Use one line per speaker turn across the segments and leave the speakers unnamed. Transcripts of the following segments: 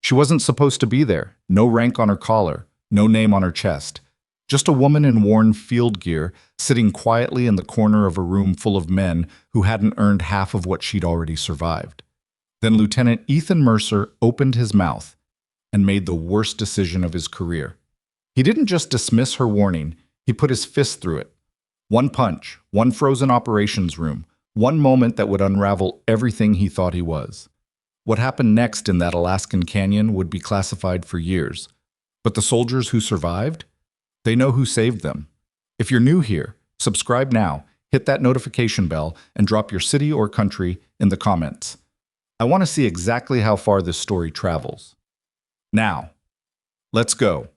She wasn't supposed to be there. No rank on her collar, no name on her chest. Just a woman in worn field gear, sitting quietly in the corner of a room full of men who hadn't earned half of what she'd already survived. Then Lieutenant Ethan Mercer opened his mouth and made the worst decision of his career. He didn't just dismiss her warning, he put his fist through it. One punch, one frozen operations room, one moment that would unravel everything he thought he was. What happened next in that Alaskan canyon would be classified for years. But the soldiers who survived? They know who saved them. If you're new here, subscribe now, hit that notification bell, and drop your city or country in the comments. I want to see exactly how far this story travels. Now, let's go.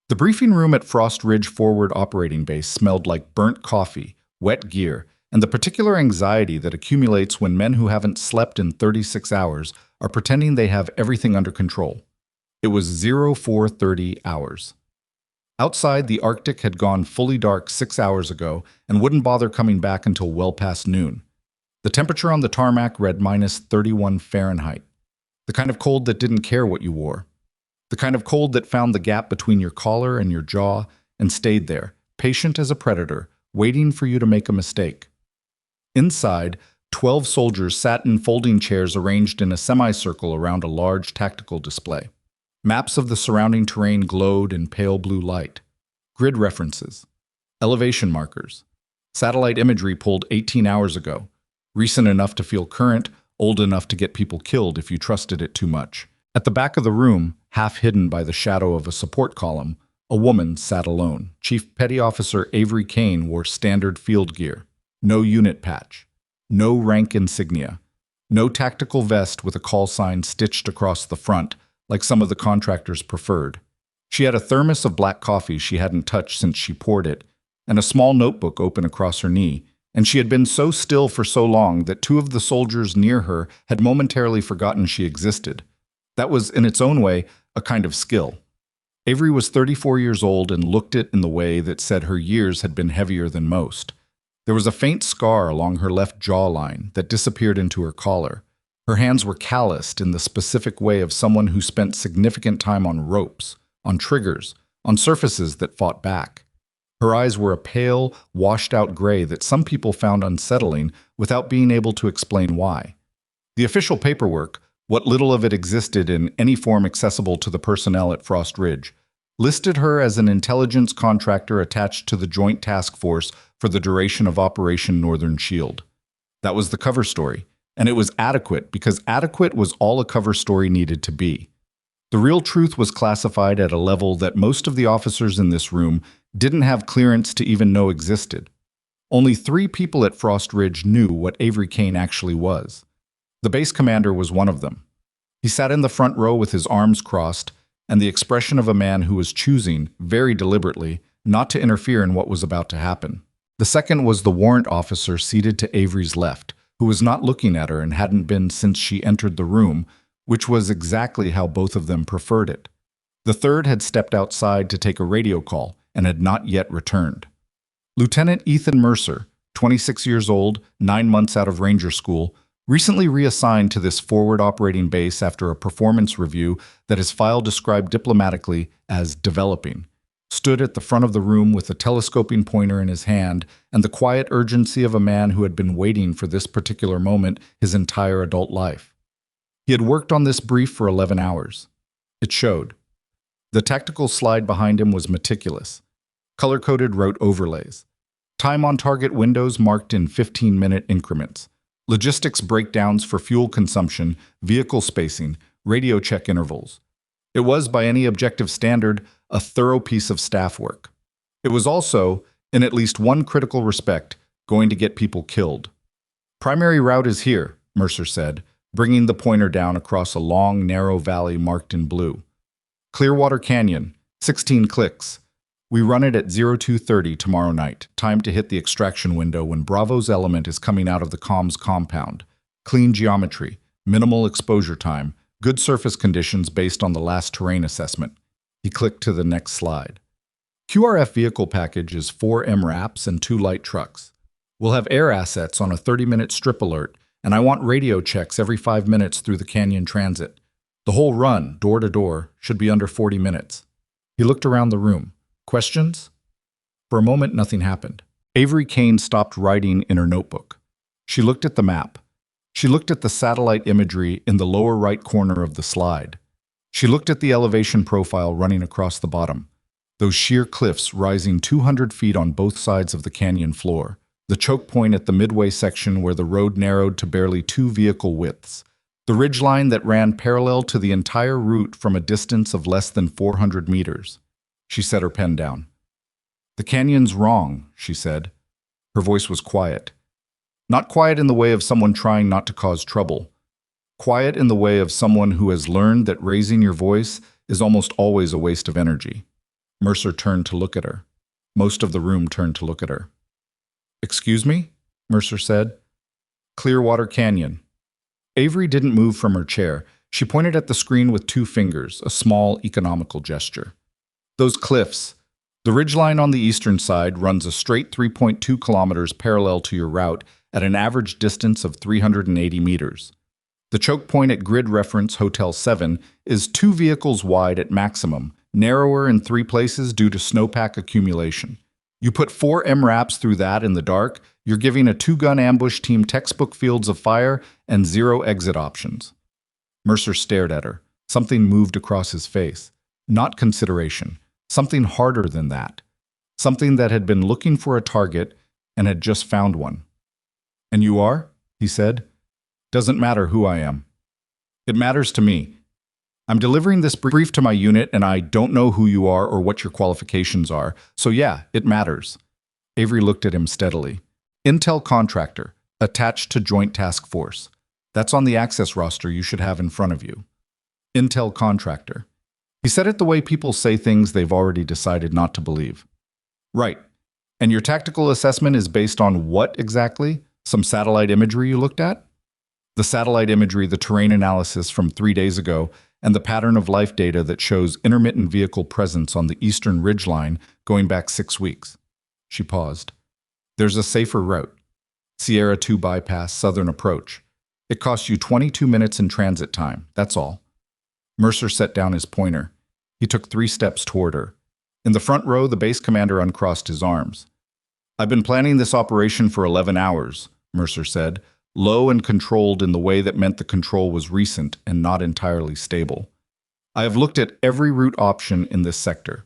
The briefing room at Frost Ridge Forward Operating Base smelled like burnt coffee, wet gear, and the particular anxiety that accumulates when men who haven't slept in 36 hours are pretending they have everything under control. It was 0430 hours. Outside, the Arctic had gone fully dark 6 hours ago and wouldn't bother coming back until well past noon. The temperature on the tarmac read -31 Fahrenheit. The kind of cold that didn't care what you wore. The kind of cold that found the gap between your collar and your jaw and stayed there, patient as a predator, waiting for you to make a mistake. Inside, 12 soldiers sat in folding chairs arranged in a semicircle around a large tactical display. Maps of the surrounding terrain glowed in pale blue light. Grid references. Elevation markers. Satellite imagery pulled 18 hours ago. Recent enough to feel current, old enough to get people killed if you trusted it too much. At the back of the room, half hidden by the shadow of a support column, a woman sat alone. Chief Petty Officer Avery Kane wore standard field gear. No unit patch. No rank insignia. No tactical vest with a call sign stitched across the front, like some of the contractors preferred. She had a thermos of black coffee she hadn't touched since she poured it, and a small notebook open across her knee, and she had been so still for so long that two of the soldiers near her had momentarily forgotten she existed. That was, in its own way, a kind of skill. Avery was 34 years old and looked it in the way that said her years had been heavier than most. There was a faint scar along her left jawline that disappeared into her collar. Her hands were calloused in the specific way of someone who spent significant time on ropes, on triggers, on surfaces that fought back. Her eyes were a pale, washed-out gray that some people found unsettling without being able to explain why. The official paperwork, what little of it existed in any form accessible to the personnel at Frost Ridge, listed her as an intelligence contractor attached to the Joint Task Force for the duration of Operation Northern Shield. That was the cover story, and it was adequate because adequate was all a cover story needed to be. The real truth was classified at a level that most of the officers in this room didn't have clearance to even know existed. Only 3 people at Frost Ridge knew what Avery Kane actually was. The base commander was one of them. He sat in the front row with his arms crossed and the expression of a man who was choosing, very deliberately, not to interfere in what was about to happen. The second was the warrant officer seated to Avery's left, who was not looking at her and hadn't been since she entered the room, which was exactly how both of them preferred it. The third had stepped outside to take a radio call and had not yet returned. Lieutenant Ethan Mercer, 26 years old, 9 months out of Ranger School, recently reassigned to this forward operating base after a performance review that his file described diplomatically as developing, stood at the front of the room with a telescoping pointer in his hand and the quiet urgency of a man who had been waiting for this particular moment his entire adult life. He had worked on this brief for 11 hours. It showed. The tactical slide behind him was meticulous. Color-coded rote overlays. Time on target windows marked in 15-minute increments. Logistics breakdowns for fuel consumption, vehicle spacing, radio check intervals. It was, by any objective standard, a thorough piece of staff work. It was also, in at least one critical respect, going to get people killed. Primary route is here, Mercer said, bringing the pointer down across a long, narrow valley marked in blue. Clearwater Canyon, 16 clicks. We run it at 0230 tomorrow night, time to hit the extraction window when Bravo's element is coming out of the comms compound. Clean geometry, minimal exposure time, good surface conditions based on the last terrain assessment. He clicked to the next slide. QRF vehicle package is 4 MRAPs and 2 light trucks. We'll have air assets on a 30-minute strip alert, and I want radio checks every 5 minutes through the canyon transit. The whole run, door to door, should be under 40 minutes. He looked around the room. Questions? For a moment, nothing happened. Avery Kane stopped writing in her notebook. She looked at the map. She looked at the satellite imagery in the lower right corner of the slide. She looked at the elevation profile running across the bottom. Those sheer cliffs rising 200 feet on both sides of the canyon floor. The choke point at the midway section where the road narrowed to barely 2 vehicle widths. The ridgeline that ran parallel to the entire route from a distance of less than 400 meters. She set her pen down. "The canyon's wrong," she said. Her voice was quiet. Not quiet in the way of someone trying not to cause trouble. Quiet in the way of someone who has learned that raising your voice is almost always a waste of energy. Mercer turned to look at her. Most of the room turned to look at her. "Excuse me?" Mercer said. "Clearwater Canyon." Avery didn't move from her chair. She pointed at the screen with 2 fingers, a small, economical gesture. "Those cliffs. The ridgeline on the eastern side runs a straight 3.2 kilometers parallel to your route at an average distance of 380 meters. The choke point at grid reference Hotel 7 is 2 vehicles wide at maximum, narrower in 3 places due to snowpack accumulation. You put 4 MRAPs through that in the dark, you're giving a 2-gun ambush team textbook fields of fire and 0 exit options." Mercer stared at her. Something moved across his face. Not consideration. Something harder than that. Something that had been looking for a target and had just found one. "And you are?" he said. "Doesn't matter who I am. It matters to me. I'm delivering this brief to my unit and I don't know who you are or what your qualifications are, so yeah, it matters." Avery looked at him steadily. "Intel contractor, attached to Joint Task Force. That's on the access roster you should have in front of you." Intel contractor. He said it the way people say things they've already decided not to believe. "Right. And your tactical assessment is based on what exactly? Some satellite imagery you looked at?" "The satellite imagery, the terrain analysis from 3 days ago, and the pattern of life data that shows intermittent vehicle presence on the eastern ridgeline going back 6 weeks." She paused. "There's a safer route. Sierra 2 bypass, southern approach. It costs you 22 minutes in transit time, that's all." Mercer set down his pointer. He took 3 steps toward her. In the front row, the base commander uncrossed his arms. "I've been planning this operation for 11 hours, Mercer said, low and controlled in the way that meant the control was recent and not entirely stable. "I have looked at every route option in this sector.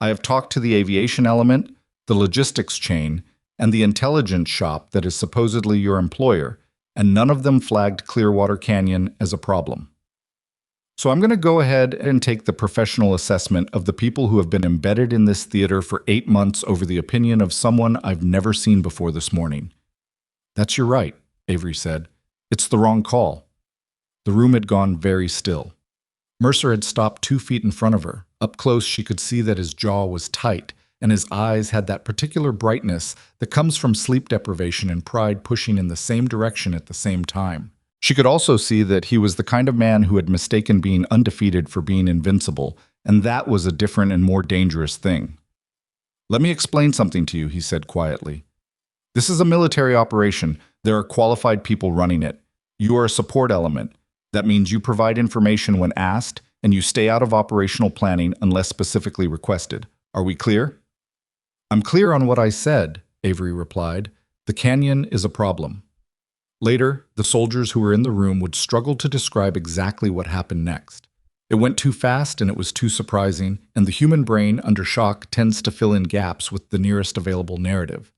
I have talked to the aviation element, the logistics chain, and the intelligence shop that is supposedly your employer, and none of them flagged Clearwater Canyon as a problem. So I'm going to go ahead and take the professional assessment of the people who have been embedded in this theater for 8 months over the opinion of someone I've never seen before this morning." "That's your right," Avery said. "It's the wrong call." The room had gone very still. Mercer had stopped 2 feet in front of her. Up close, she could see that his jaw was tight, and his eyes had that particular brightness that comes from sleep deprivation and pride pushing in the same direction at the same time. She could also see that he was the kind of man who had mistaken being undefeated for being invincible, and that was a different and more dangerous thing. "Let me explain something to you," he said quietly. "This is a military operation. There are qualified people running it. You are a support element. That means you provide information when asked, and you stay out of operational planning unless specifically requested. Are we clear?" "I'm clear on what I said," Avery replied. "The canyon is a problem." Later, the soldiers who were in the room would struggle to describe exactly what happened next. It went too fast and it was too surprising, and the human brain, under shock, tends to fill in gaps with the nearest available narrative.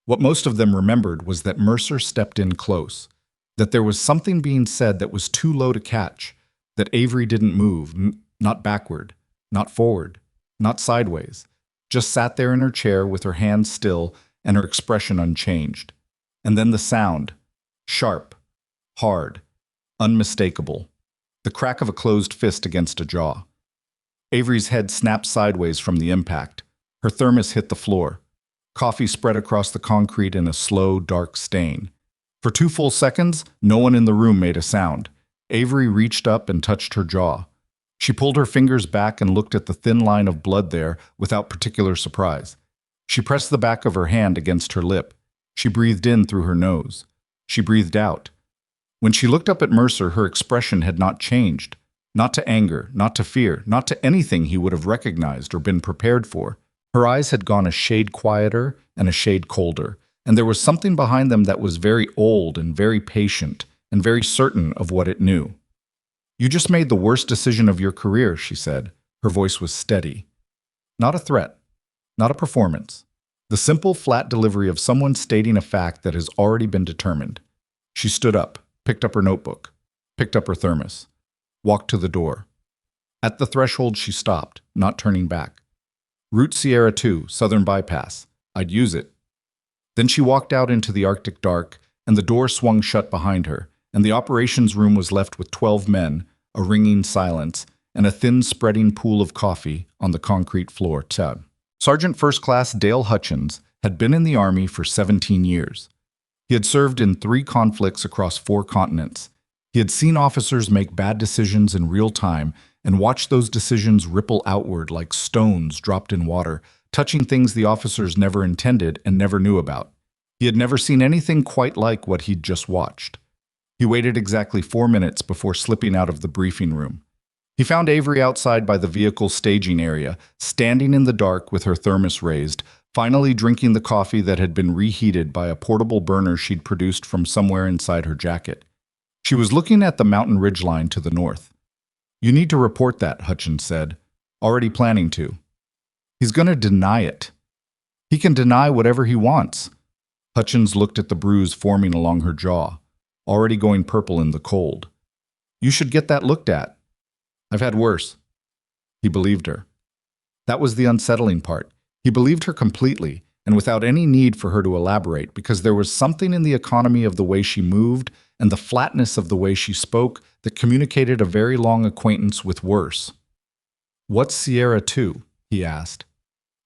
What most of them remembered was that Mercer stepped in close, that there was something being said that was too low to catch, that Avery didn't move, not backward, not forward, not sideways, just sat there in her chair with her hands still and her expression unchanged. And then the sound. Sharp, hard, unmistakable. The crack of a closed fist against a jaw. Avery's head snapped sideways from the impact. Her thermos hit the floor. Coffee spread across the concrete in a slow, dark stain. For 2 full seconds, no one in the room made a sound. Avery reached up and touched her jaw. She pulled her fingers back and looked at the thin line of blood there without particular surprise. She pressed the back of her hand against her lip. She breathed in through her nose. She breathed out. When she looked up at Mercer, her expression had not changed. Not to anger, not to fear, not to anything he would have recognized or been prepared for. Her eyes had gone a shade quieter and a shade colder, and there was something behind them that was very old and very patient and very certain of what it knew. "You just made the worst decision of your career," she said. Her voice was steady. Not a threat, not a performance. The simple, flat delivery of someone stating a fact that has already been determined. She stood up, picked up her notebook, picked up her thermos, walked to the door. At the threshold, she stopped, not turning back. "Route Sierra 2, Southern Bypass. I'd use it." Then she walked out into the Arctic dark, and the door swung shut behind her, and the operations room was left with 12 men, a ringing silence, and a thin spreading pool of coffee on the concrete floor. Sergeant First Class Dale Hutchins had been in the Army for 17 years. He had served in 3 conflicts across 4 continents. He had seen officers make bad decisions in real time and watched those decisions ripple outward like stones dropped in water, touching things the officers never intended and never knew about. He had never seen anything quite like what he'd just watched. He waited exactly 4 minutes before slipping out of the briefing room. He found Avery outside by the vehicle staging area, standing in the dark with her thermos raised, finally drinking the coffee that had been reheated by a portable burner she'd produced from somewhere inside her jacket. She was looking at the mountain ridgeline to the north. "You need to report that," Hutchins said. "Already planning to." "He's going to deny it." "He can deny whatever he wants." Hutchins looked at the bruise forming along her jaw, already going purple in the cold. "You should get that looked at." "I've had worse." He believed her. That was the unsettling part. He believed her completely, and without any need for her to elaborate, because there was something in the economy of the way she moved and the flatness of the way she spoke that communicated a very long acquaintance with worse. "What's Sierra 2? He asked.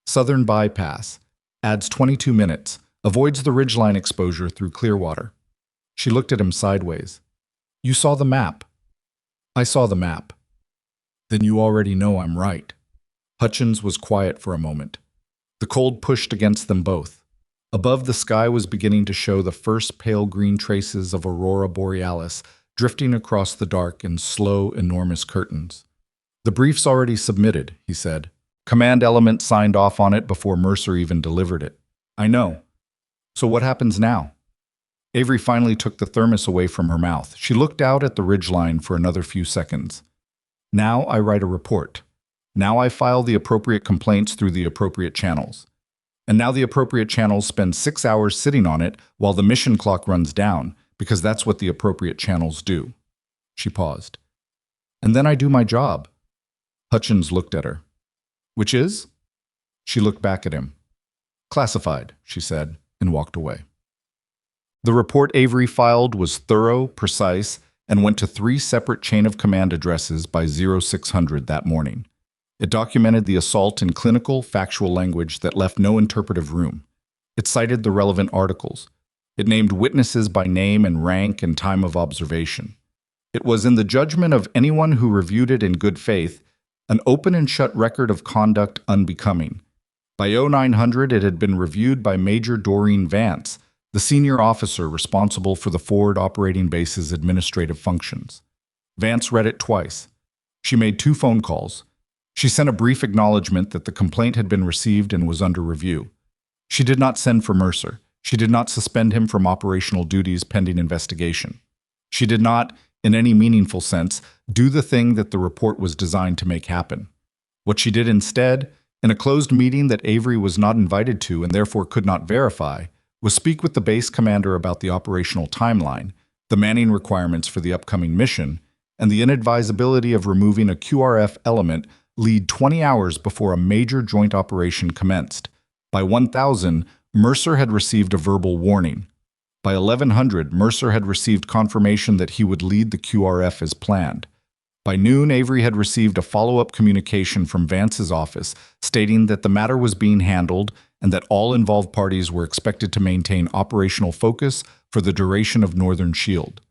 "Southern Bypass. Adds 22 minutes. Avoids the ridgeline exposure through Clearwater." She looked at him sideways. "You saw the map." "I saw the map." "Then you already know I'm right." Hutchins was quiet for a moment. The cold pushed against them both. Above, the sky was beginning to show the first pale green traces of aurora borealis drifting across the dark in slow, enormous curtains. "The brief's already submitted," he said. "Command element signed off on it before Mercer even delivered it." "I know. So what happens now?" Avery finally took the thermos away from her mouth. She looked out at the ridgeline for another few seconds. "Now I write a report. Now I file the appropriate complaints through the appropriate channels. And now the appropriate channels spend 6 hours sitting on it while the mission clock runs down, because that's what the appropriate channels do." She paused. "And then I do my job." Hutchins looked at her. "Which is?" She looked back at him. "Classified," she said, and walked away. The report Avery filed was thorough, precise, and went to 3 separate chain of command addresses by 0600 that morning. It documented the assault in clinical, factual language that left no interpretive room. It cited the relevant articles. It named witnesses by name and rank and time of observation. It was, in the judgment of anyone who reviewed it in good faith, an open and shut record of conduct unbecoming. By 0900, it had been reviewed by Major Doreen Vance, the senior officer responsible for the forward operating base's administrative functions. Vance read it twice. She made 2 phone calls. She sent a brief acknowledgement that the complaint had been received and was under review. She did not send for Mercer. She did not suspend him from operational duties pending investigation. She did not, in any meaningful sense, do the thing that the report was designed to make happen. What she did instead, in a closed meeting that Avery was not invited to and therefore could not verify, was speak with the base commander about the operational timeline, the manning requirements for the upcoming mission, and the inadvisability of removing a QRF element lead 20 hours before a major joint operation commenced. By 1000, Mercer had received a verbal warning. By 1100, Mercer had received confirmation that he would lead the QRF as planned. By noon, Avery had received a follow-up communication from Vance's office stating that the matter was being handled and that all involved parties were expected to maintain operational focus for the duration of Northern Shield.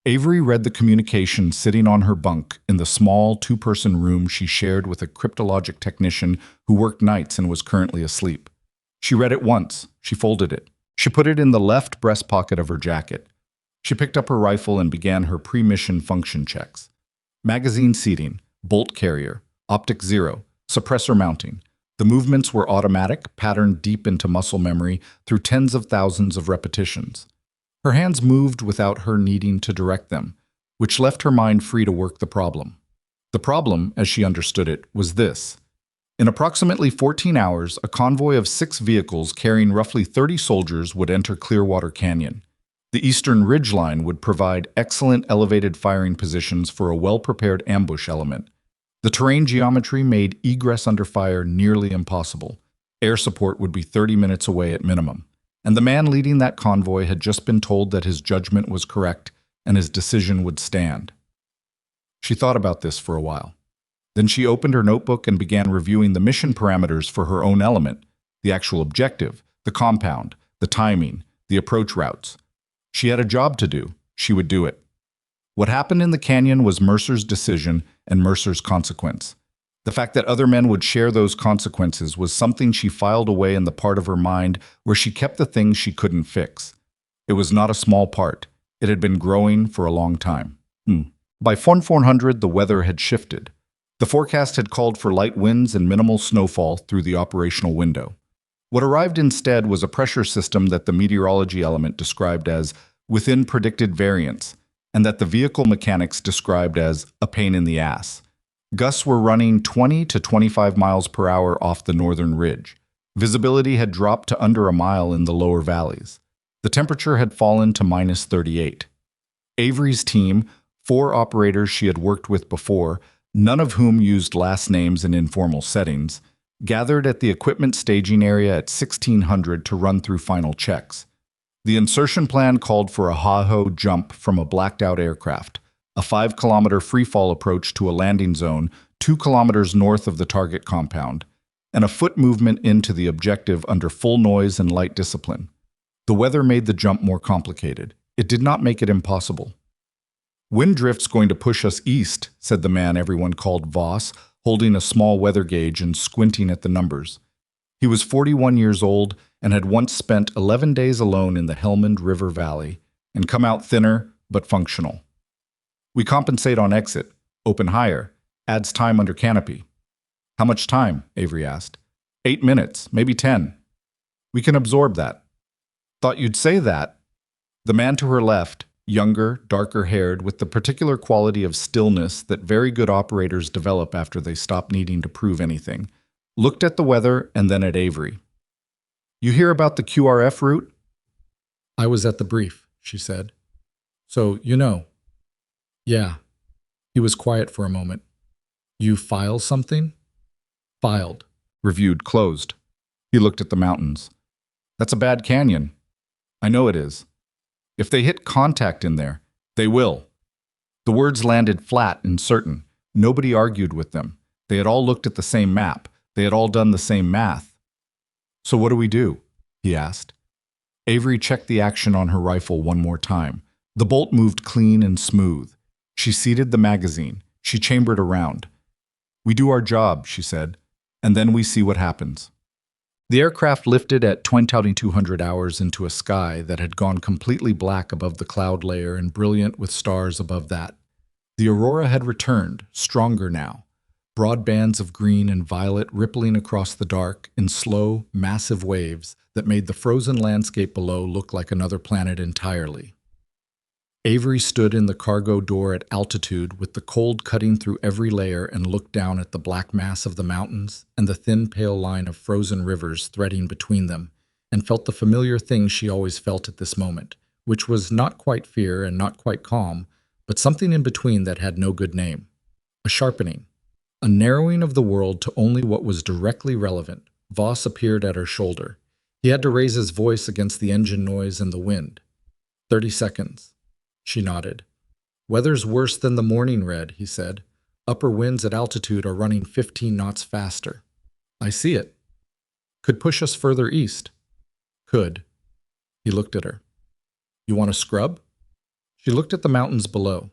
Avery read the communication sitting on her bunk in the small 2-person room she shared with a cryptologic technician who worked nights and was currently asleep. She read it once. She folded it. She put it in the left breast pocket of her jacket. She picked up her rifle and began her pre-mission function checks. Magazine seating, bolt carrier, optic zero, suppressor mounting. The movements were automatic, patterned deep into muscle memory through tens of thousands of repetitions. Her hands moved without her needing to direct them, which left her mind free to work the problem. The problem, as she understood it, was this. In approximately 14 hours, a convoy of 6 vehicles carrying roughly 30 soldiers would enter Clearwater Canyon. The eastern ridgeline would provide excellent elevated firing positions for a well-prepared ambush element. The terrain geometry made egress under fire nearly impossible. Air support would be 30 minutes away at minimum. And the man leading that convoy had just been told that his judgment was correct and his decision would stand. She thought about this for a while. Then she opened her notebook and began reviewing the mission parameters for her own element, the actual objective, the compound, the timing, the approach routes. She had a job to do. She would do it. What happened in the canyon was Mercer's decision and Mercer's consequence. The fact that other men would share those consequences was something she filed away in the part of her mind where she kept the things she couldn't fix. It was not a small part. It had been growing for a long time. By 400, the weather had shifted. The forecast had called for light winds and minimal snowfall through the operational window. What arrived instead was a pressure system that the meteorology element described as within predicted variance, and that the vehicle mechanics described as a pain in the ass. Gusts were running 20 to 25 miles per hour off the northern ridge. Visibility had dropped to under a mile in the lower valleys. The temperature had fallen to minus 38. Avery's team, 4 operators she had worked with before, none of whom used last names in informal settings, gathered at the equipment staging area at 1600 to run through final checks. The insertion plan called for a ha-ho jump from a blacked-out aircraft, a 5-kilometer freefall approach to a landing zone 2 kilometers north of the target compound, and a foot movement into the objective under full noise and light discipline. The weather made the jump more complicated. It did not make it impossible. "Wind drift's going to push us east," said the man everyone called Voss, holding a small weather gauge and squinting at the numbers. He was 41 years old and had once spent 11 days alone in the Helmand River Valley and come out thinner but functional. "We compensate on exit, open higher, adds time under canopy." "How much time?" Avery asked. 8 minutes, maybe 10. "We can absorb that." "Thought you'd say that." The man to her left, younger, darker-haired, with the particular quality of stillness that very good operators develop after they stop needing to prove anything, looked at the weather and then at Avery. "You hear about the QRF route?" "I was at the brief," she said. "So, you know." "Yeah." He was quiet for a moment. "You file something?" "Filed. Reviewed, closed." He looked at the mountains. "That's a bad canyon." "I know it is. If they hit contact in there, they will." The words landed flat and certain. Nobody argued with them. They had all looked at the same map. They had all done the same math. "So what do we do?" he asked. Avery checked the action on her rifle one more time. The bolt moved clean and smooth. She seated the magazine. She chambered around. "We do our job," she said, "and then we see what happens." The aircraft lifted at 2200 hours into a sky that had gone completely black above the cloud layer and brilliant with stars above that. The aurora had returned, stronger now, broad bands of green and violet rippling across the dark in slow, massive waves that made the frozen landscape below look like another planet entirely. Avery stood in the cargo door at altitude with the cold cutting through every layer and looked down at the black mass of the mountains and the thin pale line of frozen rivers threading between them, and felt the familiar thing she always felt at this moment, which was not quite fear and not quite calm, but something in between that had no good name. A sharpening. A narrowing of the world to only what was directly relevant. Voss appeared at her shoulder. He had to raise his voice against the engine noise and the wind. 30 seconds. She nodded. "Weather's worse than the morning red," he said. "Upper winds at altitude are running 15 knots faster." "I see it." "Could push us further east." "Could." He looked at her. "You want to scrub?" She looked at the mountains below.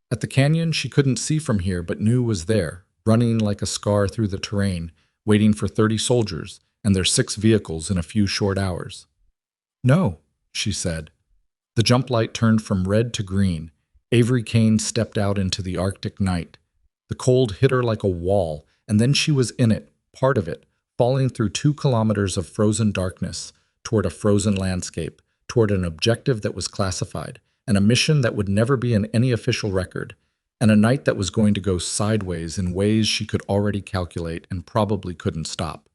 At the canyon she couldn't see from here but knew was there, running like a scar through the terrain, waiting for 30 soldiers and their 6 vehicles in a few short hours. "No," she said. The jump light turned from red to green. Avery Kane stepped out into the Arctic night. The cold hit her like a wall, and then she was in it, part of it, falling through 2 kilometers of frozen darkness, toward a frozen landscape, toward an objective that was classified, and a mission that would never be in any official record, and a night that was going to go sideways in ways she could already calculate and probably couldn't stop.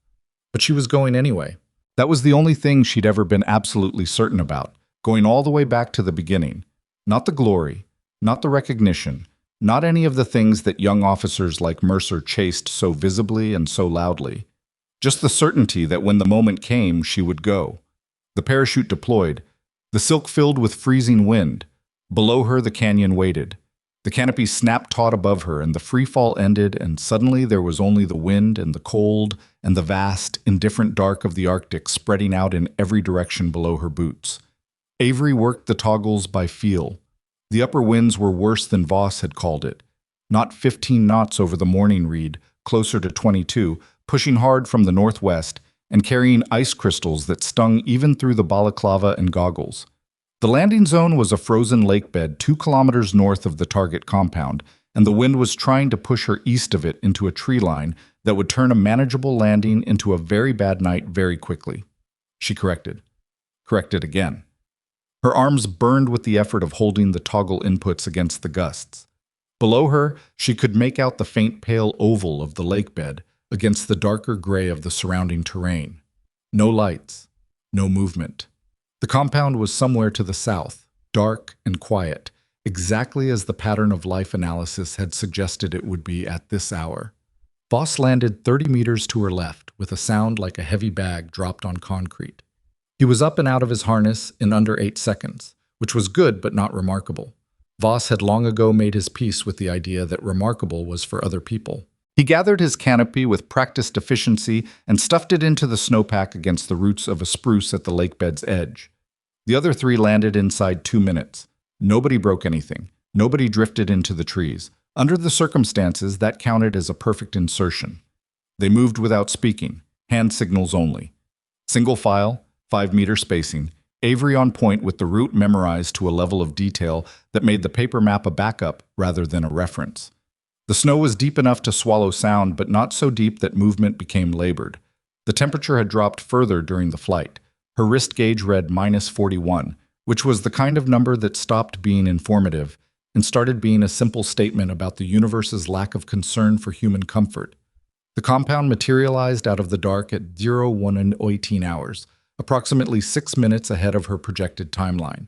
But she was going anyway. That was the only thing she'd ever been absolutely certain about, going all the way back to the beginning. Not the glory, not the recognition, not any of the things that young officers like Mercer chased so visibly and so loudly. Just the certainty that when the moment came, she would go. The parachute deployed, the silk filled with freezing wind. Below her, the canyon waited. The canopy snapped taut above her, and the free fall ended, and suddenly there was only the wind and the cold and the vast, indifferent dark of the Arctic spreading out in every direction below her boots. Avery worked the toggles by feel. The upper winds were worse than Voss had called it. Not 15 knots over the morning read, closer to 22, pushing hard from the northwest and carrying ice crystals that stung even through the balaclava and goggles. The landing zone was a frozen lake bed 2 kilometers north of the target compound, and the wind was trying to push her east of it into a tree line that would turn a manageable landing into a very bad night very quickly. She corrected. Corrected again. Her arms burned with the effort of holding the toggle inputs against the gusts. Below her, she could make out the faint pale oval of the lake bed against the darker gray of the surrounding terrain. No lights, no movement. The compound was somewhere to the south, dark and quiet, exactly as the pattern of life analysis had suggested it would be at this hour. Voss landed 30 meters to her left, with a sound like a heavy bag dropped on concrete. He was up and out of his harness in under 8 seconds, which was good but not remarkable. Voss had long ago made his peace with the idea that remarkable was for other people. He gathered his canopy with practiced efficiency and stuffed it into the snowpack against the roots of a spruce at the lake bed's edge. The other 3 landed inside 2 minutes. Nobody broke anything. Nobody drifted into the trees. Under the circumstances, that counted as a perfect insertion. They moved without speaking, hand signals only. Single file, 5-meter spacing, Avery on point with the route memorized to a level of detail that made the paper map a backup rather than a reference. The snow was deep enough to swallow sound, but not so deep that movement became labored. The temperature had dropped further during the flight. Her wrist gauge read -41, which was the kind of number that stopped being informative and started being a simple statement about the universe's lack of concern for human comfort. The compound materialized out of the dark at 01:18 hours, approximately 6 minutes ahead of her projected timeline.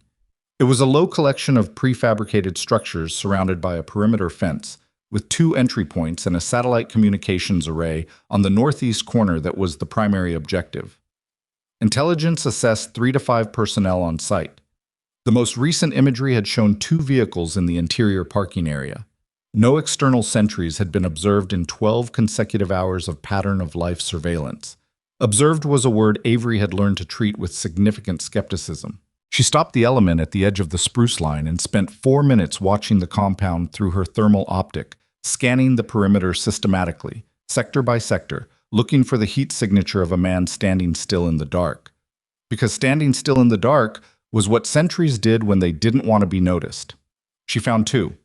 It was a low collection of prefabricated structures surrounded by a perimeter fence, with 2 entry points and a satellite communications array on the northeast corner that was the primary objective. Intelligence assessed 3 to 5 personnel on site. The most recent imagery had shown 2 vehicles in the interior parking area. No external sentries had been observed in 12 consecutive hours of pattern-of-life surveillance. Observed was a word Avery had learned to treat with significant skepticism. She stopped the element at the edge of the spruce line and spent 4 minutes watching the compound through her thermal optic, scanning the perimeter systematically, sector by sector, looking for the heat signature of a man standing still in the dark. Because standing still in the dark was what sentries did when they didn't want to be noticed. She found 2,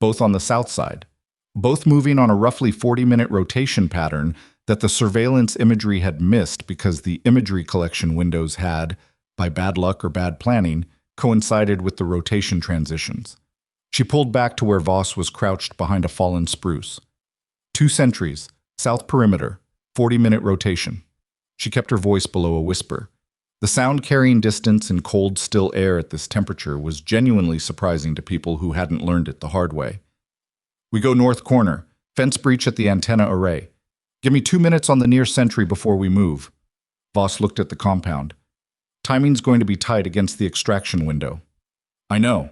both on the south side, both moving on a roughly 40-minute rotation pattern that the surveillance imagery had missed because the imagery collection windows had, by bad luck or bad planning, coincided with the rotation transitions. She pulled back to where Voss was crouched behind a fallen spruce. 2 sentries, south perimeter, 40-minute rotation. She kept her voice below a whisper. The sound-carrying distance in cold, still air at this temperature was genuinely surprising to people who hadn't learned it the hard way. We go north corner, fence breach at the antenna array. Give me 2 minutes on the near sentry before we move. Voss looked at the compound. Timing's going to be tight against the extraction window. I know.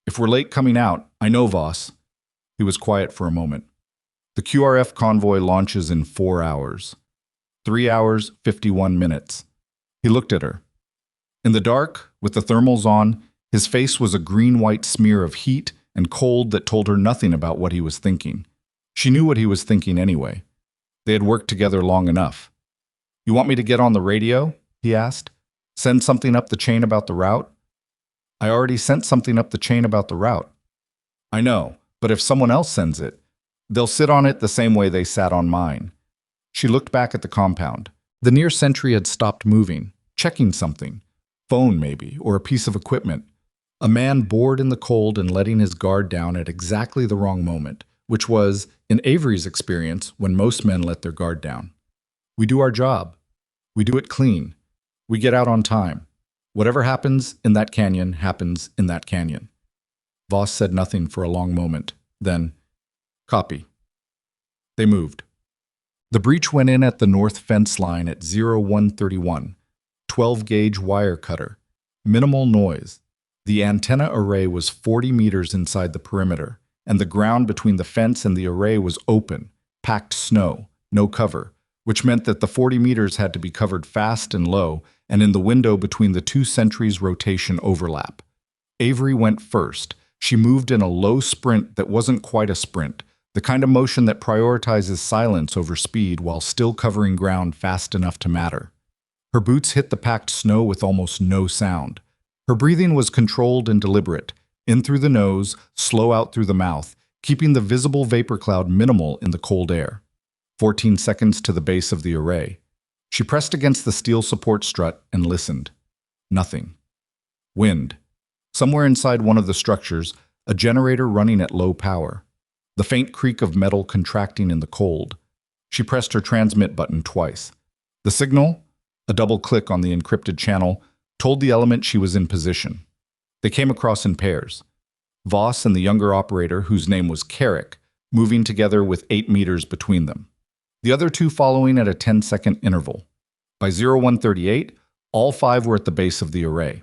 If we're late coming out, I know, Voss. He was quiet for a moment. The QRF convoy launches in 4 hours. 3 hours, 51 minutes. He looked at her. In the dark, with the thermals on, his face was a green-white smear of heat and cold that told her nothing about what he was thinking. She knew what he was thinking anyway. They had worked together long enough. You want me to get on the radio? He asked. Send something up the chain about the route? I already sent something up the chain about the route. I know, but if someone else sends it, they'll sit on it the same way they sat on mine. She looked back at the compound. The near sentry had stopped moving, checking something. Phone, maybe, or a piece of equipment. A man bored in the cold and letting his guard down at exactly the wrong moment, which was, in Avery's experience, when most men let their guard down. We do our job. We do it clean. We get out on time. Whatever happens in that canyon happens in that canyon. Voss said nothing for a long moment. Then, copy. They moved. The breach went in at the north fence line at 0131, 12-gauge wire cutter. Minimal noise. The antenna array was 40 meters inside the perimeter, and the ground between the fence and the array was open, packed snow, no cover, which meant that the 40 meters had to be covered fast and low and in the window between the two sentries' rotation overlap. Avery went first. She moved in a low sprint that wasn't quite a sprint, the kind of motion that prioritizes silence over speed while still covering ground fast enough to matter. Her boots hit the packed snow with almost no sound. Her breathing was controlled and deliberate, in through the nose, slow out through the mouth, keeping the visible vapor cloud minimal in the cold air. 14 seconds to the base of the array. She pressed against the steel support strut and listened. Nothing. Wind. Somewhere inside one of the structures, a generator running at low power. The faint creak of metal contracting in the cold. She pressed her transmit button twice. The signal, a double click on the encrypted channel, told the element she was in position. They came across in pairs. Voss and the younger operator, whose name was Carrick, moving together with 8 meters between them. The other two following at a 10-second interval. By 0138, all 5 were at the base of the array.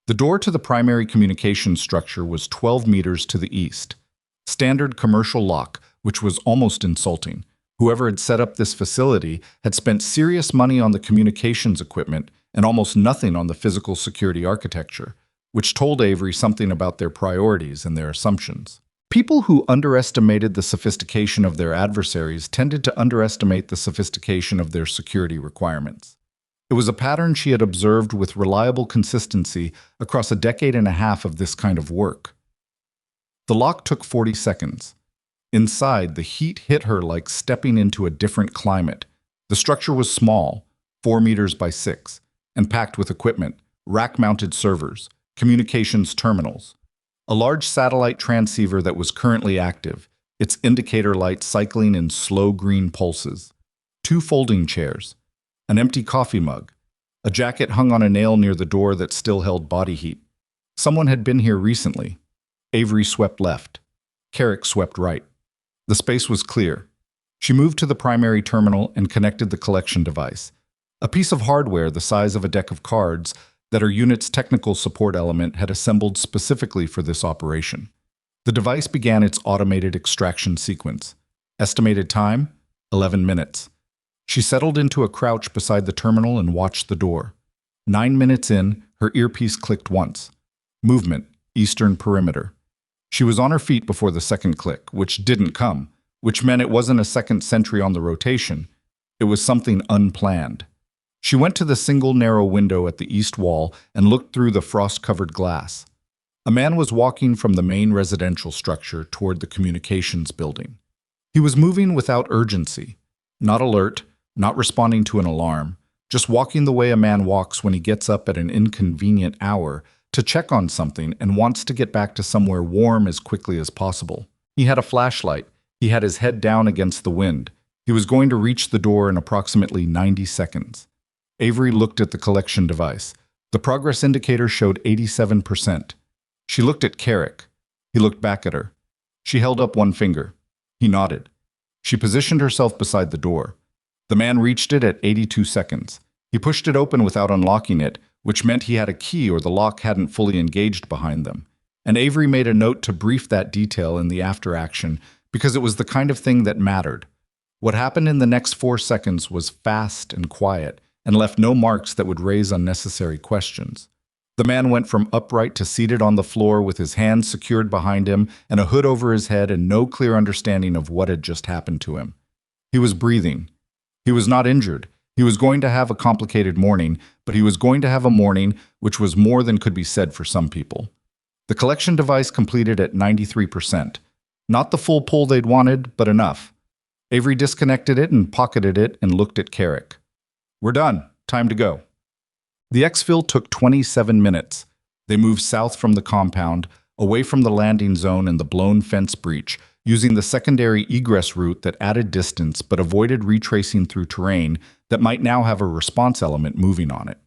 The door to the primary communications structure was 12 meters to the east. Standard commercial lock, which was almost insulting. Whoever had set up this facility had spent serious money on the communications equipment and almost nothing on the physical security architecture, which told Avery something about their priorities and their assumptions. People who underestimated the sophistication of their adversaries tended to underestimate the sophistication of their security requirements. It was a pattern she had observed with reliable consistency across a decade and a half of this kind of work. The lock took 40 seconds. Inside, the heat hit her like stepping into a different climate. The structure was small, 4 meters by 6, and packed with equipment, rack-mounted servers, communications terminals, a large satellite transceiver that was currently active, its indicator light cycling in slow green pulses, 2 folding chairs, an empty coffee mug, a jacket hung on a nail near the door that still held body heat. Someone had been here recently. Avery swept left. Carrick swept right. The space was clear. She moved to the primary terminal and connected the collection device, a piece of hardware the size of a deck of cards that her unit's technical support element had assembled specifically for this operation. The device began its automated extraction sequence. Estimated time? 11 minutes. She settled into a crouch beside the terminal and watched the door. 9 minutes in, her earpiece clicked once. Movement, eastern perimeter. She was on her feet before the second click, which didn't come, which meant it wasn't a second sentry on the rotation. It was something unplanned. She went to the single narrow window at the east wall and looked through the frost-covered glass. A man was walking from the main residential structure toward the communications building. He was moving without urgency, not alert, not responding to an alarm, just walking the way a man walks when he gets up at an inconvenient hour to check on something and wants to get back to somewhere warm as quickly as possible. He had a flashlight. He had his head down against the wind. He was going to reach the door in approximately 90 seconds. Avery looked at the collection device. The progress indicator showed 87%. She looked at Carrick. He looked back at her. She held up one finger. He nodded. She positioned herself beside the door. The man reached it at 82 seconds. He pushed it open without unlocking it, which meant he had a key or the lock hadn't fully engaged behind them. And Avery made a note to brief that detail in the after-action because it was the kind of thing that mattered. What happened in the next 4 seconds was fast and quiet, and left no marks that would raise unnecessary questions. The man went from upright to seated on the floor with his hands secured behind him and a hood over his head and no clear understanding of what had just happened to him. He was breathing. He was not injured. He was going to have a complicated morning, but he was going to have a morning which was more than could be said for some people. The collection device completed at 93%. Not the full pull they'd wanted, but enough. Avery disconnected it and pocketed it and looked at Carrick. "We're done. Time to go." The exfil took 27 minutes. They moved south from the compound, away from the landing zone and the blown fence breach, using the secondary egress route that added distance but avoided retracing through terrain that might now have a response element moving on it.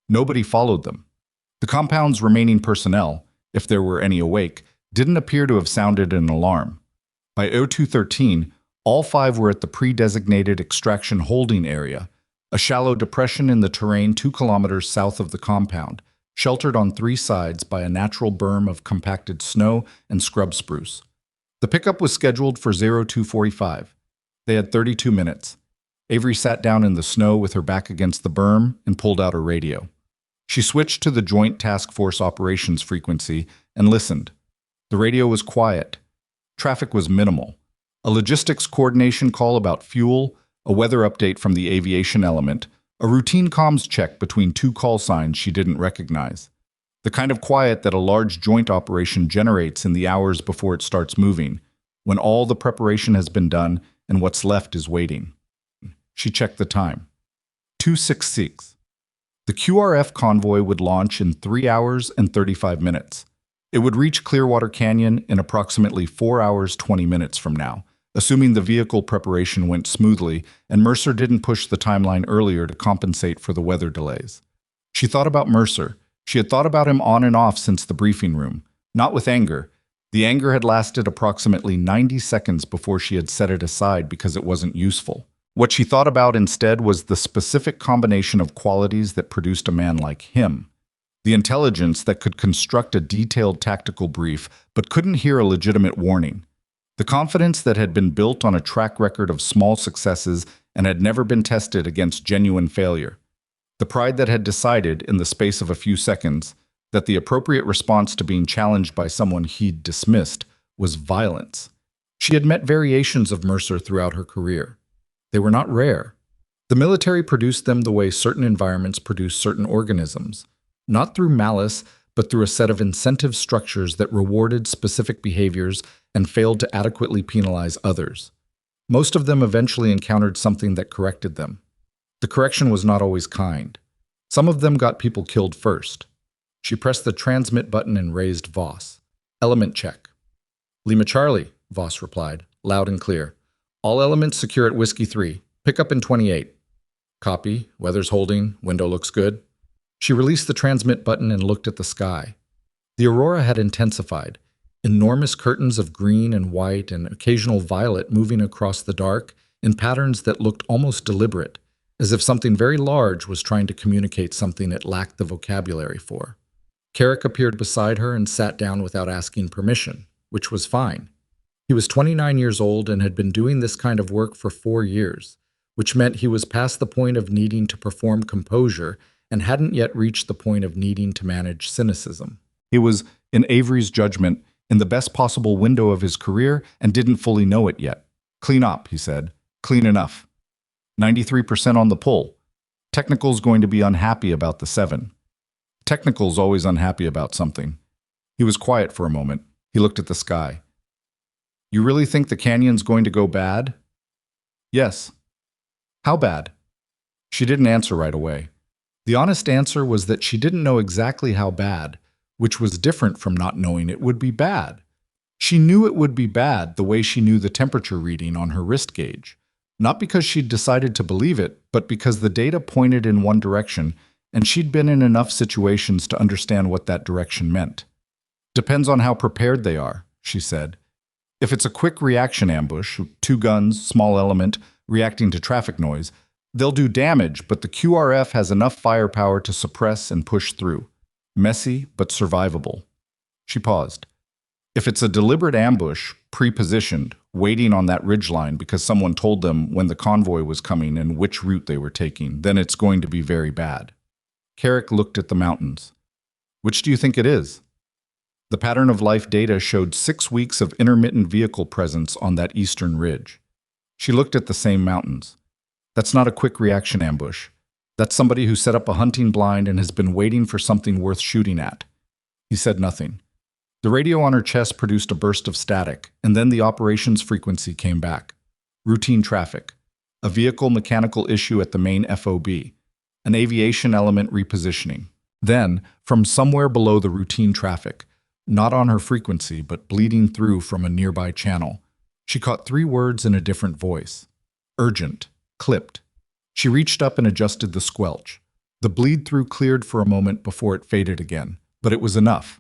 Nobody followed them. The compound's remaining personnel, if there were any awake, didn't appear to have sounded an alarm. By 0213, all 5 were at the pre-designated extraction holding area, a shallow depression in the terrain 2 kilometers south of the compound, sheltered on 3 sides by a natural berm of compacted snow and scrub spruce. The pickup was scheduled for 0245. They had 32 minutes. Avery sat down in the snow with her back against the berm and pulled out her radio. She switched to the Joint Task Force Operations frequency and listened. The radio was quiet. Traffic was minimal. A logistics coordination call about fuel, a weather update from the aviation element, a routine comms check between 2 call signs she didn't recognize. The kind of quiet that a large joint operation generates in the hours before it starts moving, when all the preparation has been done and what's left is waiting. She checked the time. 2:66. The QRF convoy would launch in 3 hours and 35 minutes. It would reach Clearwater Canyon in approximately 4 hours 20 minutes from now, assuming the vehicle preparation went smoothly and Mercer didn't push the timeline earlier to compensate for the weather delays. She thought about Mercer. She had thought about him on and off since the briefing room, not with anger. The anger had lasted approximately 90 seconds before she had set it aside because it wasn't useful. What she thought about instead was the specific combination of qualities that produced a man like him. The intelligence that could construct a detailed tactical brief but couldn't hear a legitimate warning. The confidence that had been built on a track record of small successes and had never been tested against genuine failure. The pride that had decided, in the space of a few seconds, that the appropriate response to being challenged by someone he'd dismissed was violence. She had met variations of Mercer throughout her career. They were not rare. The military produced them the way certain environments produce certain organisms, not through malice, but through a set of incentive structures that rewarded specific behaviors and failed to adequately penalize others. Most of them eventually encountered something that corrected them. The correction was not always kind. Some of them got people killed first. She pressed the transmit button and raised Voss. "Element check." "Lima Charlie," Voss replied, loud and clear. "All elements secure at Whiskey 3. Pick up in 28. "Copy. Weather's holding. Window looks good." She released the transmit button and looked at the sky. The aurora had intensified. Enormous curtains of green and white and occasional violet moving across the dark in patterns that looked almost deliberate, as if something very large was trying to communicate something it lacked the vocabulary for. Carrick appeared beside her and sat down without asking permission, which was fine. He was 29 years old and had been doing this kind of work for 4 years, which meant he was past the point of needing to perform composure and hadn't yet reached the point of needing to manage cynicism. He was, in Avery's judgment, in the best possible window of his career and didn't fully know it yet. "Clean up," he said. "Clean enough. 93% on the pull. Technical's going to be unhappy about the 7. Technical's always unhappy about something." He was quiet for a moment. He looked at the sky. "You really think the canyon's going to go bad?" "Yes." "How bad?" She didn't answer right away. The honest answer was that she didn't know exactly how bad, which was different from not knowing it would be bad. She knew it would be bad the way she knew the temperature reading on her wrist gauge. Not because she'd decided to believe it, but because the data pointed in one direction, and she'd been in enough situations to understand what that direction meant. "Depends on how prepared they are," she said. "If it's a quick reaction ambush, 2 guns, small element, reacting to traffic noise, they'll do damage, but the QRF has enough firepower to suppress and push through. Messy, but survivable." She paused. "If it's a deliberate ambush, pre-positioned, waiting on that ridgeline because someone told them when the convoy was coming and which route they were taking, then it's going to be very bad." Carrick looked at the mountains. "Which do you think it is?" The pattern of life data showed 6 weeks of intermittent vehicle presence on that eastern ridge. She looked at the same mountains. That's not a quick reaction ambush. That's somebody who set up a hunting blind and has been waiting for something worth shooting at. He said nothing. The radio on her chest produced a burst of static, and then the operations frequency came back. Routine traffic. A vehicle mechanical issue at the main FOB. An aviation element repositioning. Then, from somewhere below the routine traffic, not on her frequency but bleeding through from a nearby channel, she caught 3 words in a different voice. Urgent. Clipped. She reached up and adjusted the squelch. The bleed-through cleared for a moment before it faded again, but it was enough.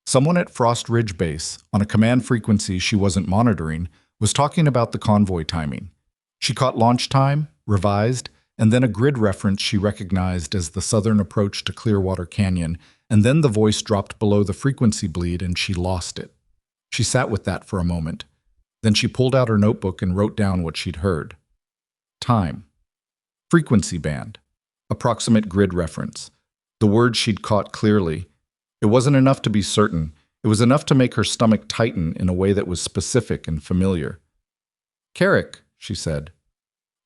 Someone at Frost Ridge Base, on a command frequency she wasn't monitoring, was talking about the convoy timing. She caught launch time, revised, and then a grid reference she recognized as the southern approach to Clearwater Canyon, and then the voice dropped below the frequency bleed and she lost it. She sat with that for a moment. Then she pulled out her notebook and wrote down what she'd heard. Time. Frequency band. Approximate grid reference. The words she'd caught clearly. It wasn't enough to be certain. It was enough to make her stomach tighten in a way that was specific and familiar. Carrick, she said.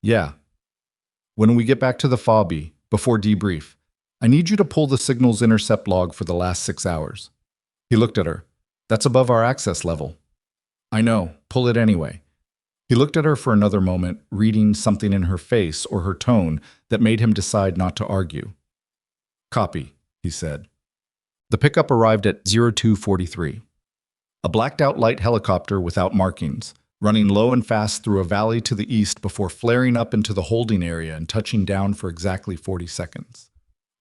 Yeah. When we get back to the FOB, before debrief, I need you to pull the signal's intercept log for the last 6 hours. He looked at her. That's above our access level. I know. Pull it anyway. He looked at her for another moment, reading something in her face or her tone that made him decide not to argue. Copy, he said. The pickup arrived at 0243. A blacked-out light helicopter without markings, running low and fast through a valley to the east before flaring up into the holding area and touching down for exactly 40 seconds.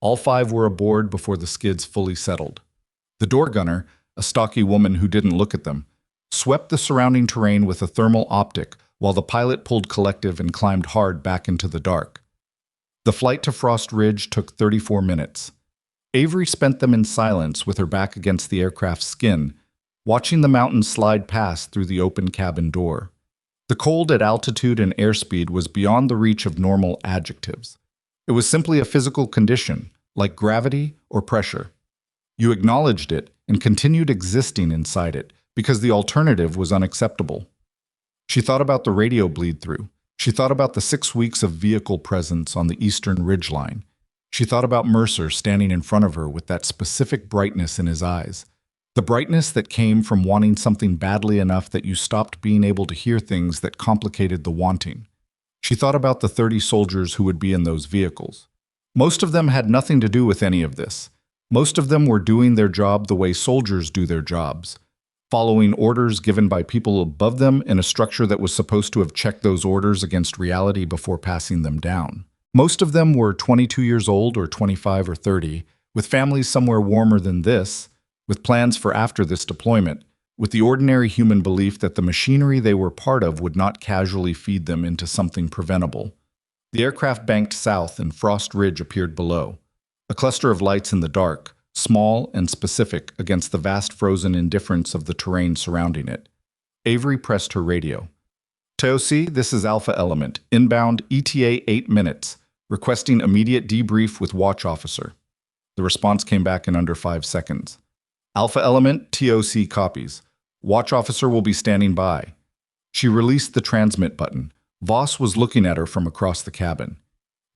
All 5 were aboard before the skids fully settled. The door gunner, a stocky woman who didn't look at them, swept the surrounding terrain with a thermal optic while the pilot pulled collective and climbed hard back into the dark. The flight to Frost Ridge took 34 minutes. Avery spent them in silence with her back against the aircraft's skin, watching the mountains slide past through the open cabin door. The cold at altitude and airspeed was beyond the reach of normal adjectives. It was simply a physical condition, like gravity or pressure. You acknowledged it and continued existing inside it, because the alternative was unacceptable. She thought about the radio bleed-through. She thought about the 6 weeks of vehicle presence on the eastern ridgeline. She thought about Mercer standing in front of her with that specific brightness in his eyes. The brightness that came from wanting something badly enough that you stopped being able to hear things that complicated the wanting. She thought about the 30 soldiers who would be in those vehicles. Most of them had nothing to do with any of this. Most of them were doing their job the way soldiers do their jobs, following orders given by people above them in a structure that was supposed to have checked those orders against reality before passing them down. Most of them were 22 years old or 25 or 30, with families somewhere warmer than this, with plans for after this deployment, with the ordinary human belief that the machinery they were part of would not casually feed them into something preventable. The aircraft banked south and Frost Ridge appeared below, a cluster of lights in the dark, small and specific against the vast frozen indifference of the terrain surrounding it. Avery pressed her radio. TOC, this is Alpha Element, inbound ETA 8 minutes, requesting immediate debrief with Watch Officer. The response came back in under 5 seconds. Alpha Element, TOC copies. Watch Officer will be standing by. She released the transmit button. Voss was looking at her from across the cabin.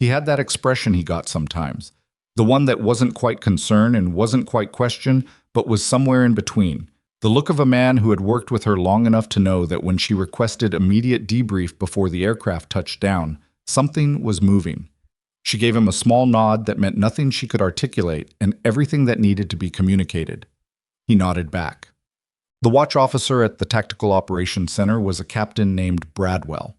He had that expression he got sometimes. The one that wasn't quite concern and wasn't quite question, but was somewhere in between. The look of a man who had worked with her long enough to know that when she requested immediate debrief before the aircraft touched down, something was moving. She gave him a small nod that meant nothing she could articulate and everything that needed to be communicated. He nodded back. The watch officer at the Tactical Operations Center was a captain named Bradwell.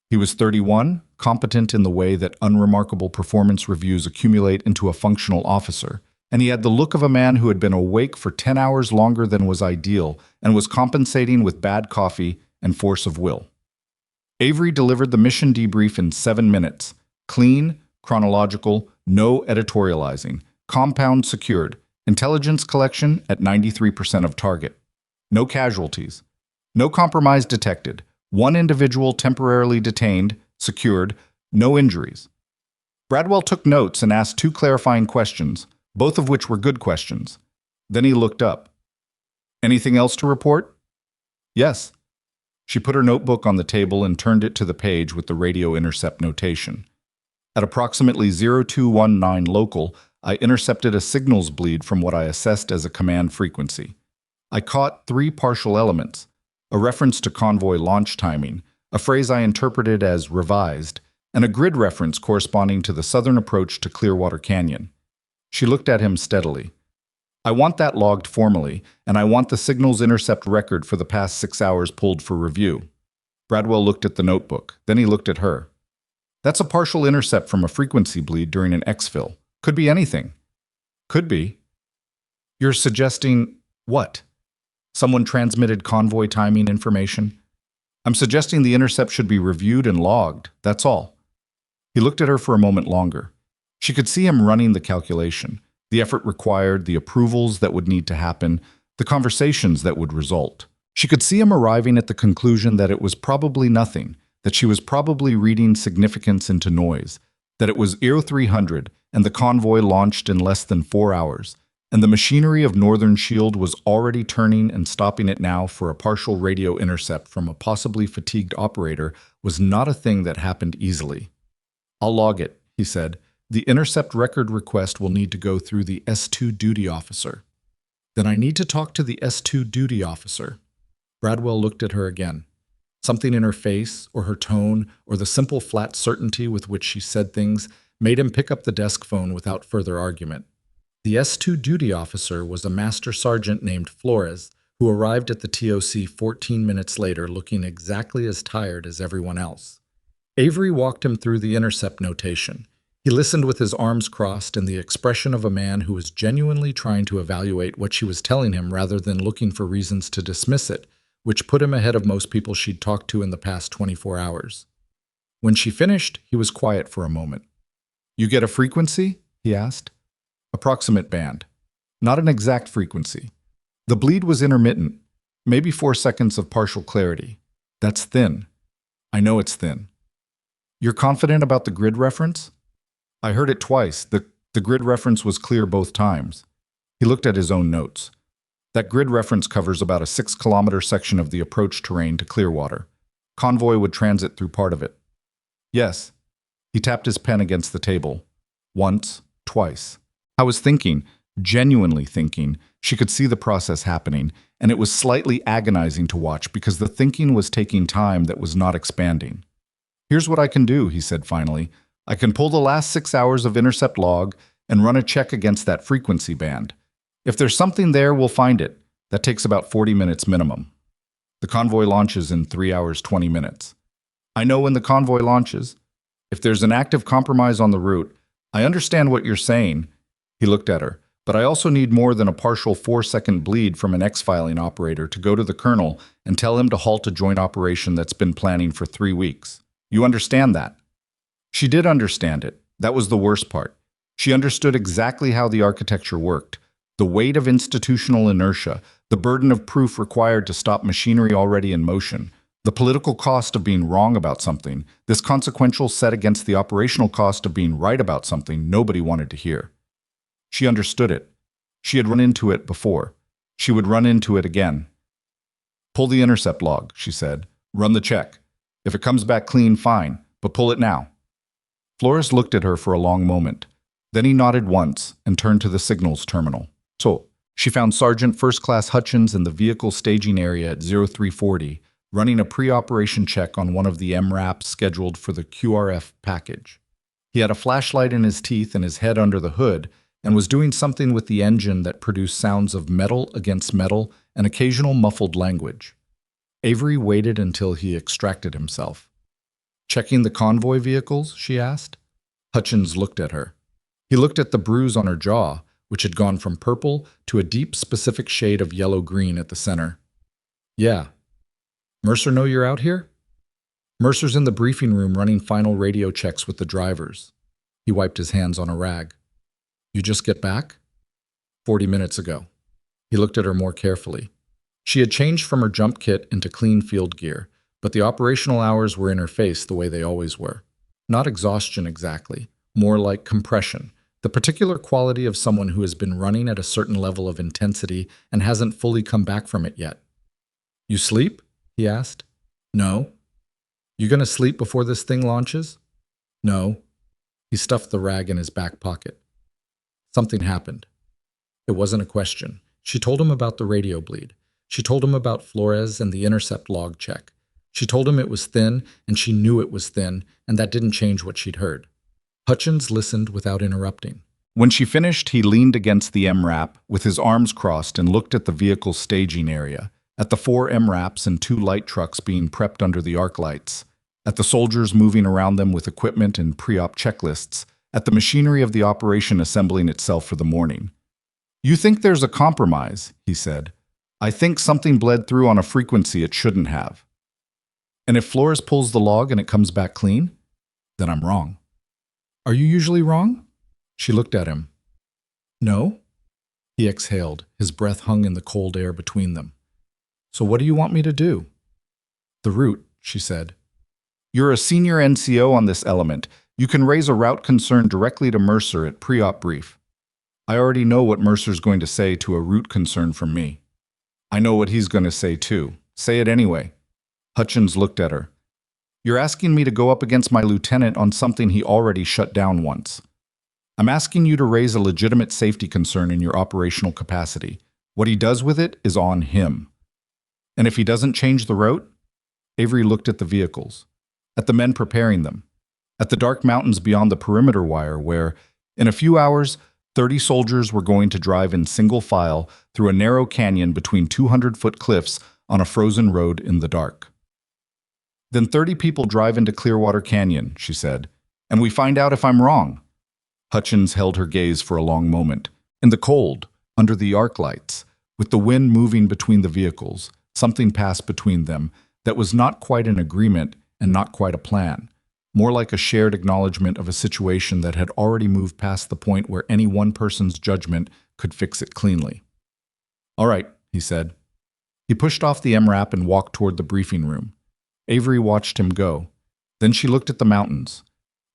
He was 31, competent in the way that unremarkable performance reviews accumulate into a functional officer, and he had the look of a man who had been awake for 10 hours longer than was ideal and was compensating with bad coffee and force of will. Avery delivered the mission debrief in 7 minutes. Clean, chronological, no editorializing, compound secured, intelligence collection at 93% of target. No casualties. No compromise detected. 1 individual temporarily detained, secured, no injuries. Bradwell took notes and asked 2 clarifying questions, both of which were good questions. Then he looked up. Anything else to report? Yes. She put her notebook on the table and turned it to the page with the radio intercept notation. At approximately 0219 local, I intercepted a signals bleed from what I assessed as a command frequency. I caught three partial elements: a reference to convoy launch timing, a phrase I interpreted as revised, and a grid reference corresponding to the southern approach to Clearwater Canyon. She looked at him steadily. I want that logged formally, and I want the signals intercept record for the past 6 hours pulled for review. Bradwell looked at the notebook. Then he looked at her. That's a partial intercept from a frequency bleed during an exfil. Could be anything. Could be. You're suggesting what? Someone transmitted convoy timing information? I'm suggesting the intercept should be reviewed and logged, that's all. He looked at her for a moment longer. She could see him running the calculation, the effort required, the approvals that would need to happen, the conversations that would result. She could see him arriving at the conclusion that it was probably nothing, that she was probably reading significance into noise, that it was EO 300 and the convoy launched in less than 4 hours, and the machinery of Northern Shield was already turning and stopping it now for a partial radio intercept from a possibly fatigued operator was not a thing that happened easily. I'll log it, he said. The intercept record request will need to go through the S2 duty officer. Then I need to talk to the S2 duty officer. Bradwell looked at her again. Something in her face, or her tone, or the simple flat certainty with which she said things made him pick up the desk phone without further argument. The S2 duty officer was a master sergeant named Flores, who arrived at the TOC 14 minutes later looking exactly as tired as everyone else. Avery walked him through the intercept notation. He listened with his arms crossed and the expression of a man who was genuinely trying to evaluate what she was telling him rather than looking for reasons to dismiss it, which put him ahead of most people she'd talked to in the past 24 hours. When she finished, he was quiet for a moment. You get a frequency? He asked. Approximate band. Not an exact frequency. The bleed was intermittent, maybe 4 seconds of partial clarity. That's thin. I know it's thin. You're confident about the grid reference? I heard it twice. The grid reference was clear both times. He looked at his own notes. That grid reference covers about a 6-kilometer section of the approach terrain to Clearwater. Convoy would transit through part of it. Yes. He tapped his pen against the table. Once, twice. I was thinking, genuinely thinking, she could see the process happening, and it was slightly agonizing to watch because the thinking was taking time that was not expanding. Here's what I can do, he said finally. I can pull the last 6 hours of intercept log and run a check against that frequency band. If there's something there, we'll find it. That takes about 40 minutes minimum. The convoy launches in 3 hours, 20 minutes. I know when the convoy launches. If there's an active compromise on the route, I understand what you're saying. He looked at her. But I also need more than a partial 4-second bleed from an X-filing operator to go to the colonel and tell him to halt a joint operation that's been planning for 3 weeks. You understand that? She did understand it. That was the worst part. She understood exactly how the architecture worked. The weight of institutional inertia, the burden of proof required to stop machinery already in motion, the political cost of being wrong about something, this consequential set against the operational cost of being right about something nobody wanted to hear. She understood it. She had run into it before. She would run into it again. Pull the intercept log, she said. Run the check. If it comes back clean, fine, but pull it now. Flores looked at her for a long moment. Then he nodded once and turned to the signals terminal. So, she found Sergeant First Class Hutchins in the vehicle staging area at 0340, running a pre-operation check on one of the MRAPs scheduled for the QRF package. He had a flashlight in his teeth and his head under the hood, and was doing something with the engine that produced sounds of metal against metal and occasional muffled language. Avery waited until he extracted himself. Checking the convoy vehicles? She asked. Hutchins looked at her. He looked at the bruise on her jaw, which had gone from purple to a deep specific shade of yellow-green at the center. Yeah. Mercer know you're out here? Mercer's in the briefing room running final radio checks with the drivers. He wiped his hands on a rag. You just get back? 40 minutes ago. He looked at her more carefully. She had changed from her jump kit into clean field gear, but the operational hours were in her face the way they always were. Not exhaustion exactly, more like compression, the particular quality of someone who has been running at a certain level of intensity and hasn't fully come back from it yet. You sleep? He asked. No. You gonna sleep before this thing launches? No. He stuffed the rag in his back pocket. Something happened. It wasn't a question. She told him about the radio bleed. She told him about Flores and the intercept log check. She told him it was thin, and she knew it was thin, and that didn't change what she'd heard. Hutchins listened without interrupting. When she finished, he leaned against the MRAP with his arms crossed and looked at the vehicle's staging area, at the 4 MRAPs and 2 light trucks being prepped under the arc lights, at the soldiers moving around them with equipment and pre-op checklists, at the machinery of the operation assembling itself for the morning. "You think there's a compromise," he said. "I think something bled through on a frequency it shouldn't have. And if Flores pulls the log and it comes back clean, then I'm wrong." "Are you usually wrong?" She looked at him. "No?" He exhaled. His breath hung in the cold air between them. "So what do you want me to do?" "The route," she said. "You're a senior NCO on this element. You can raise a route concern directly to Mercer at pre-op brief." "I already know what Mercer's going to say to a route concern from me." "I know what he's going to say too. Say it anyway." Hutchins looked at her. "You're asking me to go up against my lieutenant on something he already shut down once. I'm asking you to raise a legitimate safety concern in your operational capacity. What he does with it is on him. And if he doesn't change the route?" Avery looked at the vehicles, at the men preparing them, at the dark mountains beyond the perimeter wire where, in a few hours, 30 soldiers were going to drive in single file through a narrow canyon between 200-foot cliffs on a frozen road in the dark. "Then 30 people drive into Clearwater Canyon," she said, "and we find out if I'm wrong." Hutchins held her gaze for a long moment. In the cold, under the arc lights, with the wind moving between the vehicles, something passed between them that was not quite an agreement and not quite a plan, more like a shared acknowledgement of a situation that had already moved past the point where any one person's judgment could fix it cleanly. "All right," he said. He pushed off the MRAP and walked toward the briefing room. Avery watched him go. Then she looked at the mountains.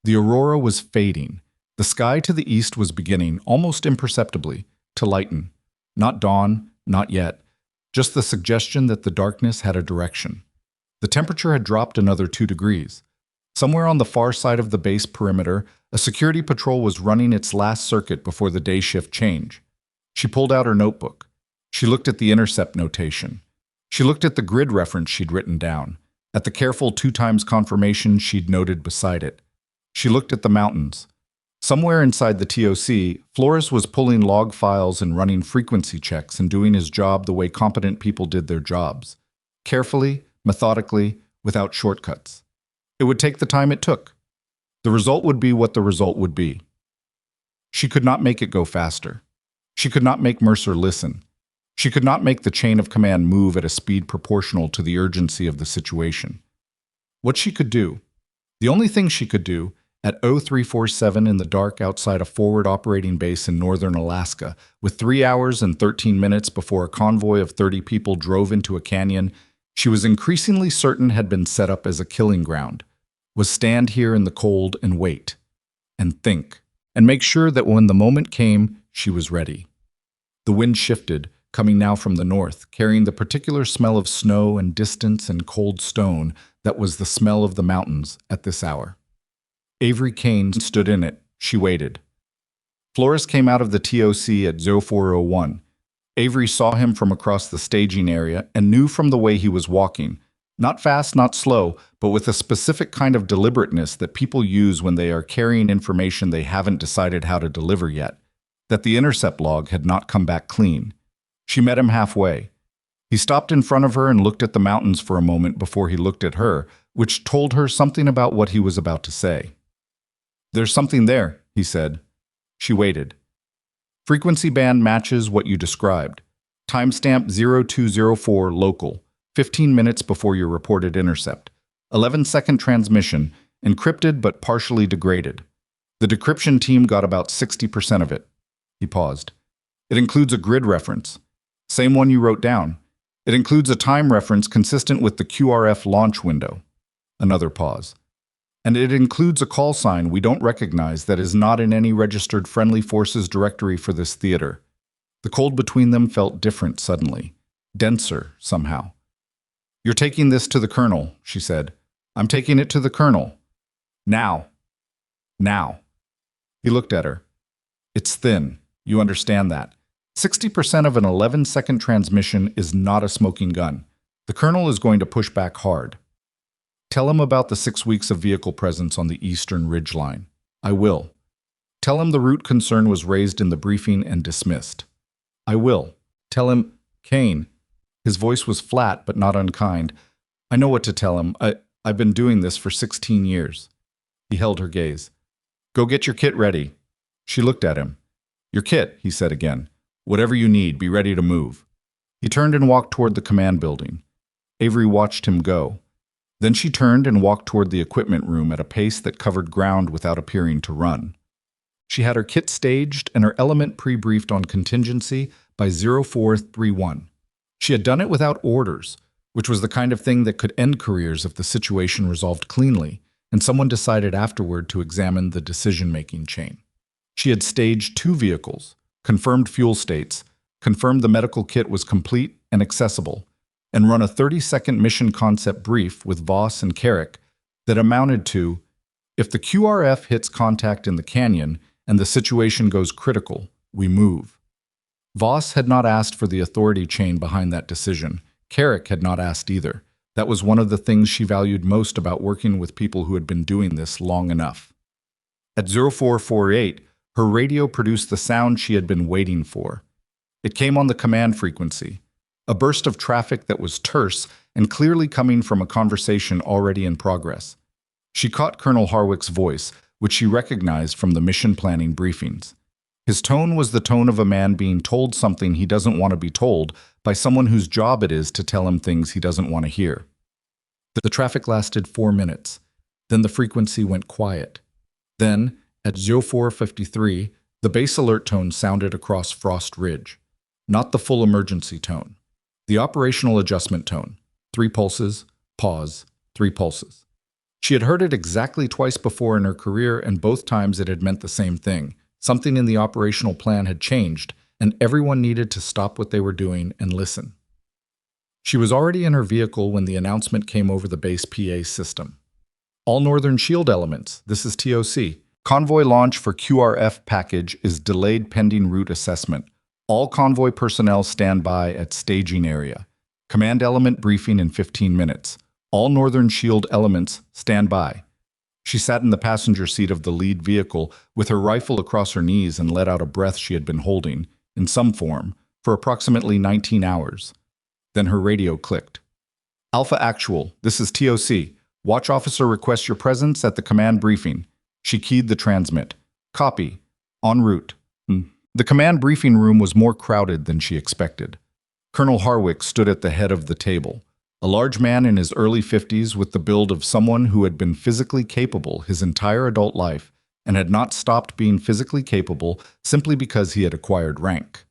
The aurora was fading. The sky to the east was beginning, almost imperceptibly, to lighten. Not dawn, not yet, just the suggestion that the darkness had a direction. The temperature had dropped another 2 degrees. Somewhere on the far side of the base perimeter, a security patrol was running its last circuit before the day shift change. She pulled out her notebook. She looked at the intercept notation. She looked at the grid reference she'd written down, at the careful 2 times confirmation she'd noted beside it. She looked at the mountains. Somewhere inside the TOC, Flores was pulling log files and running frequency checks and doing his job the way competent people did their jobs. Carefully, methodically, without shortcuts. It would take the time it took. The result would be what the result would be. She could not make it go faster. She could not make Mercer listen. She could not make the chain of command move at a speed proportional to the urgency of the situation. What she could do, the only thing she could do, at 0347 in the dark outside a forward operating base in northern Alaska, with 3 hours and 13 minutes before a convoy of 30 people drove into a canyon she was increasingly certain had been set up as a killing ground, was stand here in the cold and wait, and think, and make sure that when the moment came, she was ready. The wind shifted, coming now from the north, carrying the particular smell of snow and distance and cold stone that was the smell of the mountains at this hour. Avery Kane stood in it. She waited. Flores came out of the TOC at 0401. Avery saw him from across the staging area and knew from the way he was walking, not fast, not slow, but with a specific kind of deliberateness that people use when they are carrying information they haven't decided how to deliver yet, that the intercept log had not come back clean. She met him halfway. He stopped in front of her and looked at the mountains for a moment before he looked at her, which told her something about what he was about to say. "There's something there," he said. She waited. "Frequency band matches what you described. Timestamp 0204 local, 15 minutes before your reported intercept. 11-second transmission, encrypted but partially degraded. The decryption team got about 60% of it." He paused. "It includes a grid reference. Same one you wrote down. It includes a time reference consistent with the QRF launch window." Another pause. "And it includes a call sign we don't recognize that is not in any registered friendly forces directory for this theater." The cold between them felt different suddenly, denser somehow. "You're taking this to the colonel," she said. "I'm taking it to the colonel. Now. Now." He looked at her. It's thin. You understand that. 60% of an 11-second transmission is not a smoking gun. The colonel is going to push back hard. Tell him about the 6 weeks of vehicle presence on the eastern ridge line. I will. Tell him the route concern was raised in the briefing and dismissed. I will. Tell him, Kane. His voice was flat but not unkind. I know what to tell him. I've been doing this for 16 years. He held her gaze. Go get your kit ready. She looked at him. Your kit, he said again. Whatever you need, be ready to move. He turned and walked toward the command building. Avery watched him go. Then she turned and walked toward the equipment room at a pace that covered ground without appearing to run. She had her kit staged and her element pre-briefed on contingency by 0431. She had done it without orders, which was the kind of thing that could end careers if the situation resolved cleanly, and someone decided afterward to examine the decision-making chain. She had staged 2 vehicles, confirmed fuel states, confirmed the medical kit was complete and accessible, and run a 30-second mission concept brief with Voss and Carrick that amounted to, if the QRF hits contact in the canyon and the situation goes critical, we move. Voss had not asked for the authority chain behind that decision. Carrick had not asked either. That was one of the things she valued most about working with people who had been doing this long enough. At 0448, her radio produced the sound she had been waiting for. It came on the command frequency, a burst of traffic that was terse and clearly coming from a conversation already in progress. She caught Colonel Harwick's voice, which she recognized from the mission planning briefings. His tone was the tone of a man being told something he doesn't want to be told by someone whose job it is to tell him things he doesn't want to hear. The traffic lasted 4 minutes. Then the frequency went quiet. Then, at 0453, the base alert tone sounded across Frost Ridge. Not the full emergency tone. The operational adjustment tone. 3 pulses, pause, 3 pulses. She had heard it exactly twice before in her career, and both times it had meant the same thing. Something in the operational plan had changed, and everyone needed to stop what they were doing and listen. She was already in her vehicle when the announcement came over the base PA system. All Northern Shield elements, this is TOC. Convoy launch for QRF package is delayed pending route assessment. All convoy personnel stand by at staging area. Command element briefing in 15 minutes. All Northern Shield elements stand by. She sat in the passenger seat of the lead vehicle with her rifle across her knees and let out a breath she had been holding, in some form, for approximately 19 hours. Then her radio clicked. Alpha Actual, this is TOC. Watch officer requests your presence at the command briefing. She keyed the transmit. Copy. En route. The command briefing room was more crowded than she expected. Colonel Harwick stood at the head of the table. A large man in his early 50s with the build of someone who had been physically capable his entire adult life and had not stopped being physically capable simply because he had acquired rank.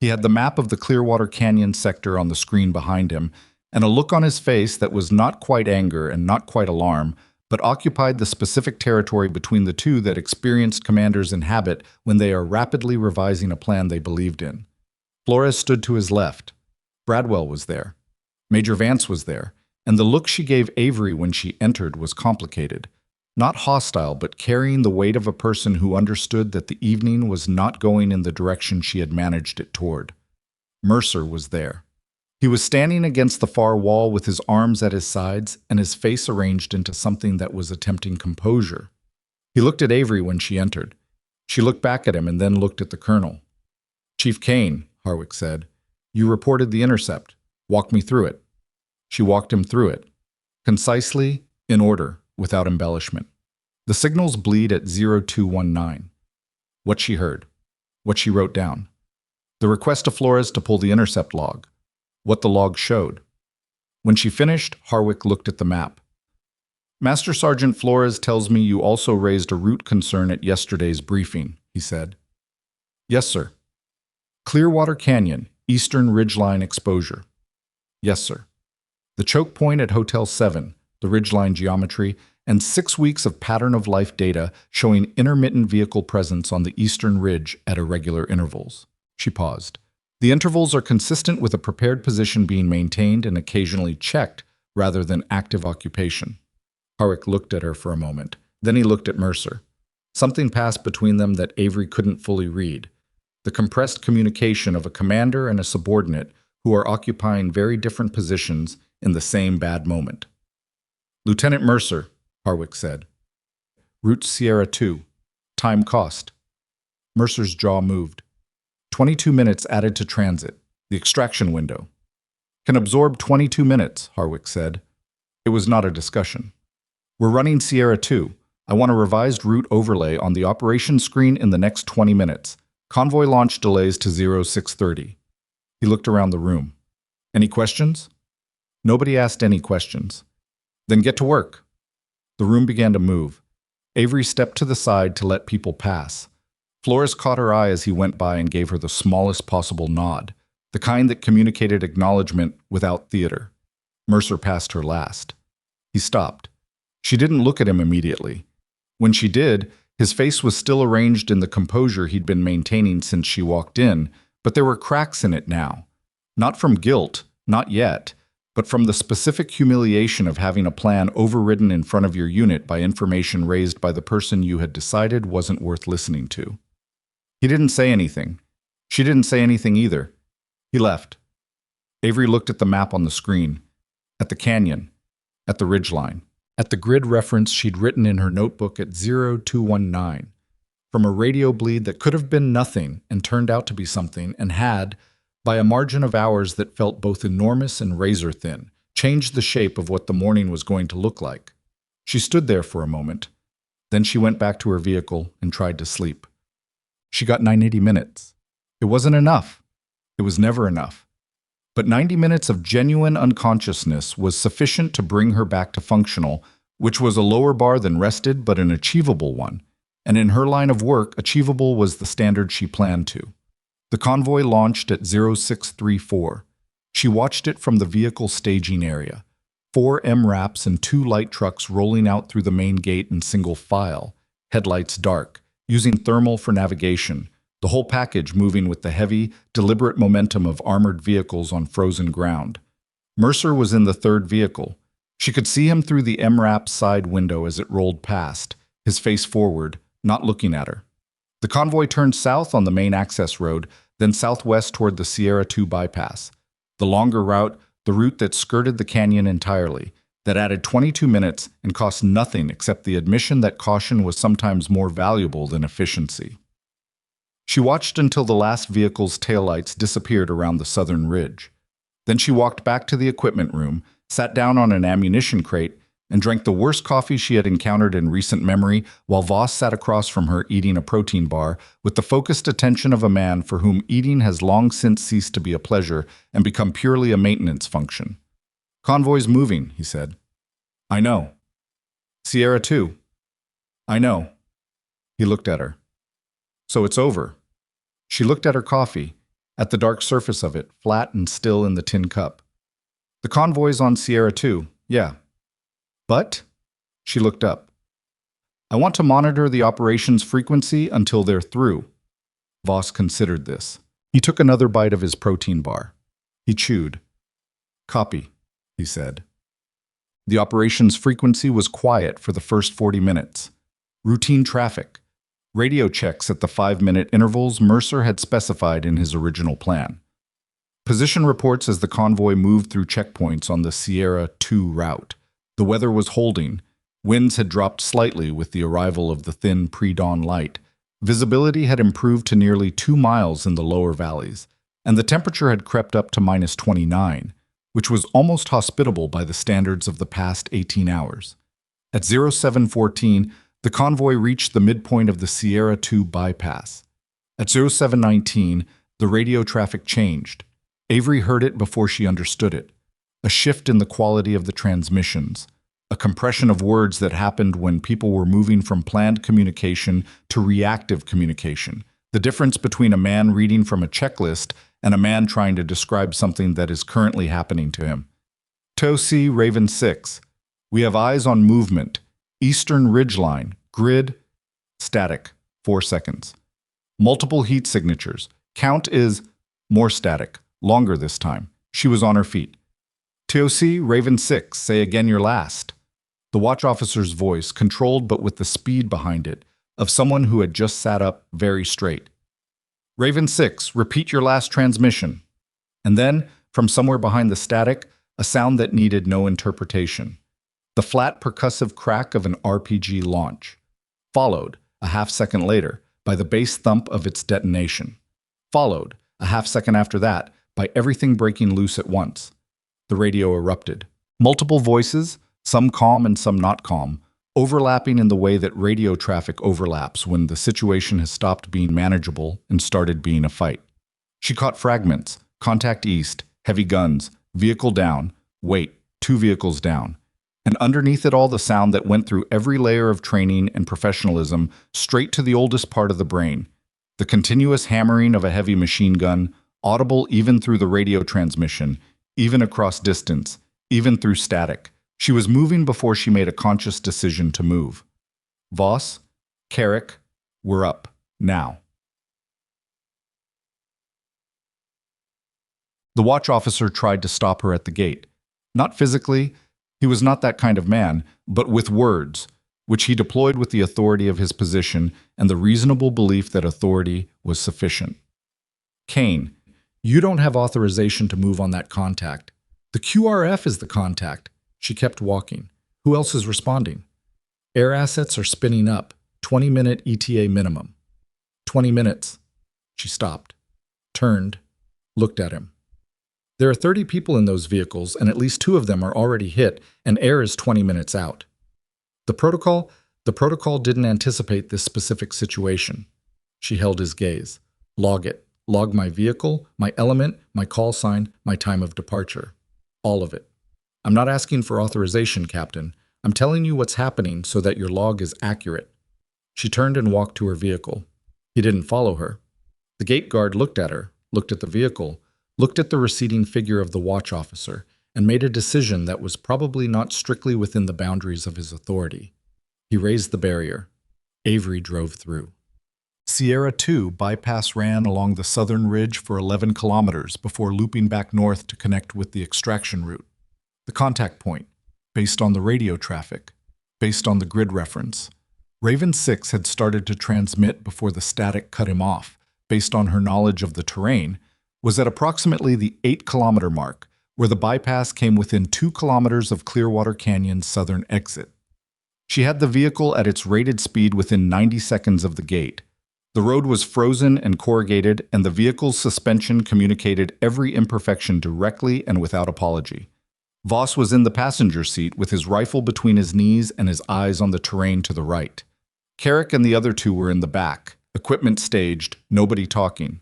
He had the map of the Clearwater Canyon sector on the screen behind him and a look on his face that was not quite anger and not quite alarm, but occupied the specific territory between the two that experienced commanders inhabit when they are rapidly revising a plan they believed in. Flores stood to his left. Bradwell was there. Major Vance was there, and the look she gave Avery when she entered was complicated. Not hostile, but carrying the weight of a person who understood that the evening was not going in the direction she had managed it toward. Mercer was there. He was standing against the far wall with his arms at his sides and his face arranged into something that was attempting composure. He looked at Avery when she entered. She looked back at him and then looked at the colonel. Chief Kane, Harwick said, you reported the intercept. Walk me through it. She walked him through it. Concisely, in order, without embellishment. The signals bleed at 0219. What she heard. What she wrote down. The request to Flores to pull the intercept log. What the log showed. When she finished, Harwick looked at the map. Master Sergeant Flores tells me you also raised a route concern at yesterday's briefing, he said. Yes, sir. Clearwater Canyon, Eastern Ridgeline exposure. Yes, sir. The choke point at Hotel 7, the ridgeline geometry, and 6 weeks of pattern of life data showing intermittent vehicle presence on the eastern ridge at irregular intervals. She paused. The intervals are consistent with a prepared position being maintained and occasionally checked rather than active occupation. Harwick looked at her for a moment. Then he looked at Mercer. Something passed between them that Avery couldn't fully read. The compressed communication of a commander and a subordinate who are occupying very different positions in the same bad moment. "Lieutenant Mercer," Harwick said. "Route Sierra 2. Time cost." Mercer's jaw moved. 22 minutes added to transit. The extraction window. "Can absorb 22 minutes, Harwick said. It was not a discussion. "We're running Sierra 2. I want a revised route overlay on the operations screen in the next 20 minutes. Convoy launch delays to 0630. He looked around the room. "Any questions?" Nobody asked any questions. "Then get to work." The room began to move. Avery stepped to the side to let people pass. Flores caught her eye as he went by and gave her the smallest possible nod, the kind that communicated acknowledgement without theater. Mercer passed her last. He stopped. She didn't look at him immediately. When she did, his face was still arranged in the composure he'd been maintaining since she walked in, but there were cracks in it now. Not from guilt, not yet, but from the specific humiliation of having a plan overridden in front of your unit by information raised by the person you had decided wasn't worth listening to. He didn't say anything. She didn't say anything either. He left. Avery looked at the map on the screen, at the canyon, at the ridgeline, at the grid reference she'd written in her notebook at 0219, from a radio bleed that could have been nothing and turned out to be something and had, by a margin of hours that felt both enormous and razor-thin, changed the shape of what the morning was going to look like. She stood there for a moment. Then she went back to her vehicle and tried to sleep. She got 90 minutes. It wasn't enough. It was never enough. But 90 minutes of genuine unconsciousness was sufficient to bring her back to functional, which was a lower bar than rested but an achievable one. And in her line of work, achievable was the standard she planned to. The convoy launched at 0634. She watched it from the vehicle staging area. 4 MRAPs and 2 light trucks rolling out through the main gate in single file, headlights dark, using thermal for navigation, the whole package moving with the heavy, deliberate momentum of armored vehicles on frozen ground. Mercer was in the third vehicle. She could see him through the MRAP side window as it rolled past, his face forward, not looking at her. The convoy turned south on the main access road, then southwest toward the Sierra 2 bypass. The longer route, the route that skirted the canyon entirely, that added 22 minutes and cost nothing except the admission that caution was sometimes more valuable than efficiency. She watched until the last vehicle's taillights disappeared around the southern ridge. Then she walked back to the equipment room, sat down on an ammunition crate, and drank the worst coffee she had encountered in recent memory while Voss sat across from her eating a protein bar with the focused attention of a man for whom eating has long since ceased to be a pleasure and become purely a maintenance function. "Convoy's moving," he said. "I know." "Sierra 2. "I know." He looked at her. "So it's over." She looked at her coffee, at the dark surface of it, flat and still in the tin cup. "The convoy's on Sierra 2, yeah. But?" She looked up. "I want to monitor the operations frequency until they're through." Voss considered this. He took another bite of his protein bar. He chewed. "Copy," he said. The operations frequency was quiet for the first 40 minutes. Routine traffic. Radio checks at the 5-minute intervals Mercer had specified in his original plan. Position reports as the convoy moved through checkpoints on the Sierra 2 route. The weather was holding. Winds had dropped slightly with the arrival of the thin pre-dawn light. Visibility had improved to nearly 2 miles in the lower valleys, and the temperature had crept up to -29, which was almost hospitable by the standards of the past 18 hours. At 0714, the convoy reached the midpoint of the Sierra 2 bypass. At 0719, the radio traffic changed. Avery heard it before she understood it. A shift in the quality of the transmissions. A compression of words that happened when people were moving from planned communication to reactive communication. The difference between a man reading from a checklist and a man trying to describe something that is currently happening to him. "TOC Raven 6. We have eyes on movement. Eastern ridgeline. Grid. Static. 4 seconds. Multiple heat signatures. Count is more static. Longer this time." She was on her feet. "TOC Raven 6. Say again your last." The watch officer's voice, controlled but with the speed behind it, of someone who had just sat up very straight. Raven 6, repeat your last transmission. And then, from somewhere behind the static, a sound that needed no interpretation. The flat percussive crack of an RPG launch, followed, a half-second later, by the bass thump of its detonation. Followed, a half-second after that, by everything breaking loose at once. The radio erupted. Multiple voices, some calm and some not calm, overlapping in the way that radio traffic overlaps when the situation has stopped being manageable and started being a fight. She caught fragments, contact east, heavy guns, vehicle down, wait, 2 vehicles down. And underneath it all the sound that went through every layer of training and professionalism straight to the oldest part of the brain. The continuous hammering of a heavy machine gun, audible even through the radio transmission, even across distance, even through static. She was moving before she made a conscious decision to move. Voss, Carrick, we're up, now. The watch officer tried to stop her at the gate. Not physically, he was not that kind of man, but with words, which he deployed with the authority of his position and the reasonable belief that authority was sufficient. Kane, you don't have authorization to move on that contact. The QRF is the contact. She kept walking. Who else is responding? Air assets are spinning up. 20-minute ETA minimum. 20 minutes. She stopped, turned, looked at him. There are 30 people in those vehicles, and at least 2 of them are already hit, and air is 20 minutes out. The protocol didn't anticipate this specific situation. She held his gaze. Log it. Log my vehicle, my element, my call sign, my time of departure. All of it. I'm not asking for authorization, Captain. I'm telling you what's happening so that your log is accurate. She turned and walked to her vehicle. He didn't follow her. The gate guard looked at her, looked at the vehicle, looked at the receding figure of the watch officer, and made a decision that was probably not strictly within the boundaries of his authority. He raised the barrier. Avery drove through. Sierra 2 bypass ran along the southern ridge for 11 kilometers before looping back north to connect with the extraction route. The contact point, based on the radio traffic, based on the grid reference. Raven 6 had started to transmit before the static cut him off, based on her knowledge of the terrain, was at approximately the 8-kilometer mark, where the bypass came within 2 kilometers of Clearwater Canyon's southern exit. She had the vehicle at its rated speed within 90 seconds of the gate. The road was frozen and corrugated, and the vehicle's suspension communicated every imperfection directly and without apology. Voss was in the passenger seat with his rifle between his knees and his eyes on the terrain to the right. Carrick and the other 2 were in the back, equipment staged, nobody talking.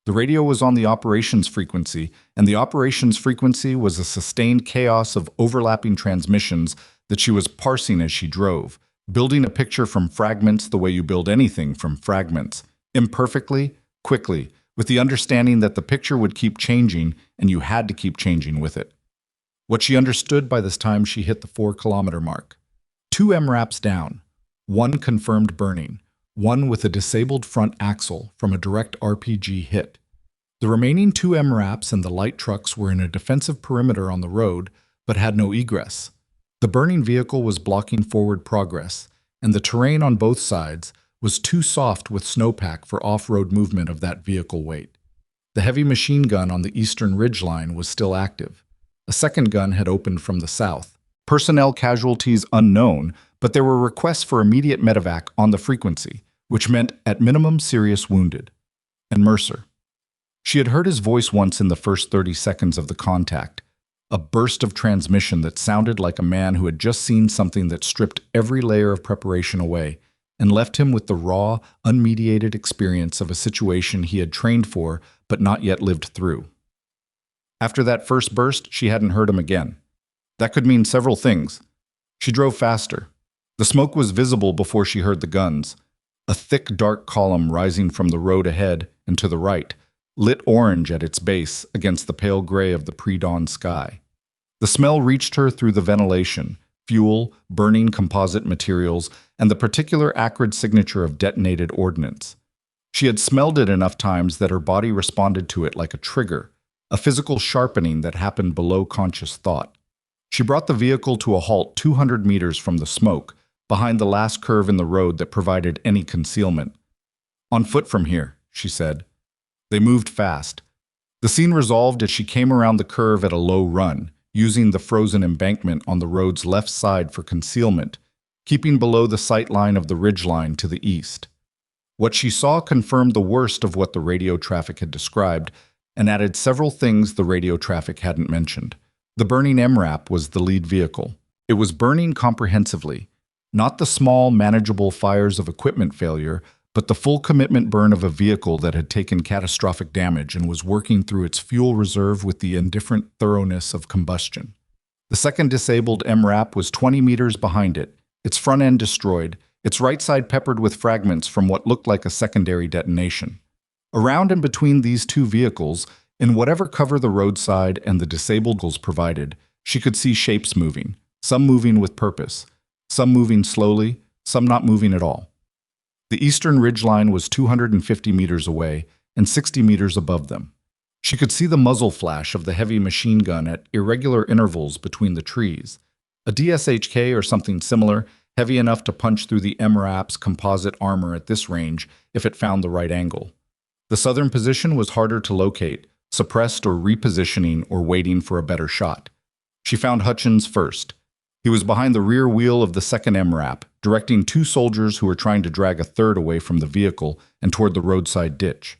The radio was on the operations frequency, and the operations frequency was a sustained chaos of overlapping transmissions that she was parsing as she drove, building a picture from fragments the way you build anything from fragments, imperfectly, quickly, with the understanding that the picture would keep changing and you had to keep changing with it. What she understood by this time she hit the 4-kilometer mark. 2 MRAPs down, 1 confirmed burning, 1 with a disabled front axle from a direct RPG hit. The remaining 2 MRAPs and the light trucks were in a defensive perimeter on the road, but had no egress. The burning vehicle was blocking forward progress, and the terrain on both sides was too soft with snowpack for off-road movement of that vehicle weight. The heavy machine gun on the eastern ridgeline was still active. A second gun had opened from the south. Personnel casualties unknown, but there were requests for immediate medevac on the frequency, which meant at minimum serious wounded. And Mercer. She had heard his voice once in the first 30 seconds of the contact, a burst of transmission that sounded like a man who had just seen something that stripped every layer of preparation away and left him with the raw, unmediated experience of a situation he had trained for but not yet lived through. After that first burst, she hadn't heard him again. That could mean several things. She drove faster. The smoke was visible before she heard the guns. A thick, dark column rising from the road ahead and to the right, lit orange at its base against the pale gray of the pre-dawn sky. The smell reached her through the ventilation, fuel, burning composite materials, and the particular acrid signature of detonated ordnance. She had smelled it enough times that her body responded to it like a trigger, a physical sharpening that happened below conscious thought. She brought the vehicle to a halt 200 meters from the smoke, behind the last curve in the road that provided any concealment. "On foot from here," she said. They moved fast. The scene resolved as she came around the curve at a low run, using the frozen embankment on the road's left side for concealment, keeping below the sight line of the ridgeline to the east. What she saw confirmed the worst of what the radio traffic had described and added several things the radio traffic hadn't mentioned. The burning MRAP was the lead vehicle. It was burning comprehensively, not the small, manageable fires of equipment failure, but the full commitment burn of a vehicle that had taken catastrophic damage and was working through its fuel reserve with the indifferent thoroughness of combustion. The second disabled MRAP was 20 meters behind it, its front end destroyed, its right side peppered with fragments from what looked like a secondary detonation. Around and between these two vehicles, in whatever cover the roadside and the disabled vehicles provided, she could see shapes moving, some moving with purpose, some moving slowly, some not moving at all. The eastern ridgeline was 250 meters away and 60 meters above them. She could see the muzzle flash of the heavy machine gun at irregular intervals between the trees. A DSHK or something similar, heavy enough to punch through the MRAP's composite armor at this range if it found the right angle. The southern position was harder to locate, suppressed or repositioning or waiting for a better shot. She found Hutchins first. He was behind the rear wheel of the second MRAP, directing two soldiers who were trying to drag a third away from the vehicle and toward the roadside ditch.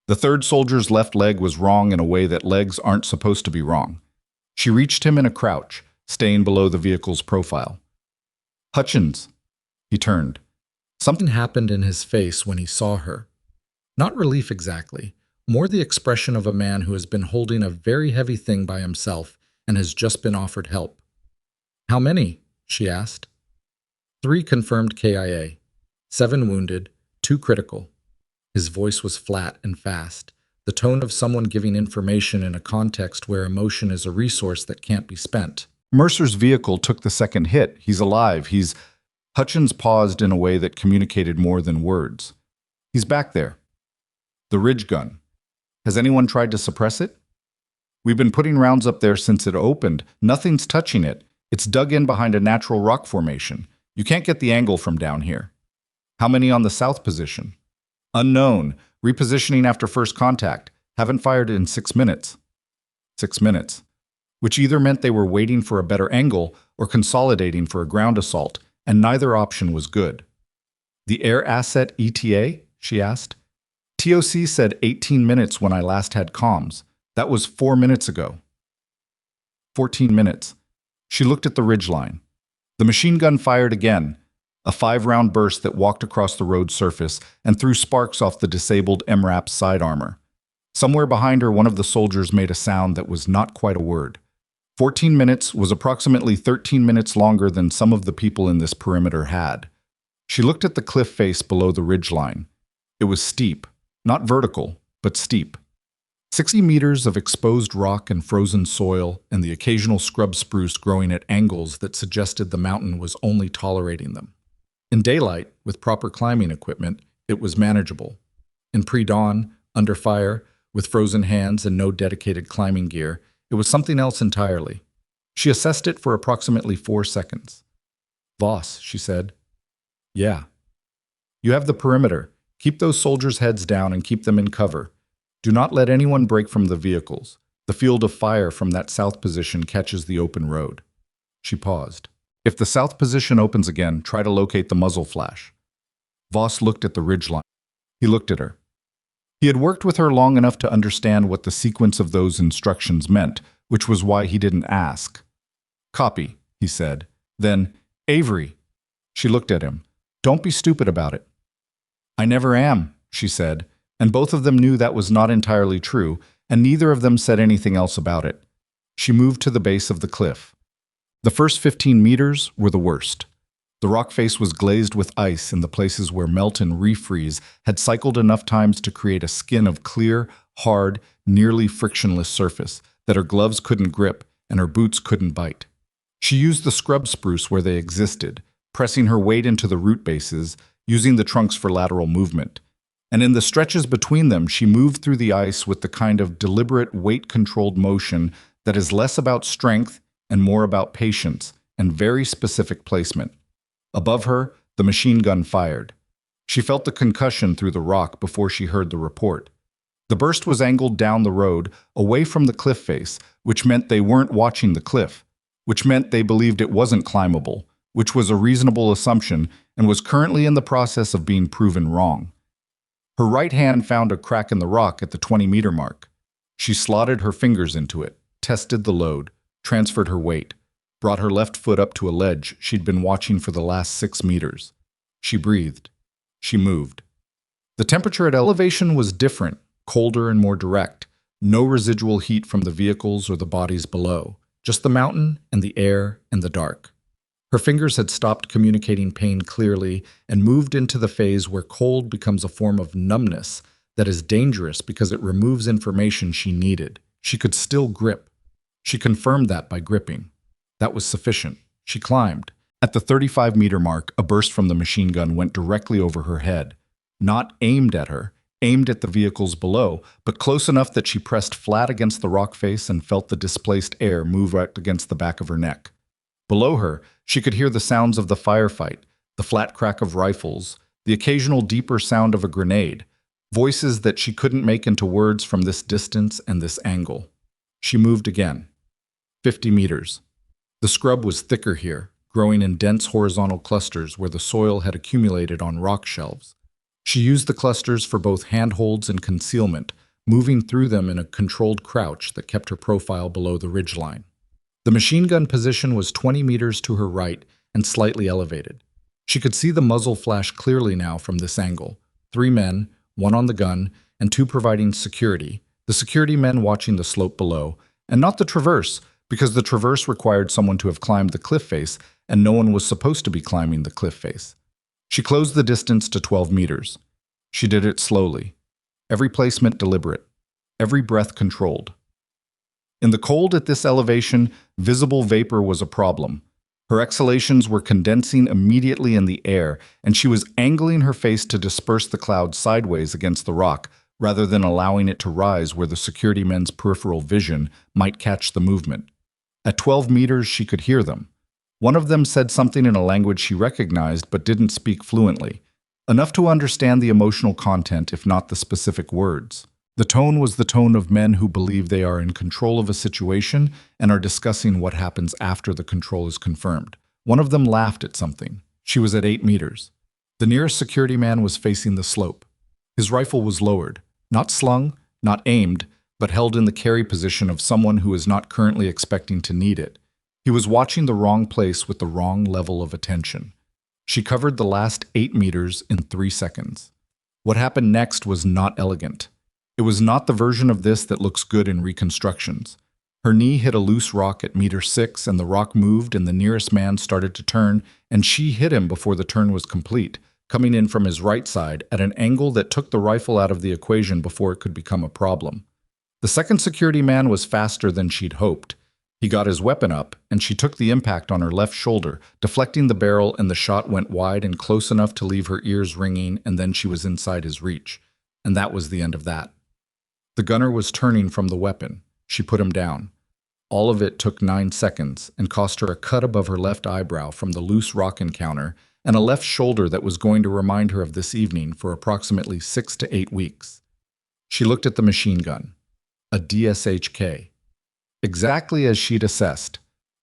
The third soldier's left leg was wrong in a way that legs aren't supposed to be wrong. She reached him in a crouch, staying below the vehicle's profile. "Hutchins." He turned. Something happened in his face when he saw her. Not relief exactly, more the expression of a man who has been holding a very heavy thing by himself and has just been offered help. "How many?" she asked. 3 confirmed KIA, 7 wounded, 2 critical. His voice was flat and fast, the tone of someone giving information in a context where emotion is a resource that can't be spent. "Mercer's vehicle took the second hit. He's alive. Hutchins paused in a way that communicated more than words. "He's back there." "The ridge gun. Has anyone tried to suppress it?" "We've been putting rounds up there since it opened. Nothing's touching it. It's dug in behind a natural rock formation. You can't get the angle from down here." "How many on the south position?" "Unknown. Repositioning after first contact. Haven't fired in 6 minutes." 6 minutes. Which either meant they were waiting for a better angle or consolidating for a ground assault, and neither option was good. "The air asset ETA?" she asked. "TOC said 18 minutes when I last had comms. That was 4 minutes ago." 14 minutes. She looked at the ridgeline. The machine gun fired again, a 5-round burst that walked across the road surface and threw sparks off the disabled MRAP's side armor. Somewhere behind her, one of the soldiers made a sound that was not quite a word. 14 minutes was approximately 13 minutes longer than some of the people in this perimeter had. She looked at the cliff face below the ridgeline. It was steep, not vertical, but steep. 60 meters of exposed rock and frozen soil, and the occasional scrub spruce growing at angles that suggested the mountain was only tolerating them. In daylight, with proper climbing equipment, it was manageable. In pre-dawn, under fire, with frozen hands and no dedicated climbing gear, it was something else entirely. She assessed it for approximately 4 seconds. "Voss," she said. "Yeah." "You have the perimeter. Keep those soldiers' heads down and keep them in cover. Do not let anyone break from the vehicles. The field of fire from that south position catches the open road." She paused. "If the south position opens again, try to locate the muzzle flash." Voss looked at the ridgeline. He looked at her. He had worked with her long enough to understand what the sequence of those instructions meant, which was why he didn't ask. "Copy," he said. Then, "Avery." She looked at him. "Don't be stupid about it." "I never am," she said, and both of them knew that was not entirely true, and neither of them said anything else about it. She moved to the base of the cliff. The first 15 meters were the worst. The rock face was glazed with ice in the places where melt and refreeze had cycled enough times to create a skin of clear, hard, nearly frictionless surface that her gloves couldn't grip and her boots couldn't bite. She used the scrub spruce where they existed, pressing her weight into the root bases, using the trunks for lateral movement. And in the stretches between them, she moved through the ice with the kind of deliberate, weight-controlled motion that is less about strength and more about patience and very specific placement. Above her, the machine gun fired. She felt the concussion through the rock before she heard the report. The burst was angled down the road, away from the cliff face, which meant they weren't watching the cliff, which meant they believed it wasn't climbable, which was a reasonable assumption and was currently in the process of being proven wrong. Her right hand found a crack in the rock at the 20-meter mark. She slotted her fingers into it, tested the load, transferred her weight, brought her left foot up to a ledge she'd been watching for the last 6 meters. She breathed. She moved. The temperature at elevation was different, colder and more direct. No residual heat from the vehicles or the bodies below, just the mountain and the air and the dark. Her fingers had stopped communicating pain clearly and moved into the phase where cold becomes a form of numbness that is dangerous because it removes information she needed. She could still grip. She confirmed that by gripping. That was sufficient. She climbed. At the 35-meter mark, a burst from the machine gun went directly over her head. Not aimed at her, aimed at the vehicles below, but close enough that she pressed flat against the rock face and felt the displaced air move right against the back of her neck. Below her, she could hear the sounds of the firefight, the flat crack of rifles, the occasional deeper sound of a grenade, voices that she couldn't make into words from this distance and this angle. She moved again. 50 meters. The scrub was thicker here, growing in dense horizontal clusters where the soil had accumulated on rock shelves. She used the clusters for both handholds and concealment, moving through them in a controlled crouch that kept her profile below the ridgeline. The machine gun position was 20 meters to her right and slightly elevated. She could see the muzzle flash clearly now from this angle. 3 men, 1 on the gun, and 2 providing security, the security men watching the slope below, and not the traverse, because the traverse required someone to have climbed the cliff face, and no one was supposed to be climbing the cliff face. She closed the distance to 12 meters. She did it slowly. Every placement deliberate. Every breath controlled. In the cold at this elevation, visible vapor was a problem. Her exhalations were condensing immediately in the air, and she was angling her face to disperse the cloud sideways against the rock, rather than allowing it to rise where the security men's peripheral vision might catch the movement. At 12 meters, she could hear them. One of them said something in a language she recognized but didn't speak fluently, enough to understand the emotional content if not the specific words. The tone was the tone of men who believe they are in control of a situation and are discussing what happens after the control is confirmed. One of them laughed at something. She was at 8 meters. The nearest security man was facing the slope. His rifle was lowered, not slung, not aimed, but held in the carry position of someone who is not currently expecting to need it. He was watching the wrong place with the wrong level of attention. She covered the last 8 meters in 3 seconds. What happened next was not elegant. It was not the version of this that looks good in reconstructions. Her knee hit a loose rock at meter 6 and the rock moved and the nearest man started to turn and she hit him before the turn was complete, coming in from his right side at an angle that took the rifle out of the equation before it could become a problem. The second security man was faster than she'd hoped. He got his weapon up, and she took the impact on her left shoulder, deflecting the barrel, and the shot went wide and close enough to leave her ears ringing, and then she was inside his reach. And that was the end of that. The gunner was turning from the weapon. She put him down. All of it took 9 seconds and cost her a cut above her left eyebrow from the loose rock encounter and a left shoulder that was going to remind her of this evening for approximately 6 to 8 weeks. She looked at the machine gun. A DSHK. Exactly as she'd assessed.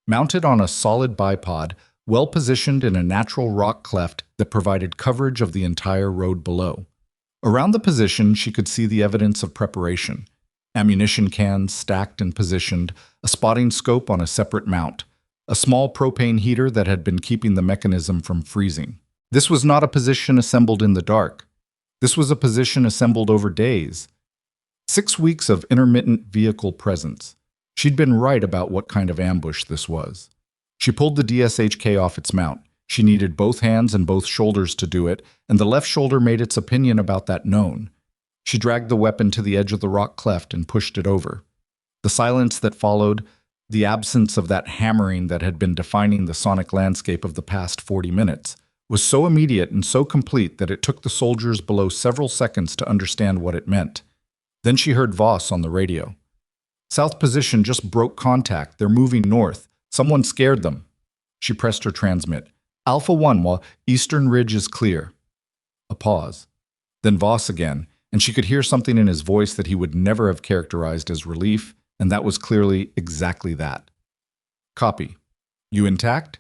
Mounted on a solid bipod, well positioned in a natural rock cleft that provided coverage of the entire road below. Around the position, she could see the evidence of preparation. Ammunition cans stacked and positioned, a spotting scope on a separate mount, a small propane heater that had been keeping the mechanism from freezing. This was not a position assembled in the dark. This was a position assembled over days. 6 weeks of intermittent vehicle presence. She'd been right about what kind of ambush this was. She pulled the DSHK off its mount. She needed both hands and both shoulders to do it, and the left shoulder made its opinion about that known. She dragged the weapon to the edge of the rock cleft and pushed it over. The silence that followed, the absence of that hammering that had been defining the sonic landscape of the past 40 minutes, was so immediate and so complete that it took the soldiers below several seconds to understand what it meant. Then she heard Voss on the radio. South position just broke contact. They're moving north. Someone scared them. She pressed her transmit. Alpha 1, while Eastern Ridge is clear. A pause. Then Voss again, and she could hear something in his voice that he would never have characterized as relief, and that was clearly exactly that. Copy. You intact?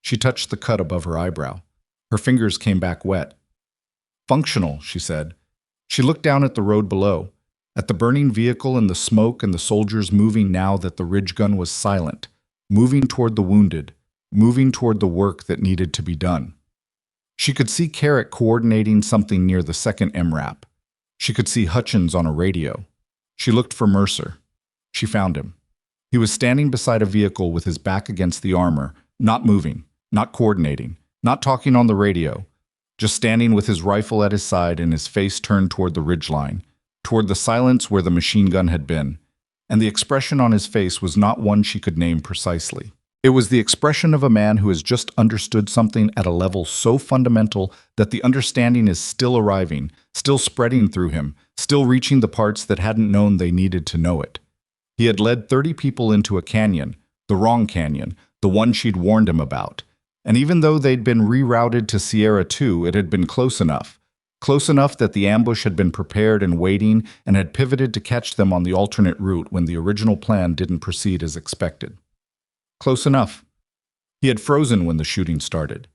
She touched the cut above her eyebrow. Her fingers came back wet. Functional, she said. She looked down at the road below, at the burning vehicle and the smoke and the soldiers moving now that the ridge gun was silent, moving toward the wounded, moving toward the work that needed to be done. She could see Carrick coordinating something near the second MRAP. She could see Hutchins on a radio. She looked for Mercer. She found him. He was standing beside a vehicle with his back against the armor, not moving, not coordinating, not talking on the radio, just standing with his rifle at his side and his face turned toward the ridgeline, toward the silence where the machine gun had been, and the expression on his face was not one she could name precisely. It was the expression of a man who has just understood something at a level so fundamental that the understanding is still arriving, still spreading through him, still reaching the parts that hadn't known they needed to know it. He had led 30 people into a canyon, the wrong canyon, the one she'd warned him about. And even though they'd been rerouted to Sierra 2, it had been close enough that the ambush had been prepared and waiting and had pivoted to catch them on the alternate route when the original plan didn't proceed as expected. Close enough. He had frozen when the shooting started,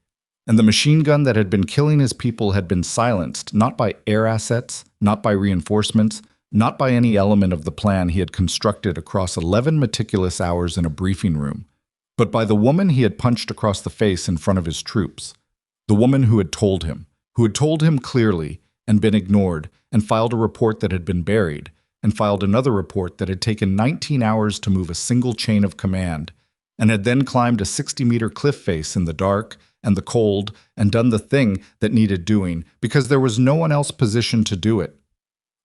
and the machine gun that had been killing his people had been silenced, not by air assets, not by reinforcements, not by any element of the plan he had constructed across 11 meticulous hours in a briefing room, but by the woman he had punched across the face in front of his troops, the woman who had told him clearly and been ignored, and filed a report that had been buried, and filed another report that had taken 19 hours to move a single chain of command, and had then climbed a 60-meter cliff face in the dark and the cold and done the thing that needed doing because there was no one else positioned to do it.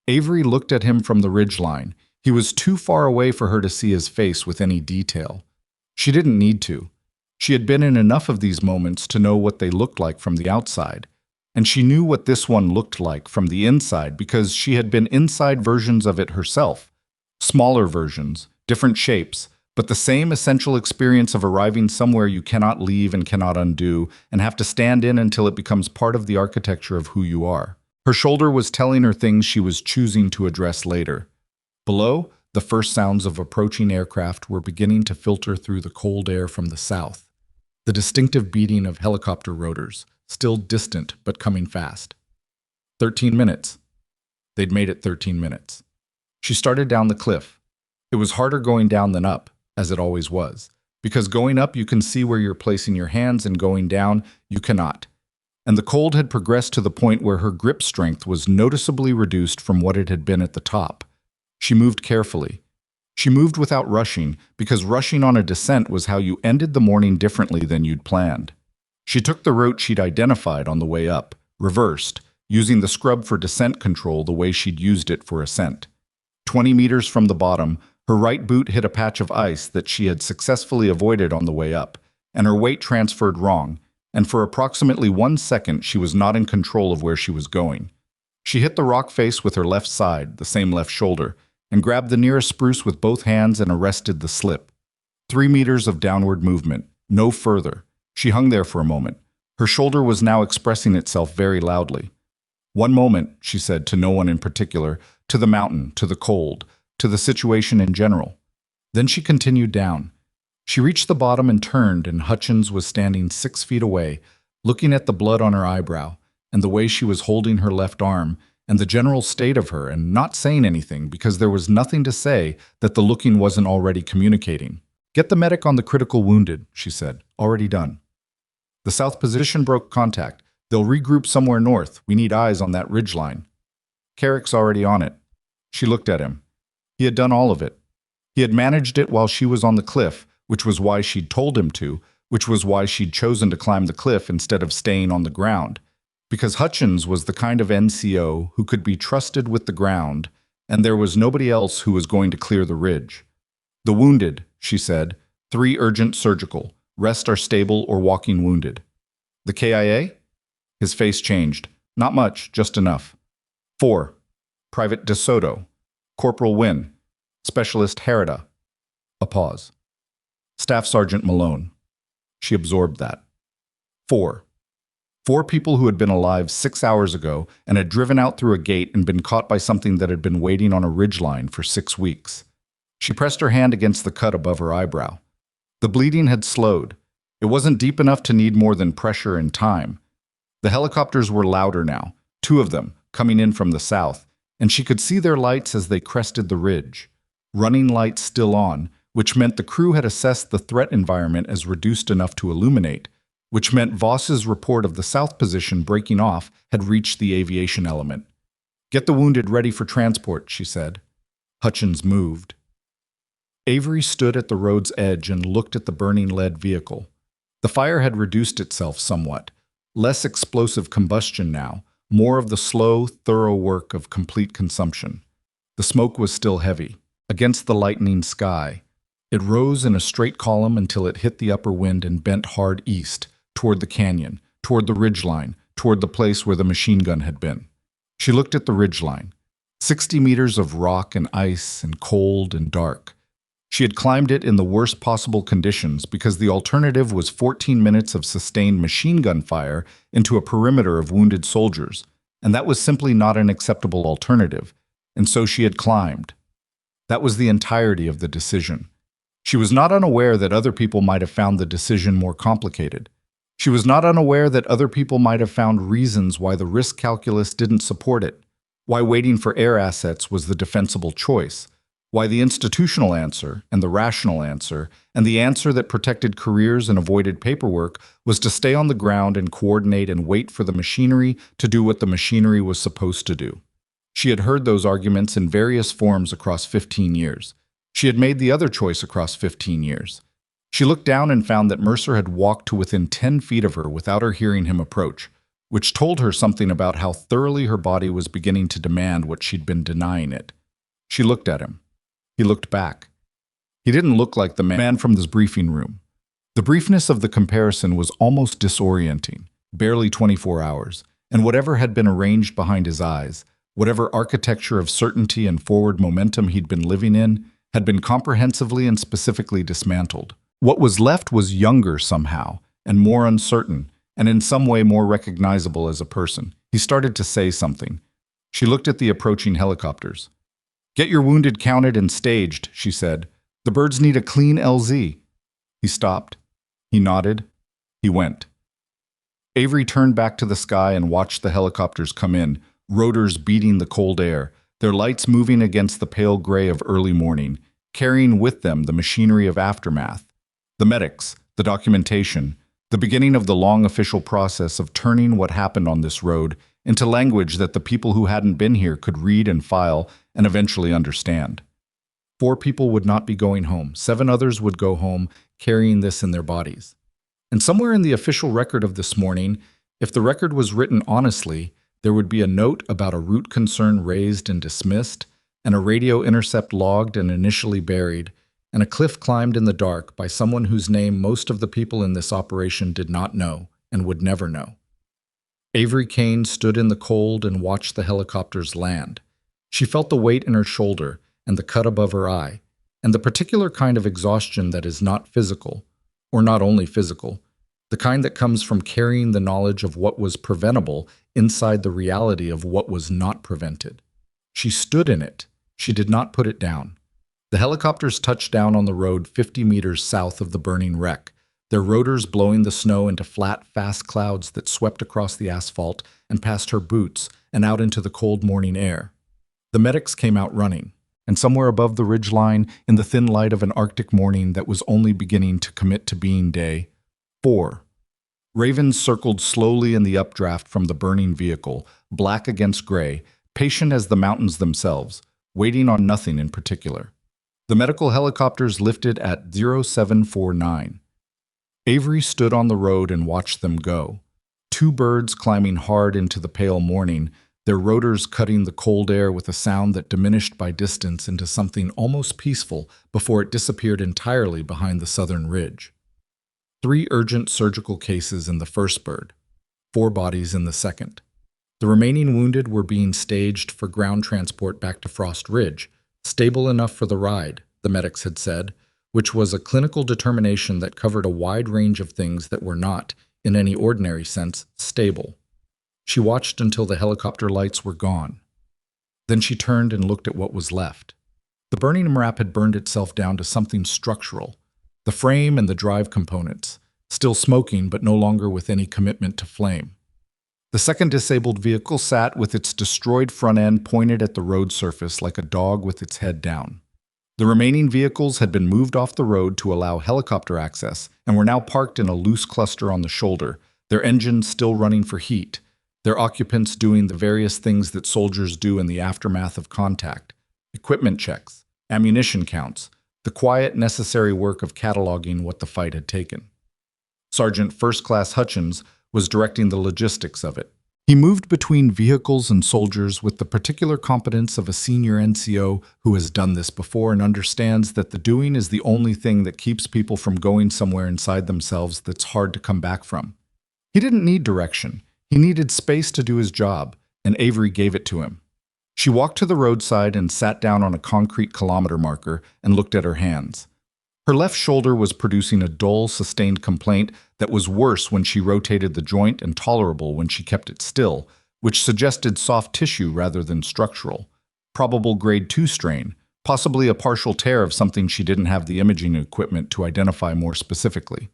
Avery looked at him from the ridgeline. He was too far away for her to see his face with any detail. She didn't need to. She had been in enough of these moments to know what they looked like from the outside. And she knew what this one looked like from the inside because she had been inside versions of it herself. Smaller versions, different shapes, but the same essential experience of arriving somewhere you cannot leave and cannot undo and have to stand in until it becomes part of the architecture of who you are. Her shoulder was telling her things she was choosing to address later. Below, the first sounds of approaching aircraft were beginning to filter through the cold air from the south. The distinctive beating of helicopter rotors, still distant but coming fast. 13 minutes. They'd made it 13 minutes. She started down the cliff. It was harder going down than up, as it always was, because going up you can see where you're placing your hands and going down you cannot. And the cold had progressed to the point where her grip strength was noticeably reduced from what it had been at the top. She moved carefully. She moved without rushing, because rushing on a descent was how you ended the morning differently than you'd planned. She took the route she'd identified on the way up, reversed, using the scrub for descent control the way she'd used it for ascent. 20 meters from the bottom, her right boot hit a patch of ice that she had successfully avoided on the way up, and her weight transferred wrong, and for approximately 1 second she was not in control of where she was going. She hit the rock face with her left side, the same left shoulder, and grabbed the nearest spruce with both hands and arrested the slip. 3 meters of downward movement, no further. She hung there for a moment. Her shoulder was now expressing itself very loudly. "One moment," she said to no one in particular, to the mountain, to the cold, to the situation in general. Then she continued down. She reached the bottom and turned, and Hutchins was standing 6 feet away, looking at the blood on her eyebrow, and the way she was holding her left arm, and the general state of her, and not saying anything because there was nothing to say that the looking wasn't already communicating. "Get the medic on the critical wounded," she said. "Already done. The south position broke contact. They'll regroup somewhere north. We need eyes on that ridgeline." "Carrick's already on it." She looked at him. He had done all of it. He had managed it while she was on the cliff, which was why she'd told him to, which was why she'd chosen to climb the cliff instead of staying on the ground. Because Hutchins was the kind of NCO who could be trusted with the ground, and there was nobody else who was going to clear the ridge. "The wounded," she said. 3 urgent surgical. Rest are stable or walking wounded." "The KIA?" His face changed. "Not much, just enough." 4. Private De Soto. Corporal Wynn. Specialist Herida. A pause. Staff Sergeant Malone. She absorbed that. 4. Four people who had been alive 6 hours ago and had driven out through a gate and been caught by something that had been waiting on a ridgeline for 6 weeks. She pressed her hand against the cut above her eyebrow. The bleeding had slowed. It wasn't deep enough to need more than pressure and time. The helicopters were louder now, 2 of them, coming in from the south, and she could see their lights as they crested the ridge. Running lights still on, which meant the crew had assessed the threat environment as reduced enough to illuminate, which meant Voss's report of the south position breaking off had reached the aviation element. "Get the wounded ready for transport," she said. Hutchins moved. Avery stood at the road's edge and looked at the burning lead vehicle. The fire had reduced itself somewhat. Less explosive combustion now, more of the slow, thorough work of complete consumption. The smoke was still heavy, against the lightening sky. It rose in a straight column until it hit the upper wind and bent hard east, toward the canyon, toward the ridgeline, toward the place where the machine gun had been. She looked at the ridgeline. 60 meters of rock and ice and cold and dark. She had climbed it in the worst possible conditions because the alternative was 14 minutes of sustained machine gun fire into a perimeter of wounded soldiers, and that was simply not an acceptable alternative, and so she had climbed. That was the entirety of the decision. She was not unaware that other people might have found the decision more complicated. She was not unaware that other people might have found reasons why the risk calculus didn't support it, why waiting for air assets was the defensible choice, why the institutional answer and the rational answer and the answer that protected careers and avoided paperwork was to stay on the ground and coordinate and wait for the machinery to do what the machinery was supposed to do. She had heard those arguments in various forms across 15 years. She had made the other choice across 15 years. She looked down and found that Mercer had walked to within 10 feet of her without her hearing him approach, which told her something about how thoroughly her body was beginning to demand what she'd been denying it. She looked at him. He looked back. He didn't look like the man from this briefing room. The briefness of the comparison was almost disorienting, barely 24 hours, and whatever had been arranged behind his eyes, whatever architecture of certainty and forward momentum he'd been living in, had been comprehensively and specifically dismantled. What was left was younger somehow, and more uncertain, and in some way more recognizable as a person. He started to say something. She looked at the approaching helicopters. "Get your wounded counted and staged," she said. "The birds need a clean LZ." He stopped. He nodded. He went. Avery turned back to the sky and watched the helicopters come in, rotors beating the cold air, their lights moving against the pale gray of early morning, carrying with them the machinery of aftermath, the medics, the documentation, the beginning of the long official process of turning what happened on this road into language that the people who hadn't been here could read and file and eventually understand. 4 people would not be going home. 7 others would go home carrying this in their bodies. And somewhere in the official record of this morning, if the record was written honestly, there would be a note about a root concern raised and dismissed, and a radio intercept logged and initially buried, and a cliff climbed in the dark by someone whose name most of the people in this operation did not know and would never know. Avery Kane stood in the cold and watched the helicopters land. She felt the weight in her shoulder and the cut above her eye, and the particular kind of exhaustion that is not physical, or not only physical, the kind that comes from carrying the knowledge of what was preventable inside the reality of what was not prevented. She stood in it. She did not put it down. The helicopters touched down on the road 50 meters south of the burning wreck, their rotors blowing the snow into flat, fast clouds that swept across the asphalt and past her boots and out into the cold morning air. The medics came out running, and somewhere above the ridgeline, in the thin light of an Arctic morning that was only beginning to commit to being day, 4. Ravens circled slowly in the updraft from the burning vehicle, black against gray, patient as the mountains themselves, waiting on nothing in particular. The medical helicopters lifted at 0749. Avery stood on the road and watched them go. 2 birds climbing hard into the pale morning, their rotors cutting the cold air with a sound that diminished by distance into something almost peaceful before it disappeared entirely behind the southern ridge. 3 urgent surgical cases in the first bird, 4 bodies in the second. The remaining wounded were being staged for ground transport back to Frost Ridge, stable enough for the ride, the medics had said, which was a clinical determination that covered a wide range of things that were not, in any ordinary sense, stable. She watched until the helicopter lights were gone. Then she turned and looked at what was left. The burning MRAP had burned itself down to something structural. The frame and the drive components, still smoking but no longer with any commitment to flame. The second disabled vehicle sat with its destroyed front end pointed at the road surface like a dog with its head down. The remaining vehicles had been moved off the road to allow helicopter access and were now parked in a loose cluster on the shoulder, their engines still running for heat, their occupants doing the various things that soldiers do in the aftermath of contact: equipment checks, ammunition counts, the quiet, necessary work of cataloging what the fight had taken. Sergeant First Class Hutchins was directing the logistics of it. He moved between vehicles and soldiers with the particular competence of a senior NCO who has done this before and understands that the doing is the only thing that keeps people from going somewhere inside themselves that's hard to come back from. He didn't need direction. He needed space to do his job, and Avery gave it to him. She walked to the roadside and sat down on a concrete kilometer marker and looked at her hands. Her left shoulder was producing a dull, sustained complaint that was worse when she rotated the joint and tolerable when she kept it still, which suggested soft tissue rather than structural. Probable grade 2 strain, possibly a partial tear of something she didn't have the imaging equipment to identify more specifically.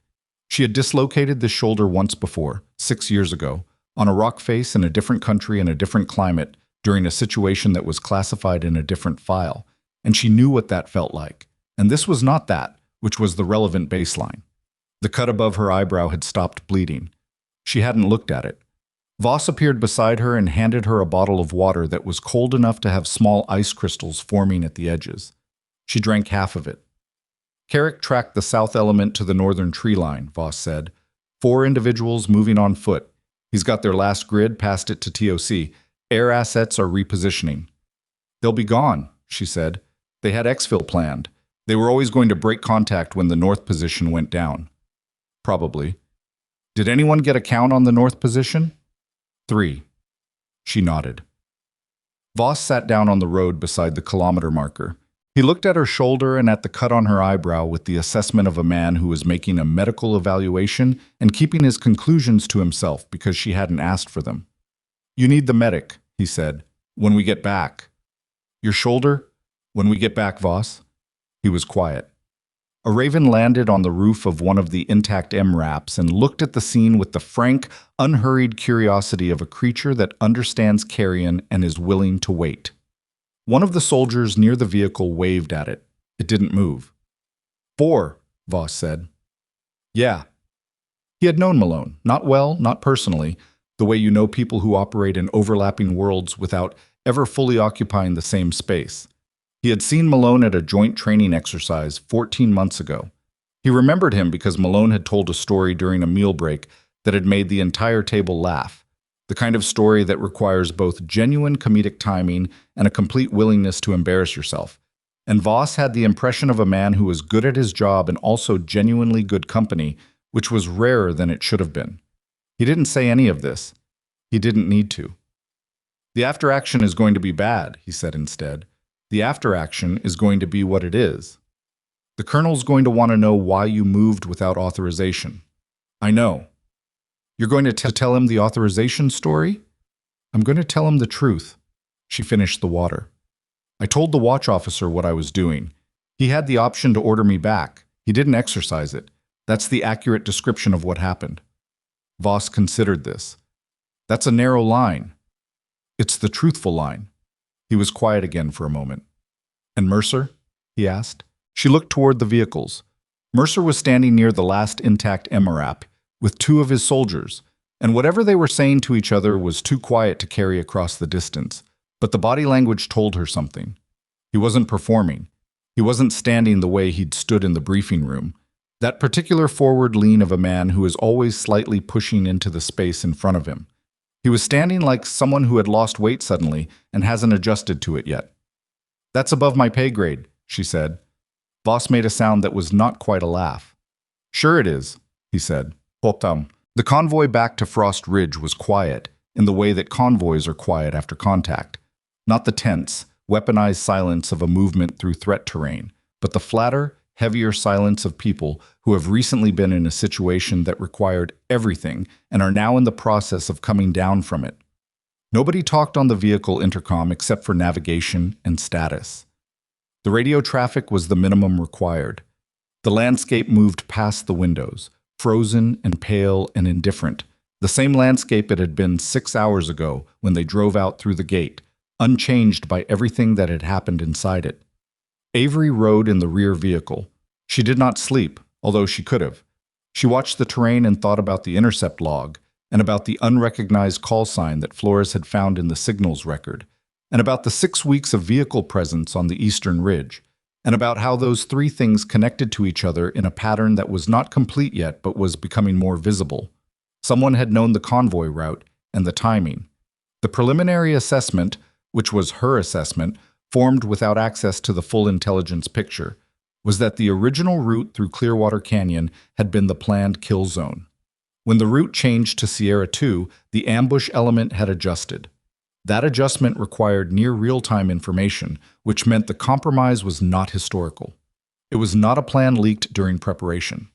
She had dislocated the shoulder once before, 6 years ago, on a rock face in a different country and a different climate during a situation that was classified in a different file, and she knew what that felt like. And this was not that, which was the relevant baseline. The cut above her eyebrow had stopped bleeding. She hadn't looked at it. Voss appeared beside her and handed her a bottle of water that was cold enough to have small ice crystals forming at the edges. She drank half of it. Carrick tracked the south element to the northern tree line, Voss said. 4 individuals moving on foot. He's got their last grid, passed it to TOC. Air assets are repositioning. They'll be gone, she said. They had exfil planned. They were always going to break contact when the north position went down. Probably. Did anyone get a count on the north position? 3. She nodded. Voss sat down on the road beside the kilometer marker. He looked at her shoulder and at the cut on her eyebrow with the assessment of a man who was making a medical evaluation and keeping his conclusions to himself because she hadn't asked for them. You need the medic, he said, when we get back. Your shoulder? When we get back, Voss? He was quiet. A raven landed on the roof of one of the intact MRAPs and looked at the scene with the frank, unhurried curiosity of a creature that understands carrion and is willing to wait. One of the soldiers near the vehicle waved at it. It didn't move. 4, Voss said. Yeah. He had known Malone, not well, not personally, the way you know people who operate in overlapping worlds without ever fully occupying the same space. He had seen Malone at a joint training exercise 14 months ago. He remembered him because Malone had told a story during a meal break that had made the entire table laugh, the kind of story that requires both genuine comedic timing and a complete willingness to embarrass yourself. And Voss had the impression of a man who was good at his job and also genuinely good company, which was rarer than it should have been. He didn't say any of this. He didn't need to. The after-action is going to be bad, he said instead. The after-action is going to be what it is. The colonel's going to want to know why you moved without authorization. I know. You're going to tell him the authorization story? I'm going to tell him the truth. She finished the water. I told the watch officer what I was doing. He had the option to order me back. He didn't exercise it. That's the accurate description of what happened. Voss considered this. That's a narrow line. It's the truthful line. He was quiet again for a moment. And Mercer? He asked. She looked toward the vehicles. Mercer was standing near the last intact MRAP with 2 of his soldiers, and whatever they were saying to each other was too quiet to carry across the distance. But the body language told her something. He wasn't performing. He wasn't standing the way he'd stood in the briefing room. That particular forward lean of a man who is always slightly pushing into the space in front of him. He was standing like someone who had lost weight suddenly and hasn't adjusted to it yet. That's above my pay grade, she said. Voss made a sound that was not quite a laugh. Sure it is, he said. The convoy back to Frost Ridge was quiet, in the way that convoys are quiet after contact. Not the tense, weaponized silence of a movement through threat terrain, but the flatter, heavier silence of people who have recently been in a situation that required everything and are now in the process of coming down from it. Nobody talked on the vehicle intercom except for navigation and status. The radio traffic was the minimum required. The landscape moved past the windows, frozen and pale and indifferent, the same landscape it had been 6 hours ago when they drove out through the gate, unchanged by everything that had happened inside it. Avery rode in the rear vehicle. She did not sleep, although she could have. She watched the terrain and thought about the intercept log, and about the unrecognized call sign that Flores had found in the signals record, and about the 6 weeks of vehicle presence on the eastern ridge, and about how those three things connected to each other in a pattern that was not complete yet but was becoming more visible. Someone had known the convoy route and the timing. The preliminary assessment, which was her assessment, formed without access to the full intelligence picture, was that the original route through Clearwater Canyon had been the planned kill zone. When the route changed to Sierra 2, the ambush element had adjusted. That adjustment required near real-time information, which meant the compromise was not historical. It was not a plan leaked during preparation.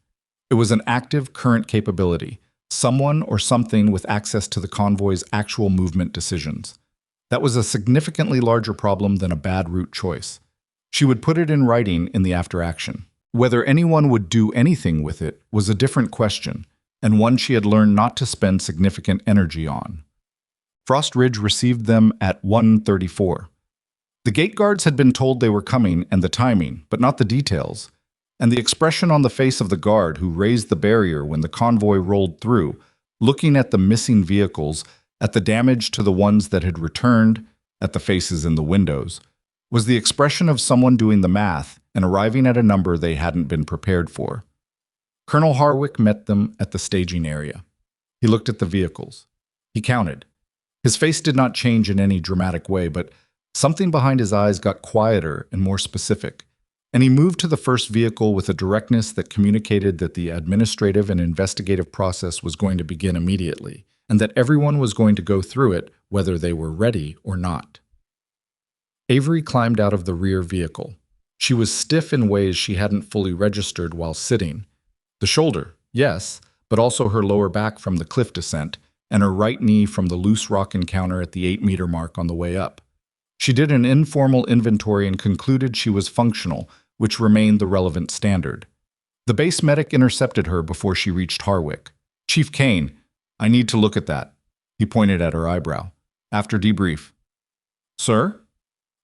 It was an active, current capability, someone or something with access to the convoy's actual movement decisions. That was a significantly larger problem than a bad route choice. She would put it in writing in the after-action. Whether anyone would do anything with it was a different question, and one she had learned not to spend significant energy on. Frost Ridge received them at 1:34. The gate guards had been told they were coming and the timing, but not the details. And the expression on the face of the guard who raised the barrier when the convoy rolled through, looking at the missing vehicles, at the damage to the ones that had returned, at the faces in the windows, was the expression of someone doing the math and arriving at a number they hadn't been prepared for. Colonel Harwick met them at the staging area. He looked at the vehicles. He counted. His face did not change in any dramatic way, but something behind his eyes got quieter and more specific, and he moved to the first vehicle with a directness that communicated that the administrative and investigative process was going to begin immediately, and that everyone was going to go through it whether they were ready or not. Avery climbed out of the rear vehicle. She was stiff in ways she hadn't fully registered while sitting. The shoulder, yes, but also her lower back from the cliff descent, and her right knee from the loose rock encounter at the 8-meter mark on the way up. She did an informal inventory and concluded she was functional, which remained the relevant standard. The base medic intercepted her before she reached Harwick. "Chief Kane, I need to look at that." He pointed at her eyebrow. "After debrief." "Sir?"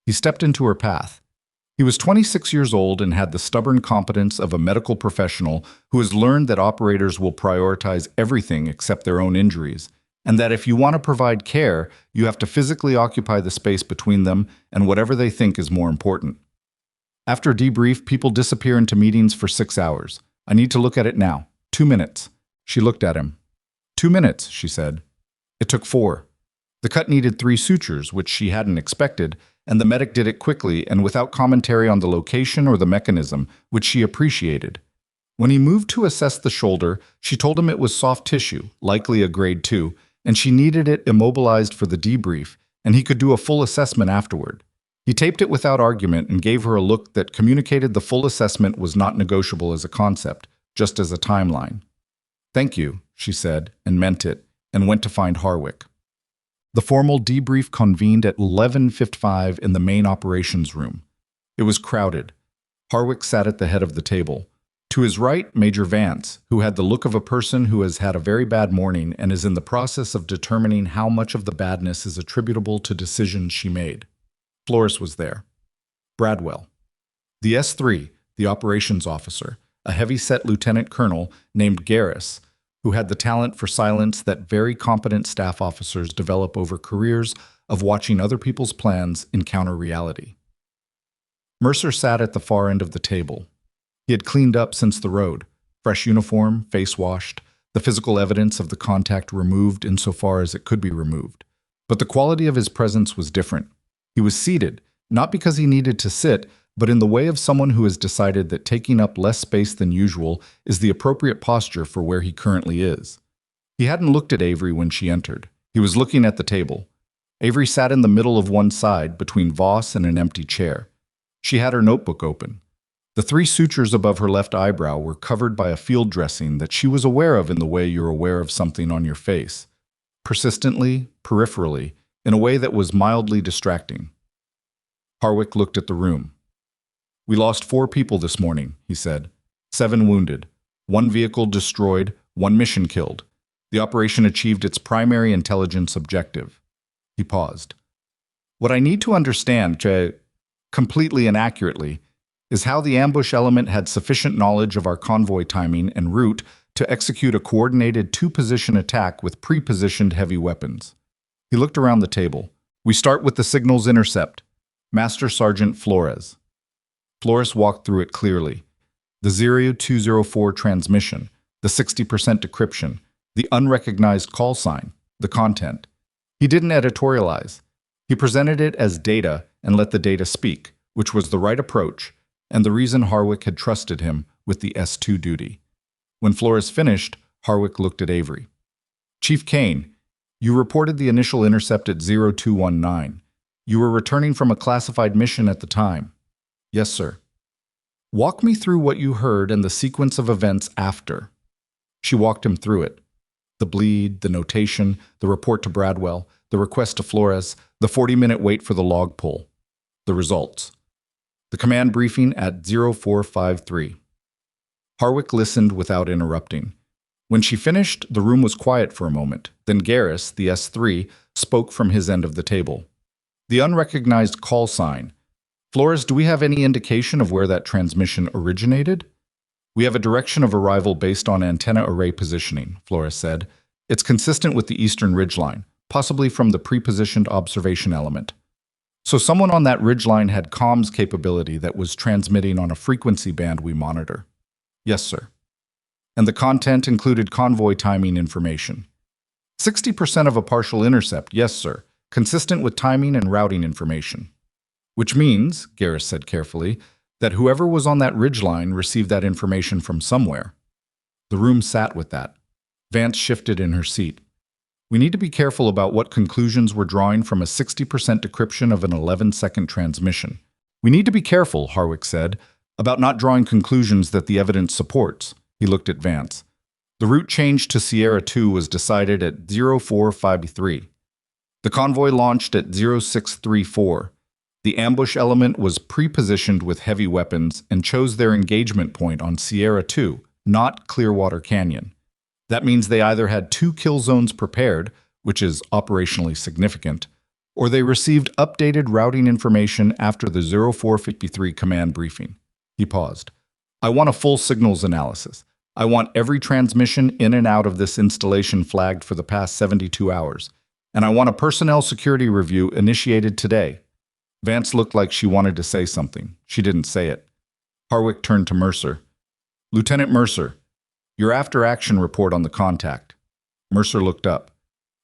He stepped into her path. He was 26 years old and had the stubborn competence of a medical professional who has learned that operators will prioritize everything except their own injuries, and that if you want to provide care, you have to physically occupy the space between them and whatever they think is more important. After debrief, people disappear into meetings for 6 hours. I need to look at it now. 2 minutes. She looked at him. 2 minutes, she said. It took 4. The cut needed 3 sutures, which she hadn't expected, and the medic did it quickly and without commentary on the location or the mechanism, which she appreciated. When he moved to assess the shoulder, she told him it was soft tissue, likely a grade 2, and she needed it immobilized for the debrief, and he could do a full assessment afterward. He taped it without argument and gave her a look that communicated the full assessment was not negotiable as a concept, just as a timeline. "Thank you," she said, and meant it, and went to find Harwick. The formal debrief convened at 11:55 in the main operations room. It was crowded. Harwick sat at the head of the table. To his right, Major Vance, who had the look of a person who has had a very bad morning and is in the process of determining how much of the badness is attributable to decisions she made. Flores was there. Bradwell. The S3, the operations officer, a heavy-set lieutenant colonel named Garris, who had the talent for silence that very competent staff officers develop over careers of watching other people's plans encounter reality. Mercer sat at the far end of the table. He had cleaned up since the road, fresh uniform, face washed, the physical evidence of the contact removed insofar as it could be removed. But the quality of his presence was different. He was seated, not because he needed to sit, but in the way of someone who has decided that taking up less space than usual is the appropriate posture for where he currently is. He hadn't looked at Avery when she entered. He was looking at the table. Avery sat in the middle of one side, between Voss and an empty chair. She had her notebook open. The 3 sutures above her left eyebrow were covered by a field dressing that she was aware of in the way you're aware of something on your face. Persistently, peripherally, in a way that was mildly distracting. Harwick looked at the room. "We lost 4 people this morning," he said. 7 wounded. 1 vehicle destroyed, 1 mission killed. The operation achieved its primary intelligence objective. He paused. "What I need to understand, completely and accurately, is how the ambush element had sufficient knowledge of our convoy timing and route to execute a coordinated 2-position attack with pre-positioned heavy weapons." He looked around the table. "We start with the signals intercept. Master Sergeant Flores." Flores walked through it clearly. The 0204 transmission, the 60% decryption, the unrecognized call sign, the content. He didn't editorialize. He presented it as data and let the data speak, which was the right approach, and the reason Harwick had trusted him with the S2 duty. When Flores finished, Harwick looked at Avery. "Chief Kane, you reported the initial intercept at 0219. You were returning from a classified mission at the time." "Yes, sir." "Walk me through what you heard and the sequence of events after." She walked him through it. The bleed, the notation, the report to Bradwell, the request to Flores, the 40-minute wait for the log pull. The results. The command briefing at 0453. Harwick listened without interrupting. When she finished, the room was quiet for a moment. Then Garrus, the S3, spoke from his end of the table. "The unrecognized call sign. Flores, do we have any indication of where that transmission originated?" "We have a direction of arrival based on antenna array positioning," Flores said. "It's consistent with the eastern ridgeline, possibly from the pre-positioned observation element." "So someone on that ridgeline had comms capability that was transmitting on a frequency band we monitor?" "Yes, sir." "And the content included convoy timing information?" 60% of a partial intercept, yes, sir, consistent with timing and routing information." "Which means," Garrus said carefully, "that whoever was on that ridgeline received that information from somewhere." The room sat with that. Vance shifted in her seat. "We need to be careful about what conclusions we're drawing from a 60% decryption of an 11-second transmission. We need to be careful," Harwick said, "about not drawing conclusions that the evidence supports." He looked at Vance. "The route change to Sierra 2 was decided at 0453. The convoy launched at 0634. The ambush element was pre-positioned with heavy weapons and chose their engagement point on Sierra 2, not Clearwater Canyon. That means they either had 2 kill zones prepared, which is operationally significant, or they received updated routing information after the 0453 command briefing." He paused. "I want a full signals analysis. I want every transmission in and out of this installation flagged for the past 72 hours. And I want a personnel security review initiated today." Vance looked like she wanted to say something. She didn't say it. Harwick turned to Mercer. "Lieutenant Mercer, your after-action report on the contact." Mercer looked up.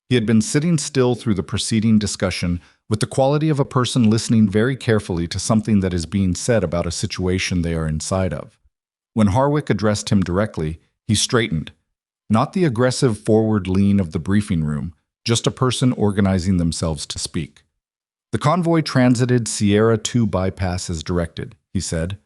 He had been sitting still through the preceding discussion with the quality of a person listening very carefully to something that is being said about a situation they are inside of. When Harwick addressed him directly, he straightened. Not the aggressive forward lean of the briefing room, just a person organizing themselves to speak. "The convoy transited Sierra 2 bypass as directed," he said.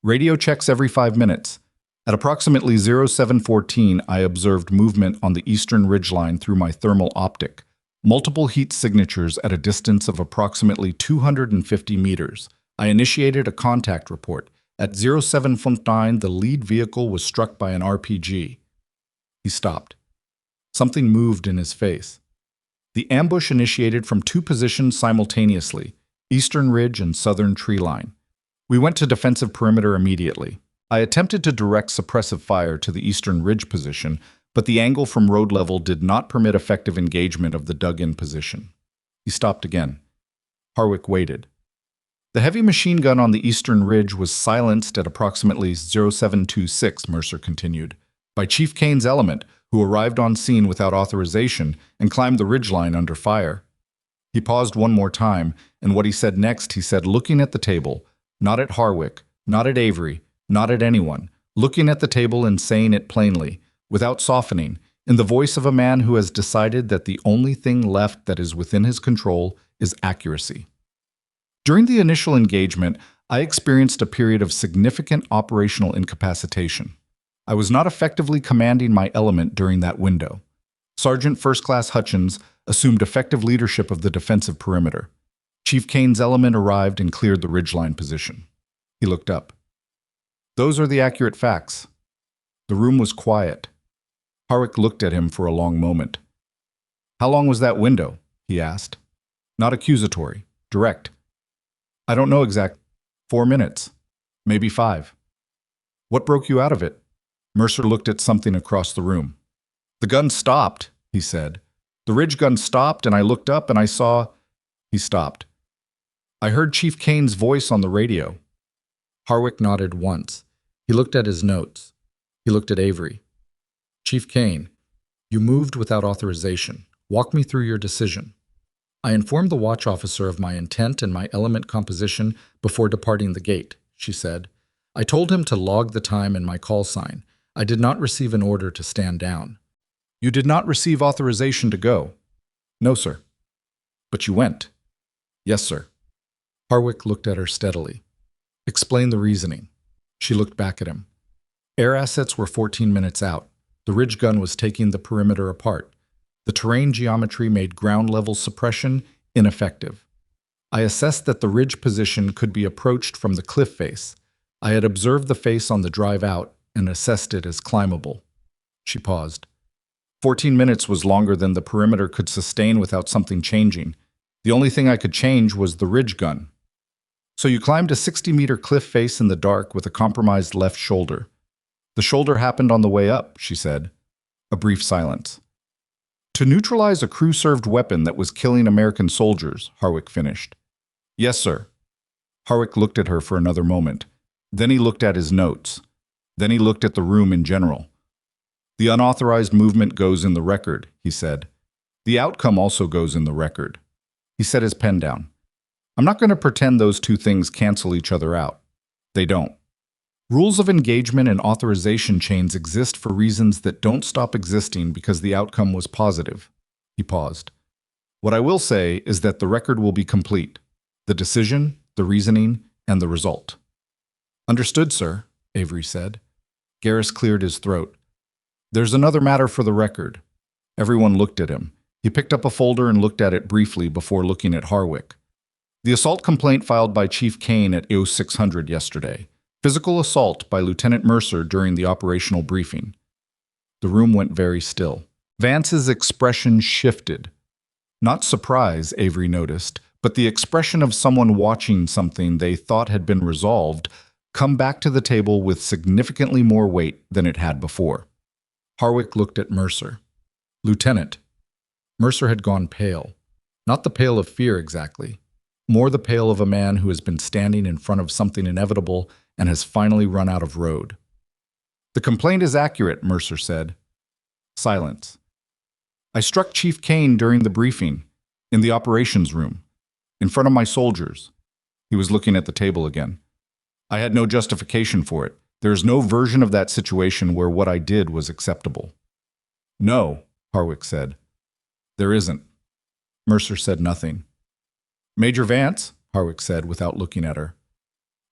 "Radio checks every 5 minutes. At approximately 0714, I observed movement on the eastern ridgeline through my thermal optic. Multiple heat signatures at a distance of approximately 250 meters. I initiated a contact report. At 0719, the lead vehicle was struck by an RPG." He stopped. Something moved in his face. "The ambush initiated from 2 positions simultaneously, eastern ridge and southern tree line. We went to defensive perimeter immediately. I attempted to direct suppressive fire to the eastern ridge position, but the angle from road level did not permit effective engagement of the dug-in position." He stopped again. Harwick waited. "The heavy machine gun on the eastern ridge was silenced at approximately 0726, Mercer continued, by Chief Kane's element, who arrived on scene without authorization and climbed the ridgeline under fire." He paused one more time, and what he said next he said looking at the table, not at Harwick, not at Avery, not at anyone, looking at the table and saying it plainly, without softening, in the voice of a man who has decided that the only thing left that is within his control is accuracy. "During the initial engagement, I experienced a period of significant operational incapacitation. I was not effectively commanding my element during that window. Sergeant First Class Hutchins assumed effective leadership of the defensive perimeter. Chief Kane's element arrived and cleared the ridgeline position. He looked up. Those are the accurate facts. The room was quiet. Harwick looked at him for a long moment. How long was that window? He asked. Not accusatory, direct. I don't know exact. 4 minutes. Maybe 5. What broke you out of it? Mercer looked at something across the room. The gun stopped, he said. The ridge gun stopped, and I looked up and I saw... He stopped. I heard Chief Kane's voice on the radio. Harwick nodded once. He looked at his notes. He looked at Avery. Chief Kane, you moved without authorization. Walk me through your decision. I informed the watch officer of my intent and my element composition before departing the gate, she said. I told him to log the time in my call sign. I did not receive an order to stand down. You did not receive authorization to go? No, sir. But you went? Yes, sir. Harwick looked at her steadily. Explain the reasoning. She looked back at him. Air assets were 14 minutes out. The ridge gun was taking the perimeter apart. The terrain geometry made ground-level suppression ineffective. I assessed that the ridge position could be approached from the cliff face. I had observed the face on the drive out and assessed it as climbable. She paused. 14 minutes was longer than the perimeter could sustain without something changing. The only thing I could change was the ridge gun. So you climbed a 60-meter cliff face in the dark with a compromised left shoulder. The shoulder happened on the way up, she said. A brief silence. To neutralize a crew-served weapon that was killing American soldiers, Harwick finished. Yes, sir. Harwick looked at her for another moment. Then he looked at his notes. Then he looked at the room in general. The unauthorized movement goes in the record, he said. The outcome also goes in the record. He set his pen down. I'm not going to pretend those two things cancel each other out. They don't. Rules of engagement and authorization chains exist for reasons that don't stop existing because the outcome was positive. He paused. What I will say is that the record will be complete. The decision, the reasoning, and the result. Understood, sir, Avery said. Garris cleared his throat. There's another matter for the record. Everyone looked at him. He picked up a folder and looked at it briefly before looking at Harwick. The assault complaint filed by Chief Kane at 0600 yesterday. Physical assault by Lieutenant Mercer during the operational briefing. The room went very still. Vance's expression shifted. Not surprise, Avery noticed, but the expression of someone watching something they thought had been resolved come back to the table with significantly more weight than it had before. Harwick looked at Mercer. Lieutenant. Mercer had gone pale. Not the pale of fear exactly. More the pale of a man who has been standing in front of something inevitable and has finally run out of road. The complaint is accurate, Mercer said. Silence. I struck Chief Kane during the briefing, in the operations room, in front of my soldiers. He was looking at the table again. I had no justification for it. There is no version of that situation where what I did was acceptable. No, Harwick said. There isn't. Mercer said nothing. Major Vance, Harwick said without looking at her.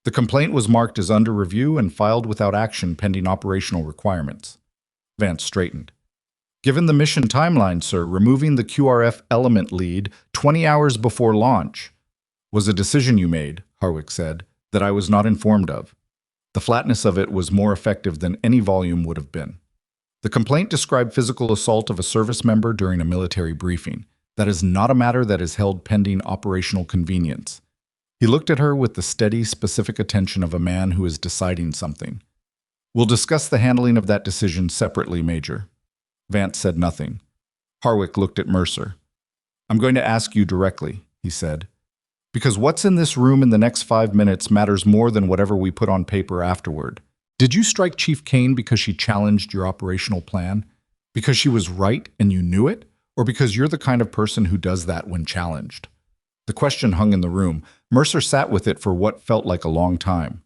The complaint was marked as under review and filed without action pending operational requirements. Vance straightened. Given the mission timeline, sir, removing the QRF element lead 20 hours before launch was a decision you made, Harwick said, that I was not informed of. The flatness of it was more effective than any volume would have been. The complaint described physical assault of a service member during a military briefing. That is not a matter that is held pending operational convenience. He looked at her with the steady, specific attention of a man who is deciding something. We'll discuss the handling of that decision separately, Major. Vance said nothing. Harwick looked at Mercer. I'm going to ask you directly, he said. Because what's in this room in the next 5 minutes matters more than whatever we put on paper afterward. Did you strike Chief Kane because she challenged your operational plan? Because she was right and you knew it? Or because you're the kind of person who does that when challenged? The question hung in the room. Mercer sat with it for what felt like a long time.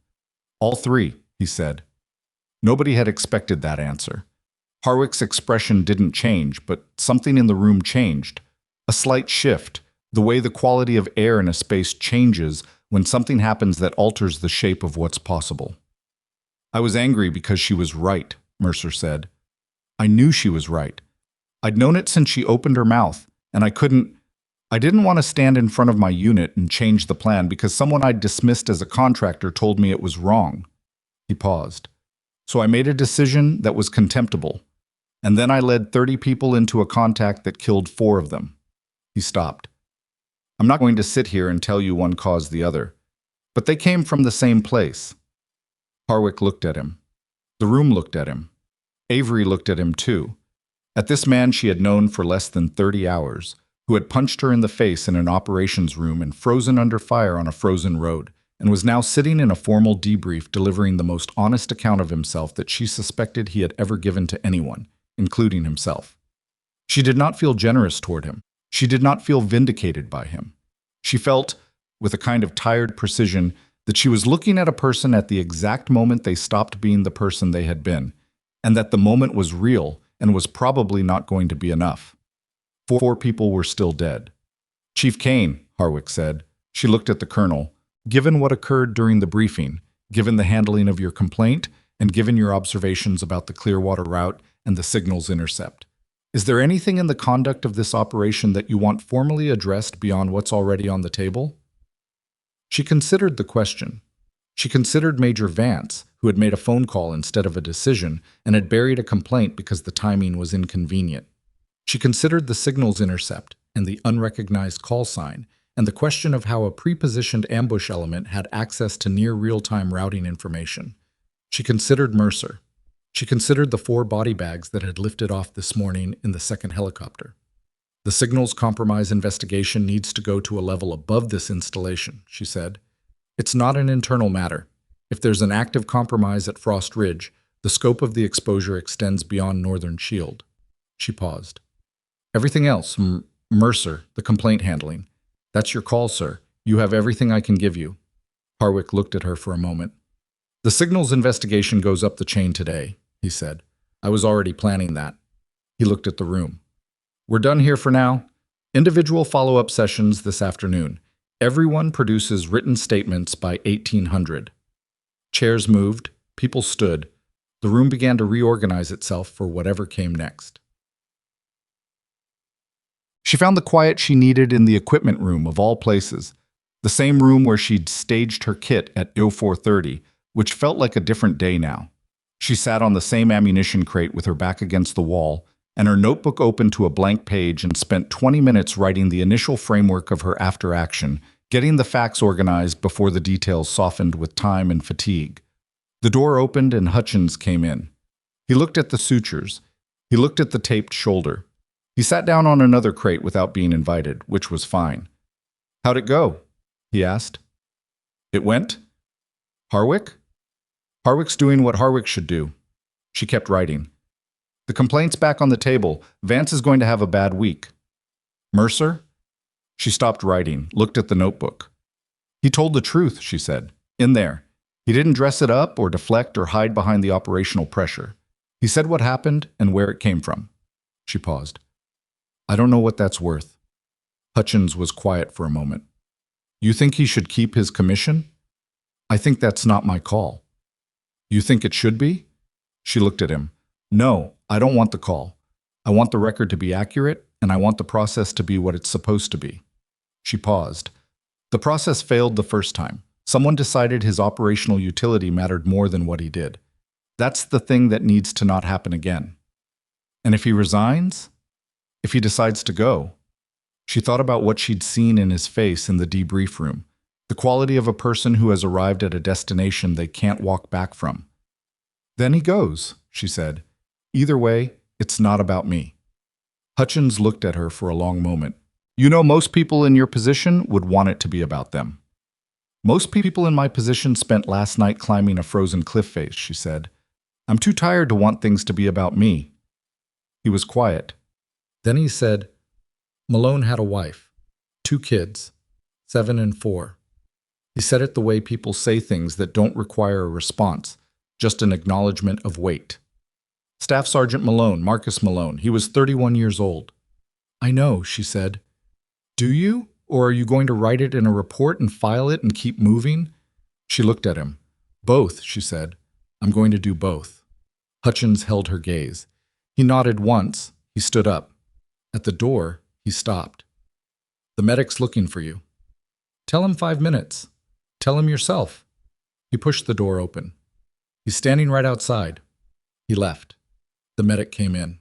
All three, he said. Nobody had expected that answer. Harwick's expression didn't change, but something in the room changed. A slight shift, the way the quality of air in a space changes when something happens that alters the shape of what's possible. I was angry because she was right, Mercer said. I knew she was right. I'd known it since she opened her mouth, and I didn't want to stand in front of my unit and change the plan because someone I'd dismissed as a contractor told me it was wrong. He paused. So I made a decision that was contemptible, and then I led 30 people into a contact that killed 4 of them. He stopped. I'm not going to sit here and tell you one caused the other, but they came from the same place. Harwick looked at him. The room looked at him. Avery looked at him too. At this man she had known for less than 30 hours, who had punched her in the face in an operations room and frozen under fire on a frozen road, and was now sitting in a formal debrief delivering the most honest account of himself that she suspected he had ever given to anyone, including himself. She did not feel generous toward him. She did not feel vindicated by him. She felt, with a kind of tired precision, that she was looking at a person at the exact moment they stopped being the person they had been, and that the moment was real and was probably not going to be enough. 4 people were still dead. Chief Kane, Harwick said. She looked at the colonel. Given what occurred during the briefing, given the handling of your complaint, and given your observations about the Clearwater route and the signals intercept, is there anything in the conduct of this operation that you want formally addressed beyond what's already on the table? She considered the question. She considered Major Vance, who had made a phone call instead of a decision and had buried a complaint because the timing was inconvenient. She considered the signals intercept and the unrecognized call sign, and the question of how a pre-positioned ambush element had access to near real-time routing information. She considered Mercer. She considered the 4 body bags that had lifted off this morning in the second helicopter. The signals compromise investigation needs to go to a level above this installation, she said. It's not an internal matter. If there's an active compromise at Frost Ridge, the scope of the exposure extends beyond Northern Shield. She paused. Everything else, Mercer, the complaint handling. That's your call, sir. You have everything I can give you. Harwick looked at her for a moment. The signals investigation goes up the chain today, he said. I was already planning that. He looked at the room. We're done here for now. Individual follow-up sessions this afternoon. Everyone produces written statements by 1800. Chairs moved, people stood. The room began to reorganize itself for whatever came next. She found the quiet she needed in the equipment room of all places, the same room where she'd staged her kit at 0430, which felt like a different day now. She sat on the same ammunition crate with her back against the wall, and her notebook open to a blank page, and spent 20 minutes writing the initial framework of her after-action, getting the facts organized before the details softened with time and fatigue. The door opened and Hutchins came in. He looked at the sutures. He looked at the taped shoulder. He sat down on another crate without being invited, which was fine. How'd it go? He asked. It went? Harwick? Harwick's doing what Harwick should do. She kept writing. The complaint's back on the table. Vance is going to have a bad week. Mercer? She stopped writing, looked at the notebook. He told the truth, she said. In there. He didn't dress it up or deflect or hide behind the operational pressure. He said what happened and where it came from. She paused. I don't know what that's worth. Hutchins was quiet for a moment. You think he should keep his commission? I think that's not my call. You think it should be? She looked at him. No, I don't want the call. I want the record to be accurate, and I want the process to be what it's supposed to be. She paused. The process failed the first time. Someone decided his operational utility mattered more than what he did. That's the thing that needs to not happen again. And if he resigns? If he decides to go? She thought about what she'd seen in his face in the debrief room, the quality of a person who has arrived at a destination they can't walk back from. Then he goes, she said. Either way, it's not about me. Hutchins looked at her for a long moment. You know, most people in your position would want it to be about them. Most people in my position spent last night climbing a frozen cliff face, she said. I'm too tired to want things to be about me. He was quiet. Then he said, Malone had a wife, 2 kids, 7 and 4. He said it the way people say things that don't require a response, just an acknowledgement of weight. Staff Sergeant Malone, Marcus Malone, he was 31 years old. I know, she said. Do you? Or are you going to write it in a report and file it and keep moving? She looked at him. Both, she said. I'm going to do both. Hutchins held her gaze. He nodded once. He stood up. At the door, he stopped. The medic's looking for you. Tell him 5 minutes. Tell him yourself. He pushed the door open. He's standing right outside. He left. The medic came in.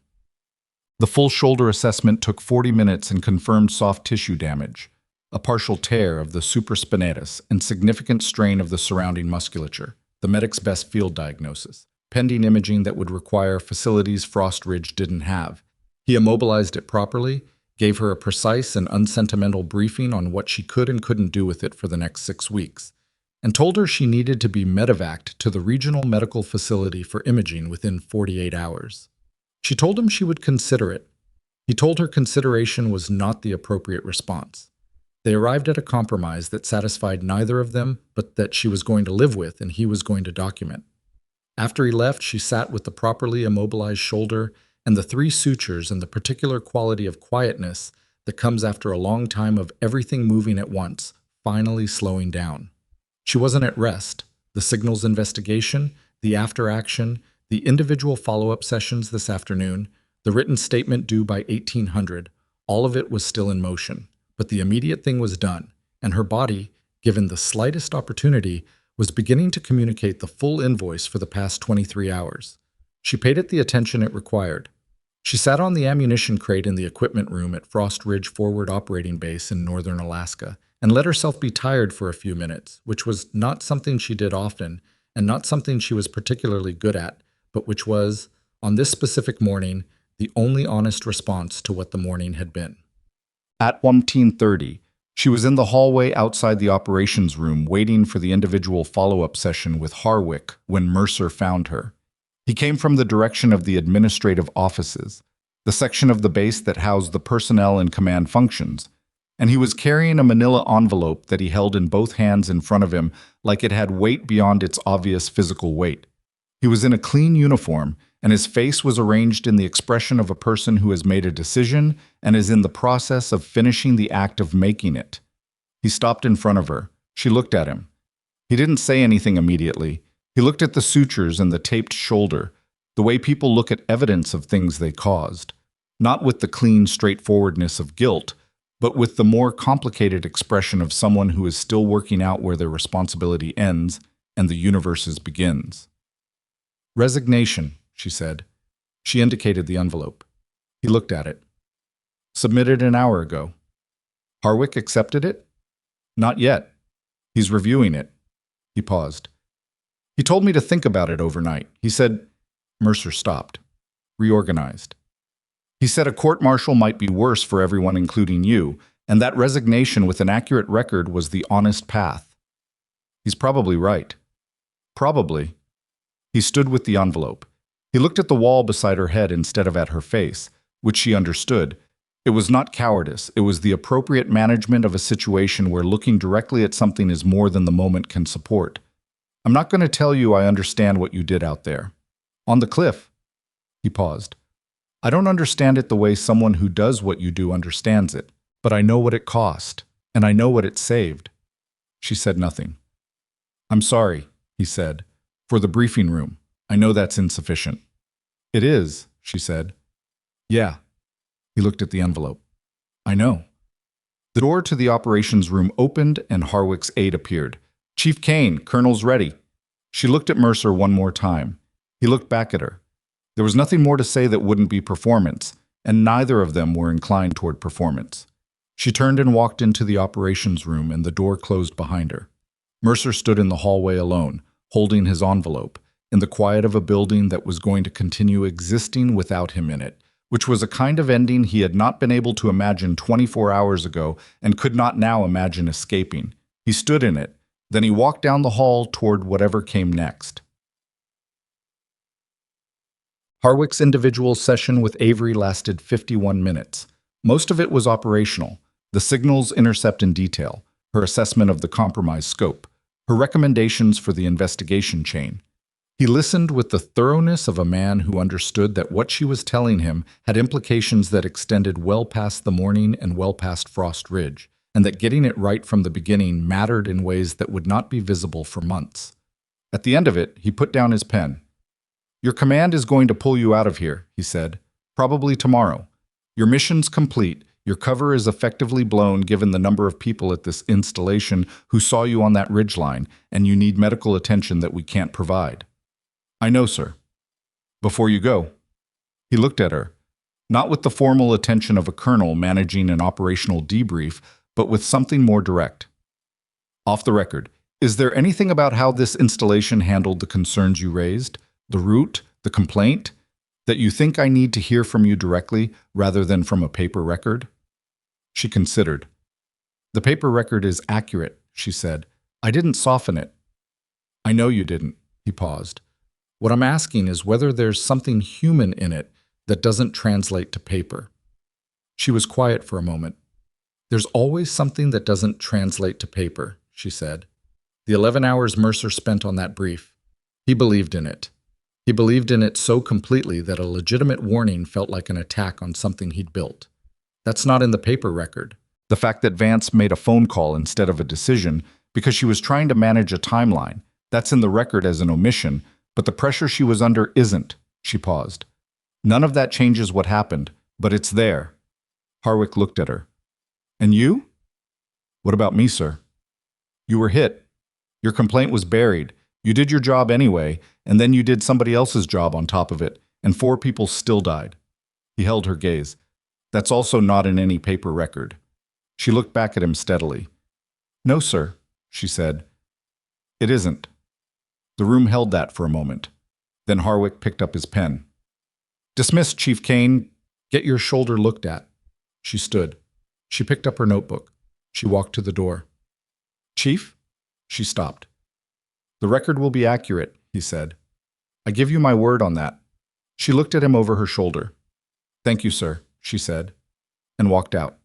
The full shoulder assessment took 40 minutes and confirmed soft tissue damage, a partial tear of the supraspinatus and significant strain of the surrounding musculature, the medic's best field diagnosis, pending imaging that would require facilities Frost Ridge didn't have. He immobilized it properly, gave her a precise and unsentimental briefing on what she could and couldn't do with it for the next 6 weeks, and told her she needed to be medevaced to the regional medical facility for imaging within 48 hours. She told him she would consider it. He told her consideration was not the appropriate response. They arrived at a compromise that satisfied neither of them, but that she was going to live with and he was going to document. After he left, she sat with the properly immobilized shoulder and the 3 sutures and the particular quality of quietness that comes after a long time of everything moving at once, finally slowing down. She wasn't at rest. The signals investigation, the after action, the individual follow-up sessions this afternoon, the written statement due by 1800, all of it was still in motion. But the immediate thing was done, and her body, given the slightest opportunity, was beginning to communicate the full invoice for the past 23 hours. She paid it the attention it required. She sat on the ammunition crate in the equipment room at Frost Ridge Forward Operating Base in northern Alaska and let herself be tired for a few minutes, which was not something she did often and not something she was particularly good at, but which was, on this specific morning, the only honest response to what the morning had been. At 1:30, she was in the hallway outside the operations room waiting for the individual follow-up session with Harwick when Mercer found her. He came from the direction of the administrative offices, the section of the base that housed the personnel and command functions, and he was carrying a manila envelope that he held in both hands in front of him like it had weight beyond its obvious physical weight. He was in a clean uniform, and his face was arranged in the expression of a person who has made a decision and is in the process of finishing the act of making it. He stopped in front of her. She looked at him. He didn't say anything immediately. He looked at the sutures and the taped shoulder, the way people look at evidence of things they caused, not with the clean straightforwardness of guilt, but with the more complicated expression of someone who is still working out where their responsibility ends and the universe's begins. Resignation, she said. She indicated the envelope. He looked at it. Submitted an hour ago. Harwick accepted it? Not yet. He's reviewing it. He paused. He told me to think about it overnight. He said, Mercer stopped. Reorganized. He said a court-martial might be worse for everyone, including you, and that resignation with an accurate record was the honest path. He's probably right. Probably. He stood with the envelope. He looked at the wall beside her head instead of at her face, which she understood. It was not cowardice. It was the appropriate management of a situation where looking directly at something is more than the moment can support. I'm not going to tell you I understand what you did out there. On the cliff. He paused. I don't understand it the way someone who does what you do understands it, but I know what it cost, and I know what it saved. She said nothing. I'm sorry, he said, for the briefing room. I know that's insufficient. It is, she said. Yeah. He looked at the envelope. I know. The door to the operations room opened and Harwick's aide appeared. Chief Kane, Colonel's ready. She looked at Mercer one more time. He looked back at her. There was nothing more to say that wouldn't be performance, and neither of them were inclined toward performance. She turned and walked into the operations room, and the door closed behind her. Mercer stood in the hallway alone, holding his envelope, in the quiet of a building that was going to continue existing without him in it, which was a kind of ending he had not been able to imagine 24 hours ago and could not now imagine escaping. He stood in it. Then he walked down the hall toward whatever came next. Harwick's individual session with Avery lasted 51 minutes. Most of it was operational, the signals intercept in detail, her assessment of the compromise scope, her recommendations for the investigation chain. He listened with the thoroughness of a man who understood that what she was telling him had implications that extended well past the morning and well past Frost Ridge, and that getting it right from the beginning mattered in ways that would not be visible for months. At the end of it, he put down his pen. "Your command is going to pull you out of here," he said. "Probably tomorrow. Your mission's complete. Your cover is effectively blown given the number of people at this installation who saw you on that ridgeline, and you need medical attention that we can't provide." "I know, sir." "Before you go." He looked at her, not with the formal attention of a colonel managing an operational debrief, but with something more direct. "Off the record, is there anything about how this installation handled the concerns you raised, the route, the complaint, that you think I need to hear from you directly rather than from a paper record?" She considered. "The paper record is accurate," she said. "I didn't soften it." "I know you didn't." He paused. "What I'm asking is whether there's something human in it that doesn't translate to paper." She was quiet for a moment. "There's always something that doesn't translate to paper," she said. The 11 hours Mercer spent on that brief. He believed in it. He believed in it so completely that a legitimate warning felt like an attack on something he'd built. That's not in the paper record. The fact that Vance made a phone call instead of a decision because she was trying to manage a timeline, that's in the record as an omission, but the pressure she was under isn't. She paused. "None of that changes what happened, but it's there." Harwick looked at her. "And you?" "What about me, sir?" "You were hit. Your complaint was buried. You did your job anyway, and then you did somebody else's job on top of it, and 4 people still died." He held her gaze. "That's also not in any paper record." She looked back at him steadily. "No, sir," she said. "It isn't." The room held that for a moment. Then Harwick picked up his pen. "Dismissed, Chief Kane. Get your shoulder looked at." She stood. She picked up her notebook. She walked to the door. "Chief?" She stopped. "The record will be accurate," he said. "I give you my word on that." She looked at him over her shoulder. "Thank you, sir," she said, and walked out.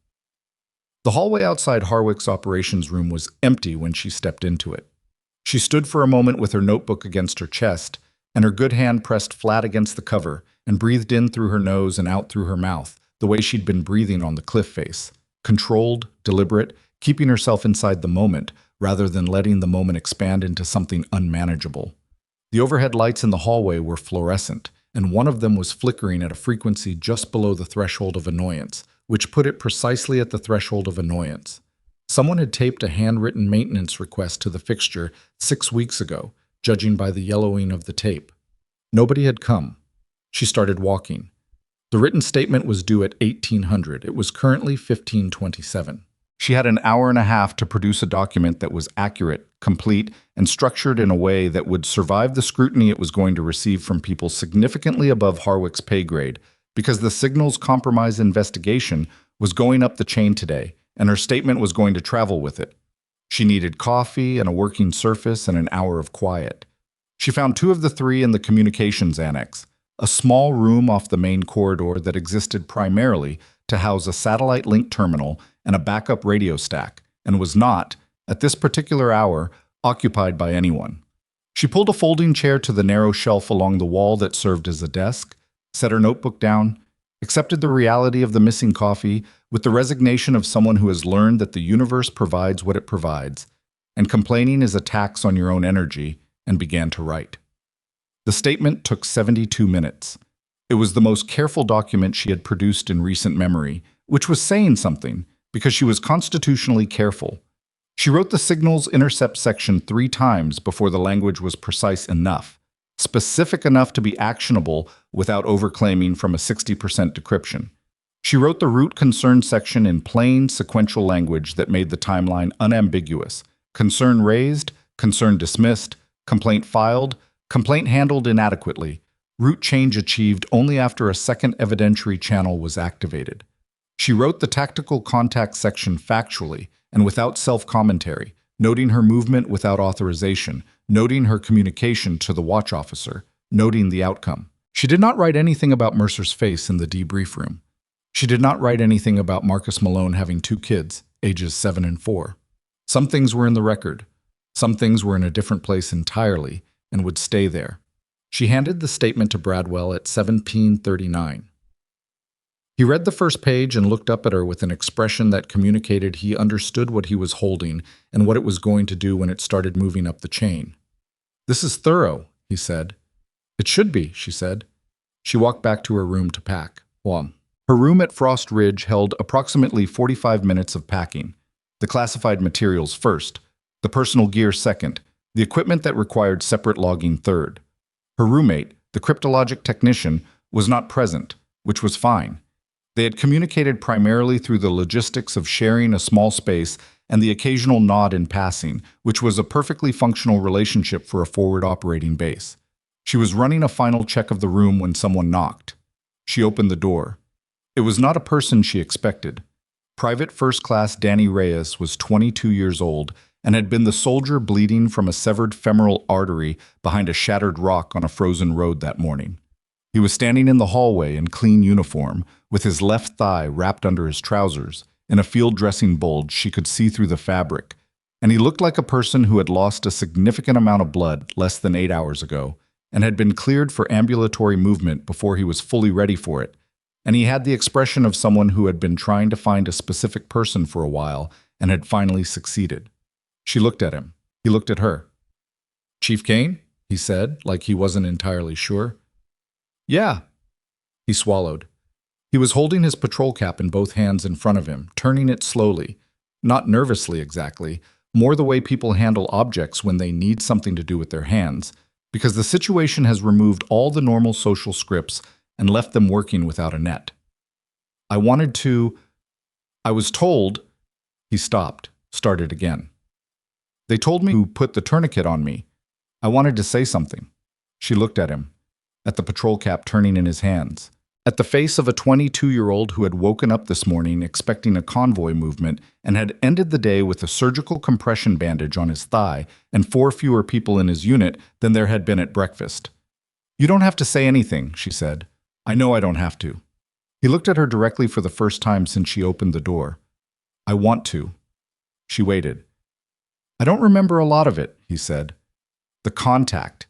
The hallway outside Harwick's operations room was empty when she stepped into it. She stood for a moment with her notebook against her chest, and her good hand pressed flat against the cover, and breathed in through her nose and out through her mouth, the way she'd been breathing on the cliff face. Controlled, deliberate, keeping herself inside the moment, rather than letting the moment expand into something unmanageable. The overhead lights in the hallway were fluorescent, and one of them was flickering at a frequency just below the threshold of annoyance, which put it precisely at the threshold of annoyance. Someone had taped a handwritten maintenance request to the fixture 6 weeks ago, judging by the yellowing of the tape. Nobody had come. She started walking. The written statement was due at 1800. It was currently 1527. She had an hour and a half to produce a document that was accurate, complete, and structured in a way that would survive the scrutiny it was going to receive from people significantly above Harwick's pay grade, because the Signal's compromise investigation was going up the chain today, and her statement was going to travel with it. She needed coffee and a working surface and an hour of quiet. She found 2 of the 3 in the communications annex, a small room off the main corridor that existed primarily to house a satellite link terminal and a backup radio stack, and was not, at this particular hour, occupied by anyone. She pulled a folding chair to the narrow shelf along the wall that served as a desk, set her notebook down, accepted the reality of the missing coffee with the resignation of someone who has learned that the universe provides what it provides, and complaining is a tax on your own energy, and began to write. The statement took 72 minutes. It was the most careful document she had produced in recent memory, which was saying something, because she was constitutionally careful. She wrote the Signal's intercept section 3 times before the language was precise enough, specific enough to be actionable without overclaiming from a 60% decryption. She wrote the root concern section in plain, sequential language that made the timeline unambiguous. Concern raised, concern dismissed, complaint filed, complaint handled inadequately, route change achieved only after a second evidentiary channel was activated. She wrote the tactical contact section factually and without self-commentary, noting her movement without authorization, noting her communication to the watch officer, noting the outcome. She did not write anything about Mercer's face in the debrief room. She did not write anything about Marcus Malone having 2 kids, ages 7 and 4. Some things were in the record. Some things were in a different place entirely and would stay there. She handed the statement to Bradwell at 17:39. He read the first page and looked up at her with an expression that communicated he understood what he was holding and what it was going to do when it started moving up the chain. "This is thorough," he said. "It should be," she said. She walked back to her room to pack. Her room at Frost Ridge held approximately 45 minutes of packing. The classified materials first, the personal gear second, the equipment that required separate logging third. Her roommate, the cryptologic technician, was not present, which was fine. They had communicated primarily through the logistics of sharing a small space and the occasional nod in passing, which was a perfectly functional relationship for a forward operating base. She was running a final check of the room when someone knocked. She opened the door. It was not a person she expected. Private First Class Danny Reyes was 22 years old and had been the soldier bleeding from a severed femoral artery behind a shattered rock on a frozen road that morning. He was standing in the hallway in clean uniform, with his left thigh wrapped under his trousers. In a field dressing bulge she could see through the fabric, and he looked like a person who had lost a significant amount of blood less than 8 hours ago and had been cleared for ambulatory movement before he was fully ready for it. And he had the expression of someone who had been trying to find a specific person for a while and had finally succeeded. She looked at him. He looked at her. "Chief Kane?" he said, like he wasn't entirely sure. "Yeah." He swallowed. He was holding his patrol cap in both hands in front of him, turning it slowly. Not nervously exactly, more the way people handle objects when they need something to do with their hands, because the situation has removed all the normal social scripts and left them working without a net. I was told," he stopped, started again. "They told me to put the tourniquet on me. I wanted to say something." She looked at him, at the patrol cap turning in his hands, at the face of a 22-year-old who had woken up this morning expecting a convoy movement and had ended the day with a surgical compression bandage on his thigh and 4 fewer people in his unit than there had been at breakfast. "You don't have to say anything," she said. "I know I don't have to." He looked at her directly for the first time since she opened the door. "I want to." She waited. "I don't remember a lot of it," he said. "The contact.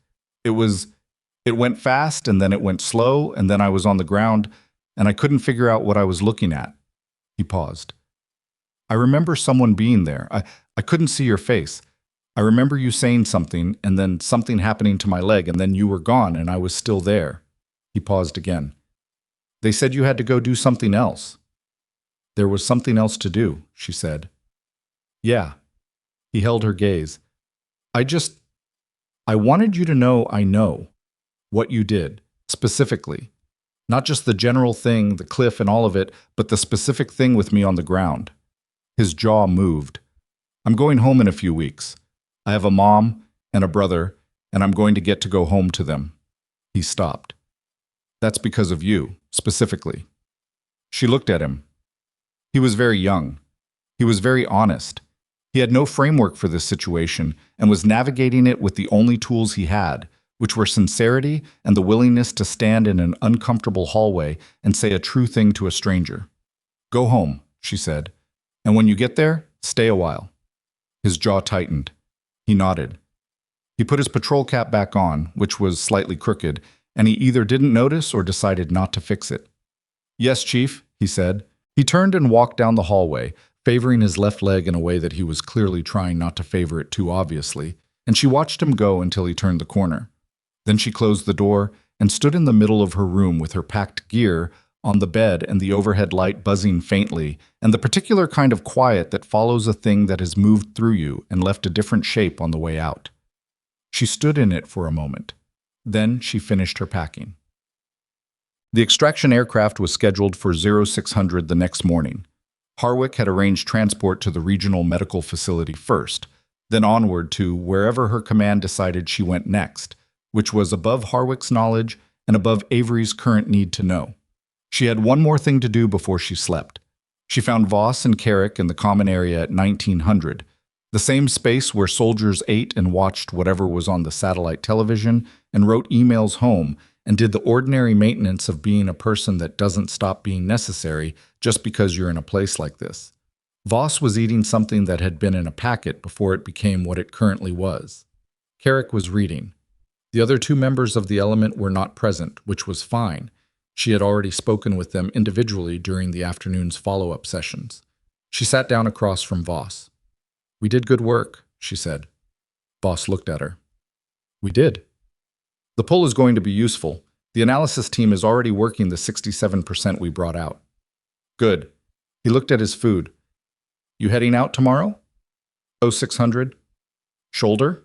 It went fast, and then it went slow, and then I was on the ground, and I couldn't figure out what I was looking at." He paused. "I remember someone being there. I couldn't see your face. I remember you saying something, and then something happening to my leg, and then you were gone, and I was still there." He paused again. "They said you had to go do something else." "There was something else to do," she said. "Yeah." He held her gaze. I wanted you to know I know what you did, specifically. Not just the general thing, the cliff and all of it, but the specific thing with me on the ground." His jaw moved. "I'm going home in a few weeks. I have a mom and a brother, and I'm going to get to go home to them." He stopped. "That's because of you, specifically." She looked at him. He was very young. He was very honest. He had no framework for this situation and was navigating it with the only tools he had, which were sincerity and the willingness to stand in an uncomfortable hallway and say a true thing to a stranger. "Go home," she said, "and when you get there, stay a while." His jaw tightened. He nodded. He put his patrol cap back on, which was slightly crooked, and he either didn't notice or decided not to fix it. "Yes, Chief," he said. He turned and walked down the hallway, favoring his left leg in a way that he was clearly trying not to favor it too obviously, and she watched him go until he turned the corner. Then she closed the door and stood in the middle of her room with her packed gear on the bed and the overhead light buzzing faintly, and the particular kind of quiet that follows a thing that has moved through you and left a different shape on the way out. She stood in it for a moment. Then she finished her packing. The extraction aircraft was scheduled for 0600 the next morning. Harwick had arranged transport to the regional medical facility first, then onward to wherever her command decided she went next, which was above Harwick's knowledge and above Avery's current need to know. She had one more thing to do before she slept. She found Voss and Carrick in the common area at 1900, the same space where soldiers ate and watched whatever was on the satellite television and wrote emails home and did the ordinary maintenance of being a person that doesn't stop being necessary just because you're in a place like this. Voss was eating something that had been in a packet before it became what it currently was. Carrick was reading. The other 2 members of the element were not present, which was fine. She had already spoken with them individually during the afternoon's follow-up sessions. She sat down across from Voss. "We did good work," she said. Voss looked at her. "We did. The poll is going to be useful. The analysis team is already working the 67% we brought out." "Good." He looked at his food. "You heading out tomorrow?" "0600. Shoulder?"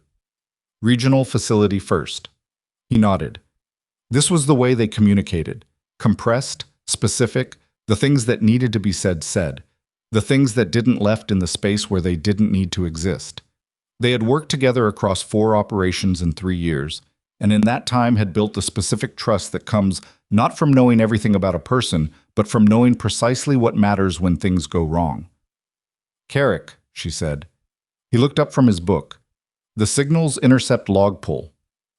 "Regional facility first." He nodded. This was the way they communicated. Compressed, specific, the things that needed to be said said. The things that didn't left in the space where they didn't need to exist. They had worked together across 4 operations in 3 years, and in that time had built the specific trust that comes not from knowing everything about a person, but from knowing precisely what matters when things go wrong. "Carrick," she said. He looked up from his book. "The signals intercept log pull.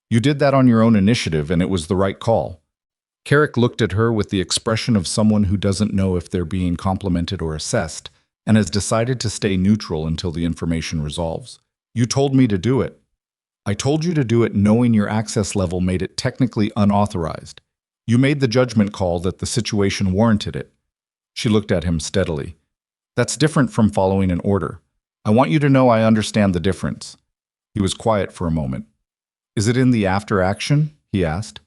You did that on your own initiative, and it was the right call." Carrick looked at her with the expression of someone who doesn't know if they're being complimented or assessed, and has decided to stay neutral until the information resolves. "You told me to do it." "I told you to do it knowing your access level made it technically unauthorized. You made the judgment call that the situation warranted it." She looked at him steadily. "That's different from following an order. I want you to know I understand the difference." He was quiet for a moment. "Is it in the after action?" he asked.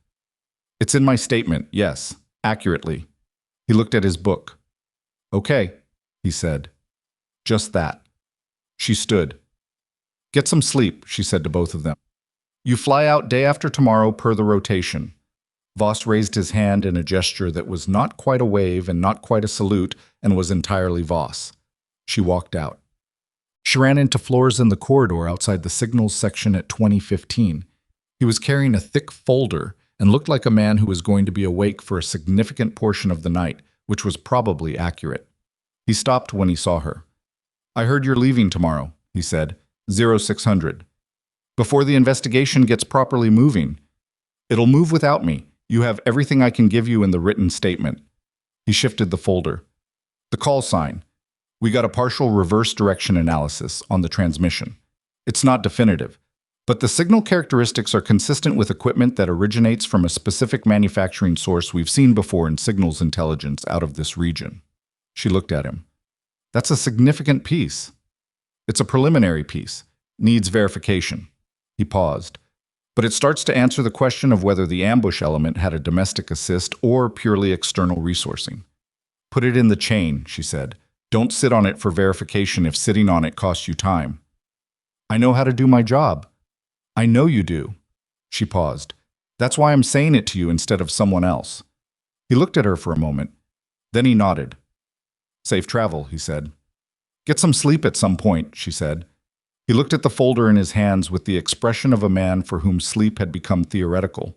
"It's in my statement, yes, accurately." He looked at his book. "Okay," he said. "Just that." She stood. "Get some sleep," she said to both of them. "You fly out day after tomorrow per the rotation." Voss raised his hand in a gesture that was not quite a wave and not quite a salute and was entirely Voss. She walked out. She ran into Flores in the corridor outside the signals section at 2015. He was carrying a thick folder and looked like a man who was going to be awake for a significant portion of the night, which was probably accurate. He stopped when he saw her. "I heard you're leaving tomorrow," he said. 0600. "Before the investigation gets properly moving." "It'll move without me. You have everything I can give you in the written statement." He shifted the folder. "The call sign. We got a partial reverse direction analysis on the transmission. It's not definitive, but the signal characteristics are consistent with equipment that originates from a specific manufacturing source we've seen before in signals intelligence out of this region." She looked at him. "That's a significant piece." "It's a preliminary piece. Needs verification." He paused. "But it starts to answer the question of whether the ambush element had a domestic assist or purely external resourcing." "Put it in the chain," she said. "Don't sit on it for verification if sitting on it costs you time." "I know how to do my job." "I know you do." She paused. "That's why I'm saying it to you instead of someone else." He looked at her for a moment. Then he nodded. "Safe travel," he said. "Get some sleep at some point," she said. He looked at the folder in his hands with the expression of a man for whom sleep had become theoretical.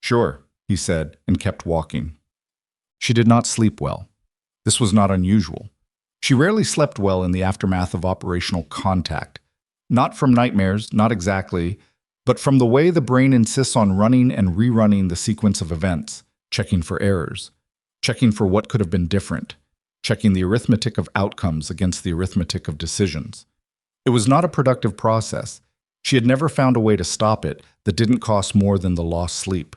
"Sure," he said, and kept walking. She did not sleep well. This was not unusual. She rarely slept well in the aftermath of operational contact. Not from nightmares, not exactly, but from the way the brain insists on running and rerunning the sequence of events, checking for errors, checking for what could have been different, checking the arithmetic of outcomes against the arithmetic of decisions. It was not a productive process. She had never found a way to stop it that didn't cost more than the lost sleep.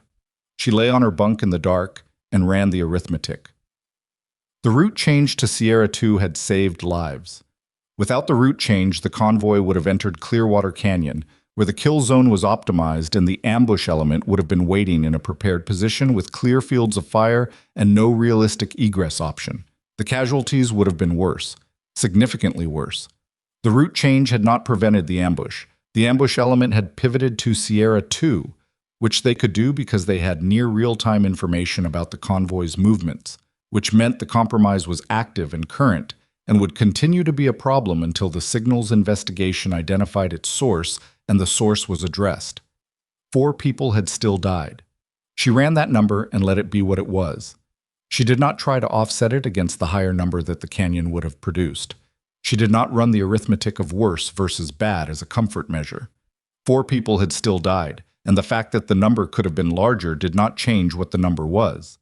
She lay on her bunk in the dark and ran the arithmetic. The route change to Sierra 2 had saved lives. Without the route change, the convoy would have entered Clearwater Canyon, where the kill zone was optimized and the ambush element would have been waiting in a prepared position with clear fields of fire and no realistic egress option. The casualties would have been worse, significantly worse. The route change had not prevented the ambush. The ambush element had pivoted to Sierra 2, which they could do because they had near real-time information about the convoy's movements, which meant the compromise was active and current and would continue to be a problem until the signals investigation identified its source and the source was addressed. 4 people had still died. She ran that number and let it be what it was. She did not try to offset it against the higher number that the canyon would have produced. She did not run the arithmetic of worse versus bad as a comfort measure. 4 people had still died, and the fact that the number could have been larger did not change what the number was.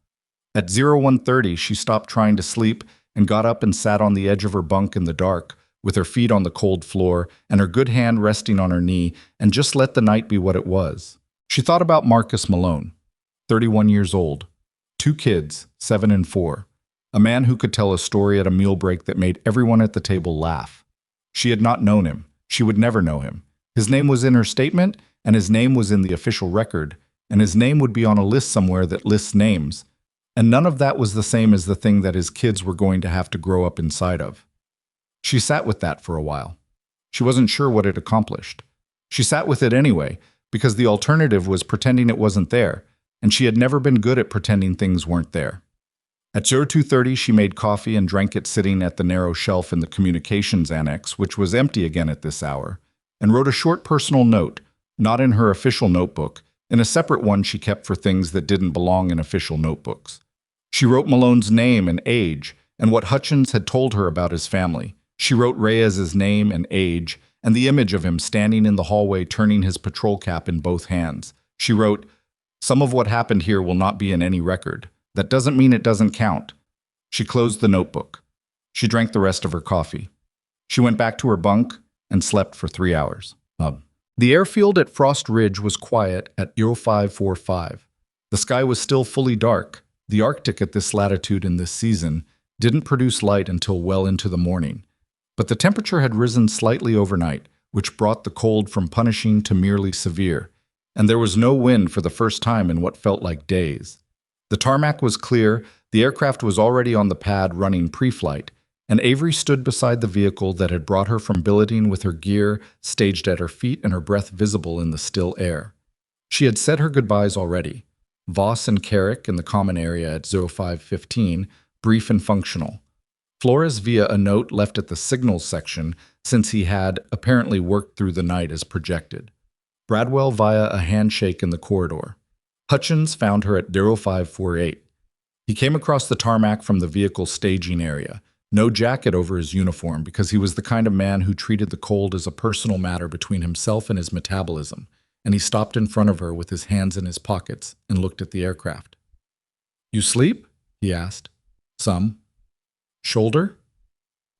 At 0130, she stopped trying to sleep and got up and sat on the edge of her bunk in the dark, with her feet on the cold floor and her good hand resting on her knee, and just let the night be what it was. She thought about Marcus Malone, 31 years old, 2 kids, 7 and 4. A man who could tell a story at a meal break that made everyone at the table laugh. She had not known him. She would never know him. His name was in her statement, and his name was in the official record, and his name would be on a list somewhere that lists names. And none of that was the same as the thing that his kids were going to have to grow up inside of. She sat with that for a while. She wasn't sure what it accomplished. She sat with it anyway, because the alternative was pretending it wasn't there, and she had never been good at pretending things weren't there. At 02:30, she made coffee and drank it sitting at the narrow shelf in the communications annex, which was empty again at this hour, and wrote a short personal note, not in her official notebook, in a separate one she kept for things that didn't belong in official notebooks. She wrote Malone's name and age, and what Hutchins had told her about his family. She wrote Reyes's name and age, and the image of him standing in the hallway turning his patrol cap in both hands. She wrote, "Some of what happened here will not be in any record. That doesn't mean it doesn't count." She closed the notebook. She drank the rest of her coffee. She went back to her bunk and slept for 3 hours. The airfield at Frost Ridge was quiet at 0545. The sky was still fully dark. The Arctic at this latitude in this season didn't produce light until well into the morning. But the temperature had risen slightly overnight, which brought the cold from punishing to merely severe, and there was no wind for the first time in what felt like days. The tarmac was clear, the aircraft was already on the pad running pre-flight, and Avery stood beside the vehicle that had brought her from billeting with her gear staged at her feet and her breath visible in the still air. She had said her goodbyes already. Voss and Carrick in the common area at 0515, brief and functional. Flores via a note left at the signals section since he had apparently worked through the night as projected. Bradwell via a handshake in the corridor. Hutchins found her at 0548. He came across the tarmac from the vehicle staging area. No jacket over his uniform because he was the kind of man who treated the cold as a personal matter between himself and his metabolism, and he stopped in front of her with his hands in his pockets and looked at the aircraft. "You sleep?" he asked. "Some." "Shoulder?"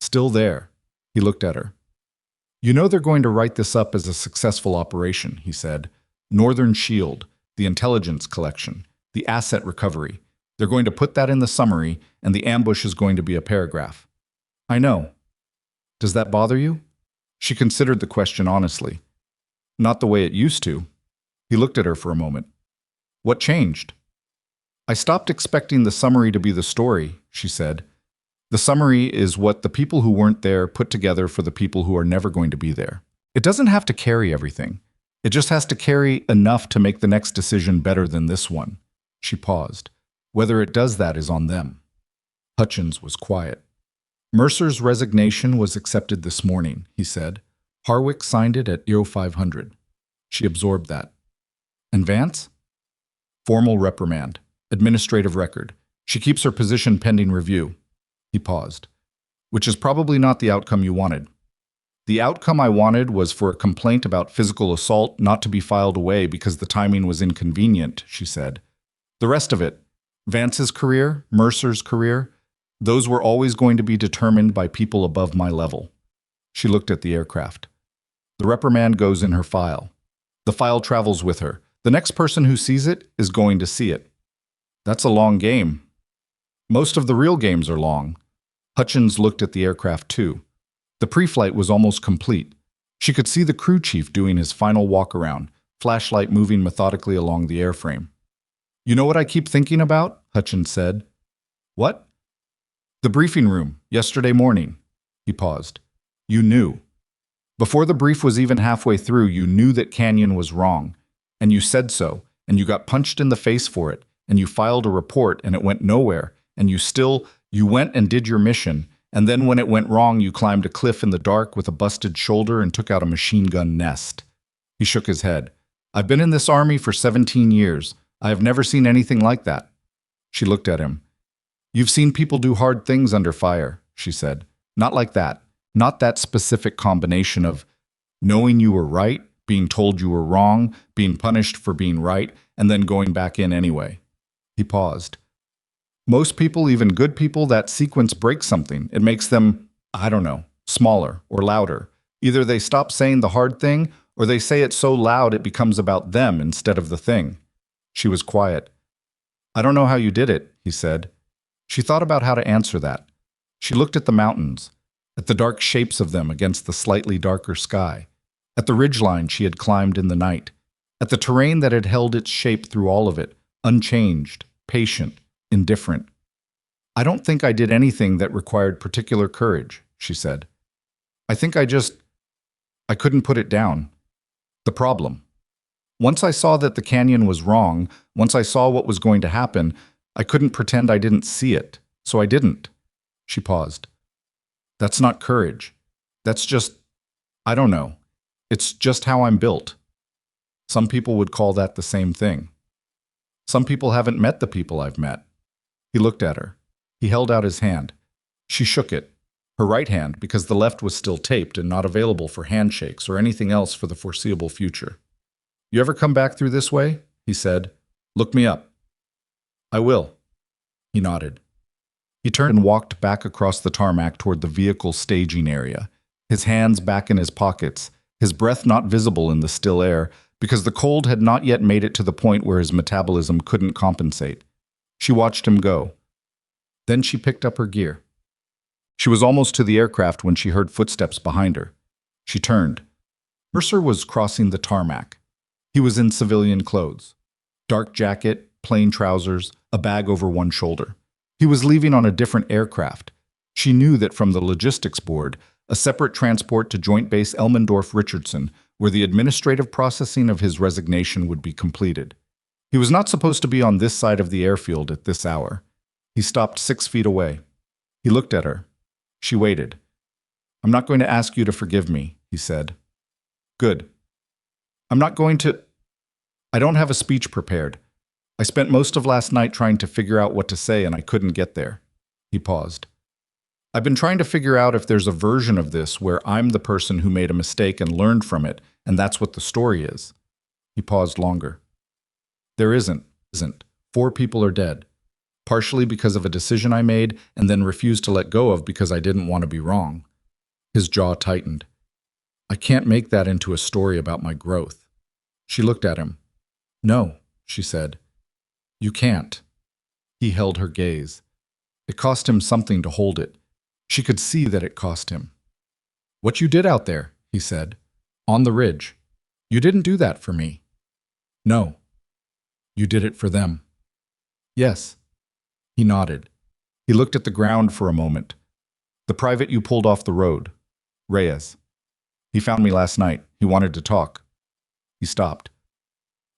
"Still there." He looked at her. "You know they're going to write this up as a successful operation," he said. "Northern Shield, the intelligence collection, the asset recovery. They're going to put that in the summary, and the ambush is going to be a paragraph." "I know." "Does that bother you?" She considered the question honestly. "Not the way it used to." He looked at her for a moment. "What changed?" "I stopped expecting the summary to be the story," she said. "The summary is what the people who weren't there put together for the people who are never going to be there. It doesn't have to carry everything. It just has to carry enough to make the next decision better than this one." She paused. "Whether it does that is on them." Hutchins was quiet. "Mercer's resignation was accepted this morning," he said. "Harwick signed it at 0500. She absorbed that. "And Vance?" "Formal reprimand. Administrative record. She keeps her position pending review." He paused. "Which is probably not the outcome you wanted." "The outcome I wanted was for a complaint about physical assault not to be filed away because the timing was inconvenient," she said. "The rest of it, Vance's career, Mercer's career, those were always going to be determined by people above my level." She looked at the aircraft. "The reprimand goes in her file. The file travels with her. The next person who sees it is going to see it." "That's a long game." "Most of the real games are long." Hutchins looked at the aircraft too. The pre-flight was almost complete. She could see the crew chief doing his final walk-around, flashlight moving methodically along the airframe. "You know what I keep thinking about?" Hutchins said. "What?" "The briefing room, yesterday morning." He paused. "You knew. Before the brief was even halfway through, you knew that Canyon was wrong. And you said so, and you got punched in the face for it, and you filed a report, and it went nowhere, and you went and did your mission, and then when it went wrong, you climbed a cliff in the dark with a busted shoulder and took out a machine gun nest." He shook his head. "I've been in this army for 17 years. I have never seen anything like that." She looked at him. "You've seen people do hard things under fire," she said. "Not like that. Not that specific combination of knowing you were right, being told you were wrong, being punished for being right, and then going back in anyway." He paused. "Most people, even good people, that sequence breaks something. It makes them, I don't know, smaller or louder. Either they stop saying the hard thing, or they say it so loud it becomes about them instead of the thing." She was quiet. I don't know how you did it, he said. She thought about how to answer that. She looked at the mountains, at the dark shapes of them against the slightly darker sky, at the ridgeline she had climbed in the night, at the terrain that had held its shape through all of it, unchanged, patient, indifferent. I don't think I did anything that required particular courage, she said. I think I couldn't put it down. The problem. Once I saw that the canyon was wrong, once I saw what was going to happen, I couldn't pretend I didn't see it, so I didn't. She paused. That's not courage. That's just, I don't know. It's just how I'm built. Some people would call that the same thing. Some people haven't met the people I've met. He looked at her. He held out his hand. She shook it, her right hand, because the left was still taped and not available for handshakes or anything else for the foreseeable future. You ever come back through this way? He said. Look me up. I will. He nodded. He turned and walked back across the tarmac toward the vehicle staging area, his hands back in his pockets, his breath not visible in the still air, because the cold had not yet made it to the point where his metabolism couldn't compensate. She watched him go. Then she picked up her gear. She was almost to the aircraft when she heard footsteps behind her. She turned. Mercer was crossing the tarmac. He was in civilian clothes. Dark jacket, plain trousers, a bag over one shoulder. He was leaving on a different aircraft. She knew that from the logistics board, a separate transport to Joint Base Elmendorf-Richardson, where the administrative processing of his resignation would be completed. He was not supposed to be on this side of the airfield at this hour. He stopped 6 feet away. He looked at her. She waited. I'm not going to ask you to forgive me, he said. Good. I'm not going to... I don't have a speech prepared. I spent most of last night trying to figure out what to say and I couldn't get there. He paused. I've been trying to figure out if there's a version of this where I'm the person who made a mistake and learned from it, and that's what the story is. He paused longer. There isn't. 4 people are dead. Partially because of a decision I made and then refused to let go of because I didn't want to be wrong. His jaw tightened. I can't make that into a story about my growth. She looked at him. No, she said. You can't. He held her gaze. It cost him something to hold it. She could see that it cost him. What you did out there, he said. On the ridge. You didn't do that for me. No. You did it for them. Yes. He nodded. He looked at the ground for a moment. The private you pulled off the road. Reyes. He found me last night. He wanted to talk. He stopped.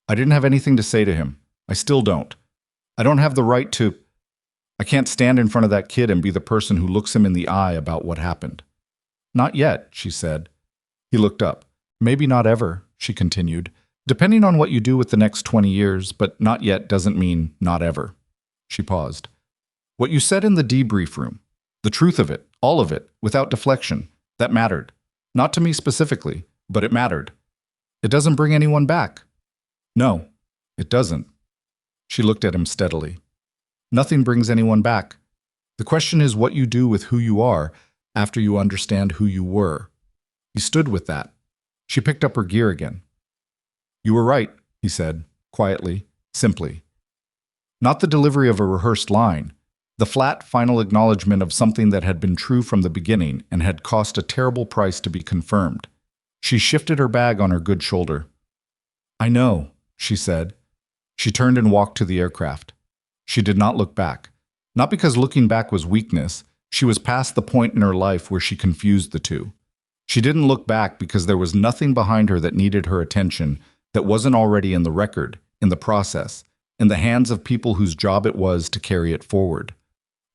I didn't have anything to say to him. I still don't. I don't have the right to... I can't stand in front of that kid and be the person who looks him in the eye about what happened. Not yet, she said. He looked up. Maybe not ever, she continued. Depending on what you do with the next 20 years, but not yet doesn't mean not ever. She paused. What you said in the debrief room, the truth of it, all of it, without deflection, that mattered. Not to me specifically, but it mattered. It doesn't bring anyone back. No, it doesn't. She looked at him steadily. Nothing brings anyone back. The question is what you do with who you are after you understand who you were. He stood with that. She picked up her gear again. You were right, he said, quietly, simply. Not the delivery of a rehearsed line, the flat, final acknowledgement of something that had been true from the beginning and had cost a terrible price to be confirmed. She shifted her bag on her good shoulder. I know, she said. She turned and walked to the aircraft. She did not look back. Not because looking back was weakness. She was past the point in her life where she confused the two. She didn't look back because there was nothing behind her that needed her attention that wasn't already in the record, in the process, in the hands of people whose job it was to carry it forward.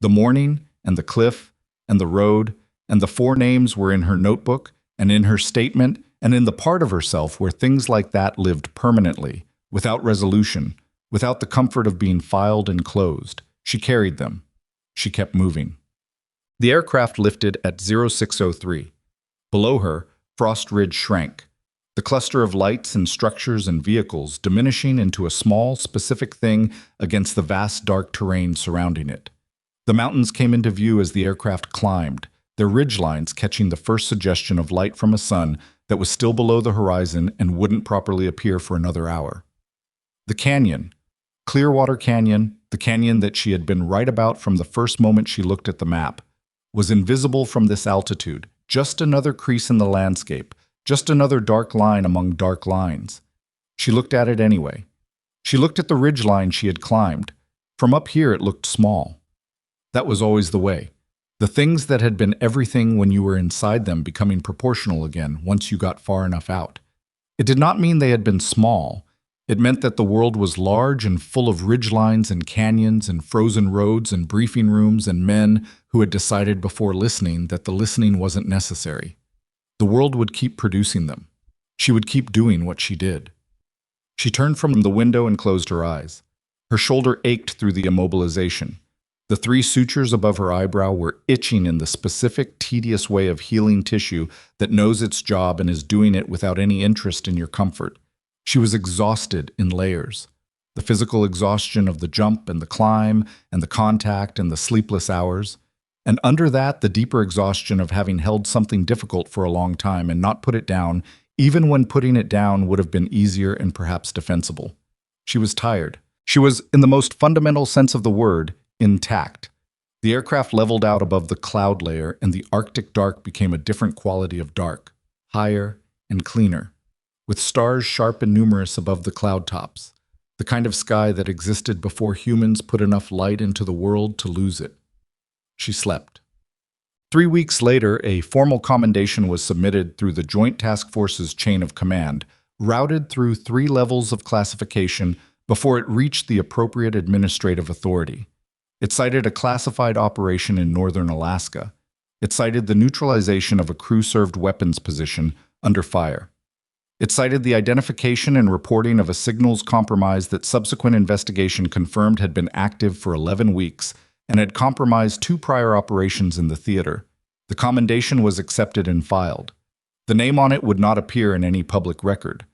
The morning, and the cliff, and the road, and the 4 names were in her notebook, and in her statement, and in the part of herself where things like that lived permanently, without resolution, without the comfort of being filed and closed. She carried them. She kept moving. The aircraft lifted at 0603. Below her, Frost Ridge shrank, the cluster of lights and structures and vehicles diminishing into a small, specific thing against the vast dark terrain surrounding it. The mountains came into view as the aircraft climbed, their ridgelines catching the first suggestion of light from a sun that was still below the horizon and wouldn't properly appear for another hour. The canyon, Clearwater Canyon, The canyon that she had been right about from the first moment she looked at the map was invisible from this altitude, just another crease in the landscape, just another dark line among dark lines. She looked at it anyway. She looked at the ridgeline she had climbed. From up here it looked small. That was always the way. The things that had been everything when you were inside them becoming proportional again once you got far enough out. It did not mean they had been small. It meant that the world was large and full of ridgelines and canyons and frozen roads and briefing rooms and men who had decided before listening that the listening wasn't necessary. The world would keep producing them. She would keep doing what she did. She turned from the window and closed her eyes. Her shoulder ached through the immobilization. The 3 sutures above her eyebrow were itching in the specific, tedious way of healing tissue that knows its job and is doing it without any interest in your comfort. She was exhausted in layers. The physical exhaustion of the jump and the climb and the contact and the sleepless hours. And under that, the deeper exhaustion of having held something difficult for a long time and not put it down, even when putting it down would have been easier and perhaps defensible. She was tired. She was, in the most fundamental sense of the word, intact. The aircraft leveled out above the cloud layer, and the Arctic dark became a different quality of dark, higher and cleaner, with stars sharp and numerous above the cloud tops, the kind of sky that existed before humans put enough light into the world to lose it. She slept. 3 weeks later, a formal commendation was submitted through the Joint Task Force's chain of command, routed through 3 levels of classification before it reached the appropriate administrative authority. It cited a classified operation in northern Alaska. It cited the neutralization of a crew-served weapons position under fire. It cited the identification and reporting of a signals compromise that subsequent investigation confirmed had been active for 11 weeks and had compromised 2 prior operations in the theater. The commendation was accepted and filed. The name on it would not appear in any public record.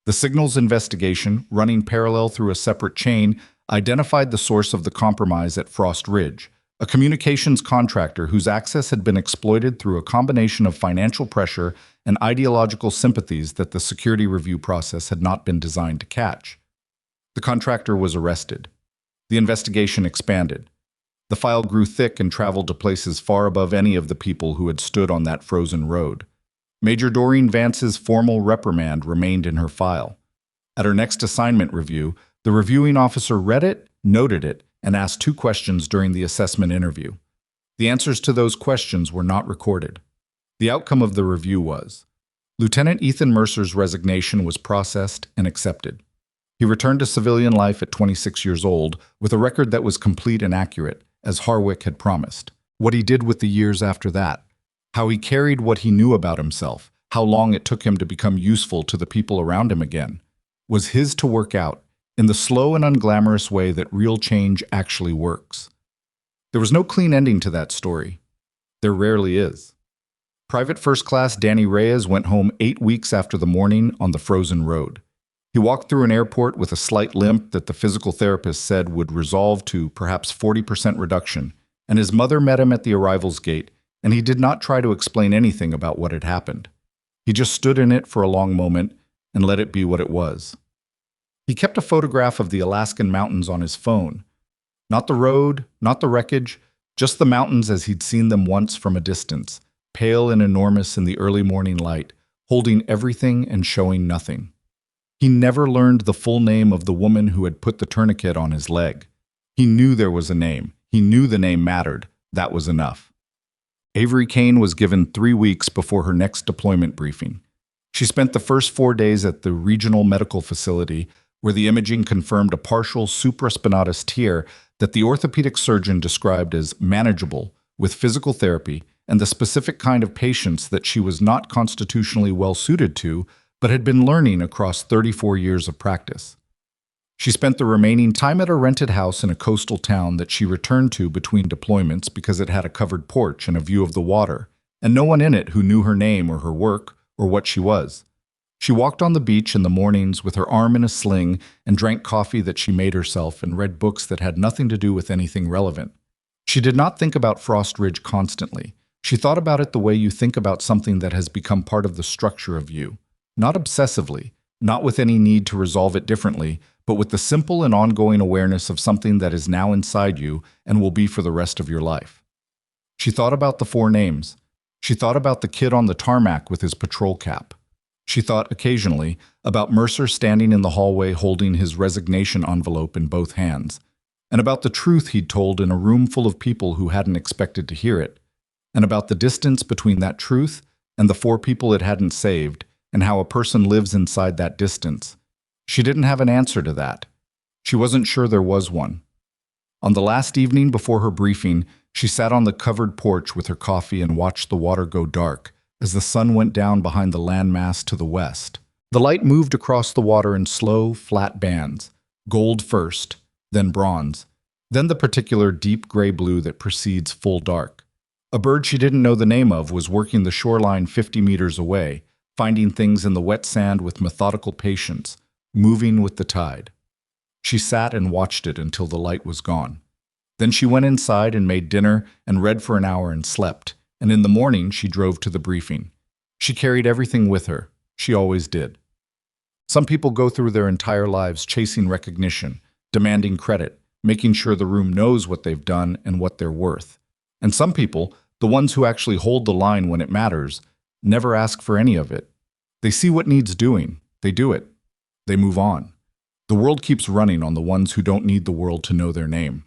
The signals investigation, running parallel through a separate chain, identified the source of the compromise at Frost Ridge, a communications contractor whose access had been exploited through a combination of financial pressure and ideological sympathies that the security review process had not been designed to catch. The contractor was arrested. The investigation expanded. The file grew thick and traveled to places far above any of the people who had stood on that frozen road. Major Doreen Vance's formal reprimand remained in her file. At her next assignment review, the reviewing officer read it, noted it, and asked 2 questions during the assessment interview. The answers to those questions were not recorded. The outcome of the review was, Lieutenant Ethan Mercer's resignation was processed and accepted. He returned to civilian life at 26 years old with a record that was complete and accurate, as Harwick had promised. What he did with the years after that, how he carried what he knew about himself, how long it took him to become useful to the people around him again, was his to work out in the slow and unglamorous way that real change actually works. There was no clean ending to that story. There rarely is. Private First Class Danny Reyes went home 8 weeks after the morning on the frozen road. He walked through an airport with a slight limp that the physical therapist said would resolve to perhaps 40% reduction, and his mother met him at the arrivals gate, and he did not try to explain anything about what had happened. He just stood in it for a long moment and let it be what it was. He kept a photograph of the Alaskan mountains on his phone. Not the road, not the wreckage, just the mountains as he'd seen them once from a distance, pale and enormous in the early morning light, holding everything and showing nothing. He never learned the full name of the woman who had put the tourniquet on his leg. He knew there was a name. He knew the name mattered. That was enough. Avery Kane was given 3 weeks before her next deployment briefing. She spent the first 4 days at the regional medical facility where the imaging confirmed a partial supraspinatus tear that the orthopedic surgeon described as manageable with physical therapy and the specific kind of patients that she was not constitutionally well suited to, but had been learning across 34 years of practice. She spent the remaining time at a rented house in a coastal town that she returned to between deployments because it had a covered porch and a view of the water, and no one in it who knew her name or her work or what she was. She walked on the beach in the mornings with her arm in a sling and drank coffee that she made herself and read books that had nothing to do with anything relevant. She did not think about Frost Ridge constantly. She thought about it the way you think about something that has become part of the structure of you. Not obsessively, not with any need to resolve it differently, but with the simple and ongoing awareness of something that is now inside you and will be for the rest of your life. She thought about the 4 names. She thought about the kid on the tarmac with his patrol cap. She thought occasionally about Mercer standing in the hallway holding his resignation envelope in both hands, and about the truth he'd told in a room full of people who hadn't expected to hear it, and about the distance between that truth and the 4 people it hadn't saved, and how a person lives inside that distance. She didn't have an answer to that. She wasn't sure there was one. On the last evening before her briefing, she sat on the covered porch with her coffee and watched the water go dark as the sun went down behind the landmass to the west. The light moved across the water in slow, flat bands, gold first, then bronze, then the particular deep gray blue that precedes full dark. A bird she didn't know the name of was working the shoreline 50 meters away, finding things in the wet sand with methodical patience, moving with the tide. She sat and watched it until the light was gone. Then she went inside and made dinner and read for an hour and slept, and in the morning she drove to the briefing. She carried everything with her. She always did. Some people go through their entire lives chasing recognition, demanding credit, making sure the room knows what they've done and what they're worth. And some people, the ones who actually hold the line when it matters, never ask for any of it. They see what needs doing. They do it. They move on. The world keeps running on the ones who don't need the world to know their name.